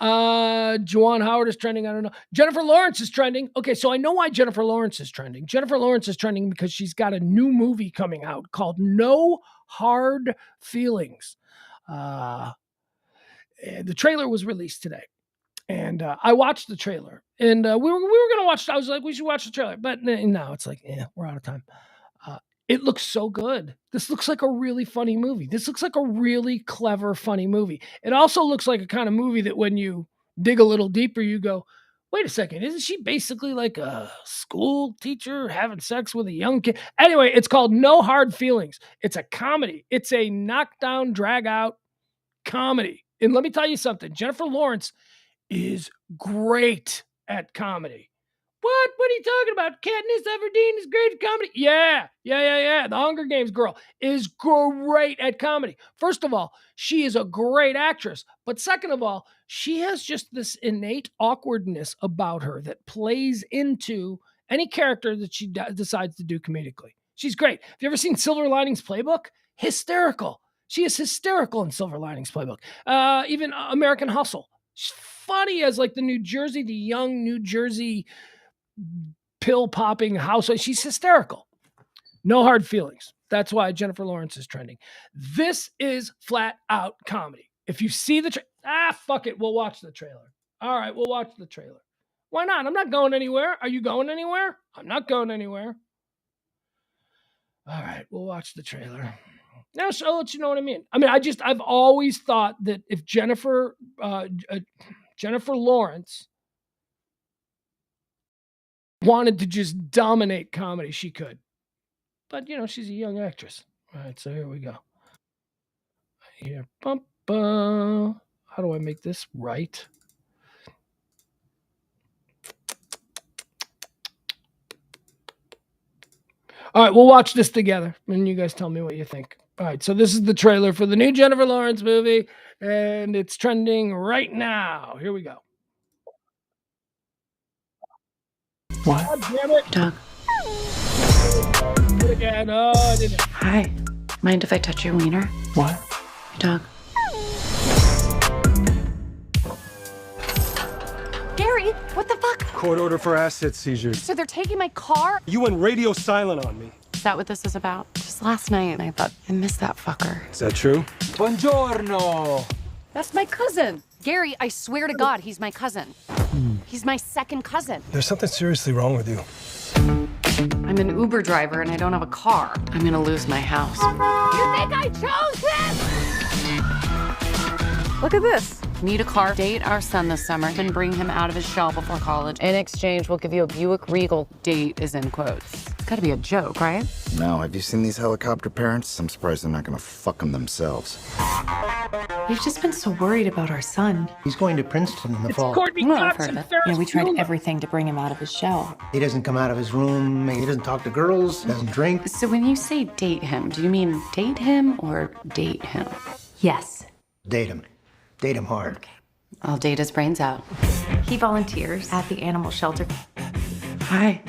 Juwan Howard is trending. I don't know. Jennifer Lawrence is trending. Okay, so I know why Jennifer Lawrence is trending. Jennifer Lawrence is trending because she's got a new movie coming out called No Hard Feelings. The trailer was released today. And I watched the trailer. And we were going to watch it. I was like, we should watch the trailer. But now it's like, we're out of time. It looks so good. This looks like a really funny movie. This looks like a really clever, funny movie. It also looks like a kind of movie that when you dig a little deeper, you go, Wait a second. Isn't she basically like a school teacher having sex with a young kid? Anyway, it's called No Hard Feelings. It's a comedy. It's a knockdown, drag out comedy. And let me tell you something. Jennifer Lawrence is great at comedy. What? What are you talking about? Katniss Everdeen is great at comedy. Yeah. The Hunger Games girl is great at comedy. First of all, she is a great actress. But second of all, she has just this innate awkwardness about her that plays into any character that she decides to do comedically. She's great. Have you ever seen Silver Linings Playbook? Hysterical. She is hysterical in Silver Linings Playbook. Even American Hustle. She's funny as like the young New Jersey pill popping housewife. She's hysterical. No hard feelings. That's why Jennifer Lawrence is trending. This is flat out comedy. If you see the fuck it, we'll watch the trailer. All right, we'll watch the trailer. Why not? I'm not going anywhere. Are you going anywhere? I'm not going anywhere. All right, we'll watch the trailer. Now, so I'll let you know what I mean. I've always thought that if Jennifer Lawrence wanted to just dominate comedy, she could. But, she's a young actress. All right, so here we go. Here, how do I make this right? All right, we'll watch this together, and you guys tell me what you think. All right, so this is the trailer for the new Jennifer Lawrence movie, and it's trending right now. Here we go. What? God damn it. Dog. Do it again. Oh, I didn't. Hi. Mind if I touch your wiener? What? Dog. Gary, what the fuck? Court order for asset seizure. So they're taking my car? You went radio silent on me. Is that what this is about? Just last night, I thought, I missed that fucker. Is that true? Buongiorno. That's my cousin. Gary, I swear to God, he's my cousin. He's my second cousin. There's something seriously wrong with you. I'm an Uber driver and I don't have a car. I'm gonna lose my house. You think I chose this? Look at this. Need a car, date our son this summer, and bring him out of his shell before college. In exchange, we'll give you a Buick Regal. Date is in quotes. It's gotta be a joke, right? No, have you seen these helicopter parents? I'm surprised they're not gonna fuck them themselves. We've just been so worried about our son. He's going to Princeton in the fall. Courtney Well, I've Cox heard and of it. Ferris Yeah, we tried Bueller. everything to bring him out of his shell. He doesn't come out of his room. He doesn't talk to girls. Doesn't drink. So when you say date him, do you mean date him or date him? Yes. Date him. Date him hard. I'll date his brains out. He volunteers at the animal shelter. Hi.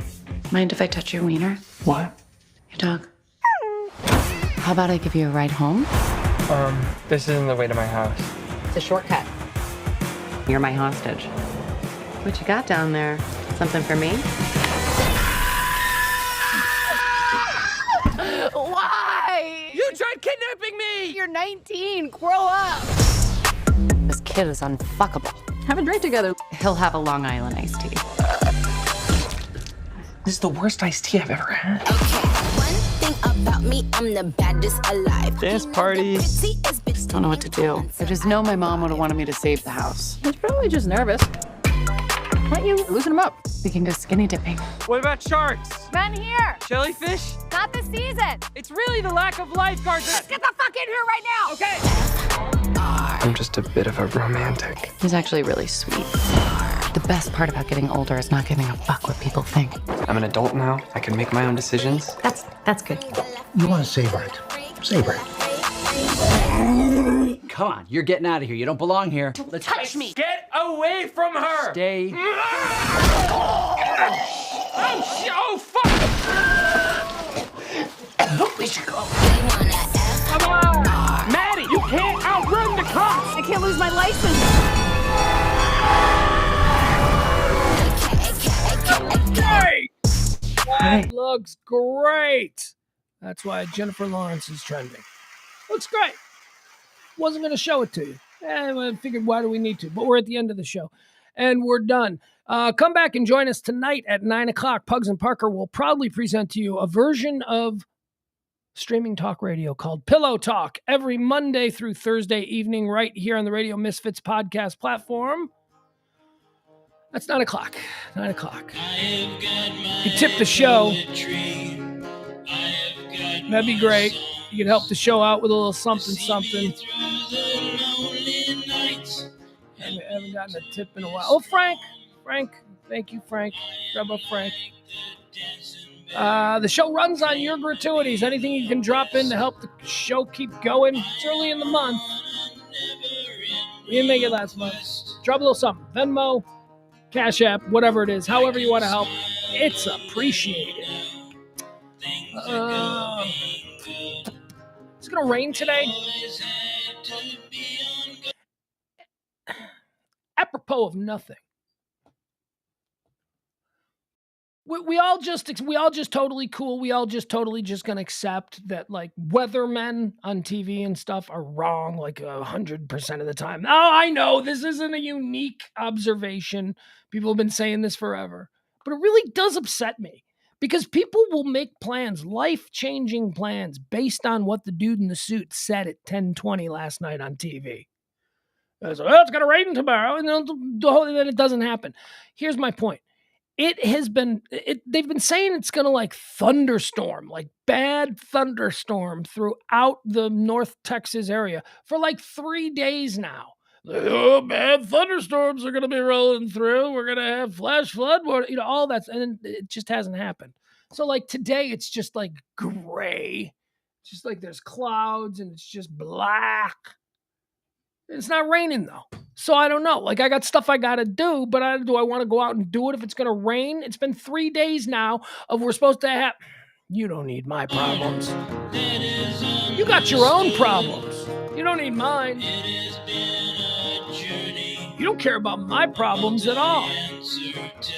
Mind if I touch your wiener? What? Your dog. How about I give you a ride home? This isn't the way to my house. It's a shortcut. You're my hostage. What you got down there? Something for me? Why? You tried kidnapping me! You're 19. Grow up. This kid is unfuckable. Have a drink together. He'll have a Long Island iced tea. This is the worst iced tea I've ever had. One thing about me, I'm the baddest alive. Dance parties. Don't know what to do. I just know my mom would have wanted me to save the house. He's probably just nervous. Why don't you loosen him up? We can go skinny dipping. What about sharks? Run here. Jellyfish? Not the season. It's really the lack of lifeguards. Let's get the fuck in here right now. Okay. I'm just a bit of a romantic. He's actually really sweet. The best part about getting older is not giving a fuck what people think. I'm an adult now. I can make my own decisions. That's good. You want to savor it. Savor it. Come on, you're getting out of here. You don't belong here. Let's Touch me. Get away from her! stay. Oh, fuck! We should go. Come on! Maddie, you can't outrun the cops! I can't lose my license. Great! Hi. That looks great. That's why Jennifer Lawrence is trending. Looks great. Wasn't going to show it to you. I figured, why do we need to? But we're at the end of the show, and we're done. Come back and join us tonight at 9 o'clock. Pugs and Parker will proudly present to you a version of streaming talk radio called Pillow Talk every Monday through Thursday evening right here on the Radio Misfits podcast platform. That's 9 o'clock. 9 o'clock. You tip the show. That'd be great. You could help the show out with a little something. I haven't gotten a tip in a while. Oh, Frank. Thank you, Frank. Grab up Frank. The show runs on your gratuities. Anything you can drop in to help the show keep going. It's early in the month. We didn't make it last month. Drop a little something. Venmo, Cash App, whatever it is. However you want to help. It's appreciated. It's going to rain today. Apropos of nothing. We all just totally cool. We all just totally just gonna accept that like weathermen on TV and stuff are wrong like 100% of the time. Oh, I know this isn't a unique observation. People have been saying this forever, but it really does upset me because people will make plans, life-changing plans, based on what the dude in the suit said at 10:20 last night on TV. So, it's gonna rain tomorrow, and then it doesn't happen. Here's my point. They've been saying it's going to like thunderstorm, like bad thunderstorm throughout the North Texas area for like 3 days now. Oh, bad thunderstorms are going to be rolling through. We're going to have flash flood, all that. And it just hasn't happened. So like today, it's just like gray. It's just like there's clouds and it's just black. It's not raining though. So I don't know. Like I got stuff I got to do, but do I want to go out and do it if it's going to rain? It's been 3 days now of we're supposed to have. You don't need my problems. You got your own problems. You don't need mine. You don't care about my problems at all.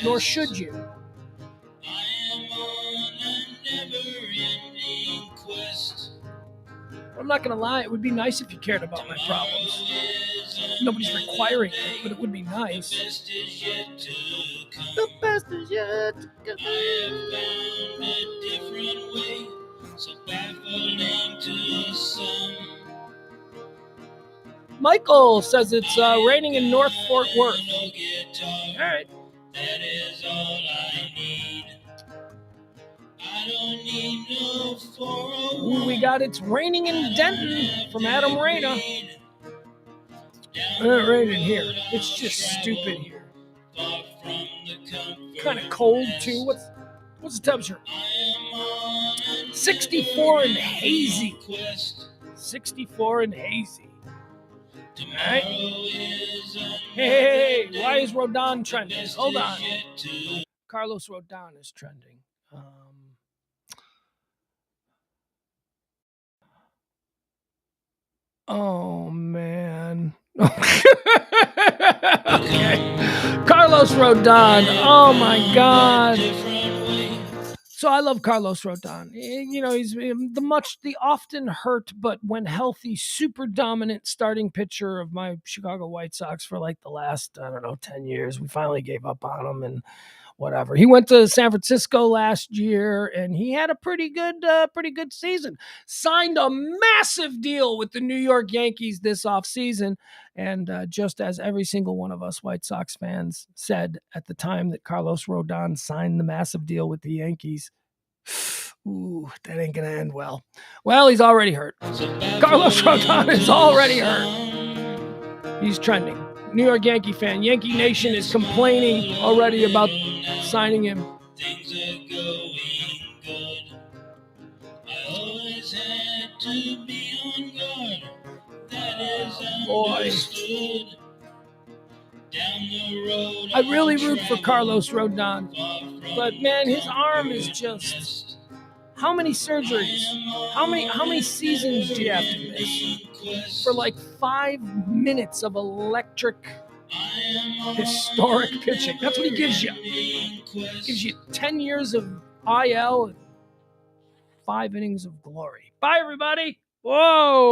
Nor should you. I'm not going to lie. It would be nice if you cared about my problems. Nobody's requiring it, but it would be nice. The best is yet to come. I have found a different way, so baffling to some. Michael says it's raining in North Fort Worth. All right. That is all I need. I don't need no 401. Ooh, we got It's Raining in Denton from Adam Reyna. It's not raining here. It's just stupid here. Kind of cold too. What's the temperature? 64 and hazy. 64 and hazy. All right. Hey, why is Rodon trending? Hold on. Carlos Rodon is trending. Oh, man. Okay. Carlos Rodon. Oh, my God. So I love Carlos Rodon. He's the often hurt, but when healthy, super dominant starting pitcher of my Chicago White Sox for like the last, 10 years. We finally gave up on him and whatever. He went to San Francisco last year and he had a pretty good season. Signed a massive deal with the New York Yankees this offseason. And just as every single one of us White Sox fans said at the time that Carlos Rodon signed the massive deal with the Yankees, ooh, that ain't going to end well. Well, he's already hurt. Carlos Rodon is already hurt. He's trending. New York Yankee fan. Yankee Nation is complaining already about signing him. Things are going good. I always had to be on guard. That is understood. Down the road, I really root for Carlos Rodon, but man, his arm is just. How many surgeries? How many seasons do you have to miss for like 5 minutes of electric, historic pitching? That's what he gives you. Gives you 10 years of IL and 5 innings of glory. Bye, everybody. Whoa.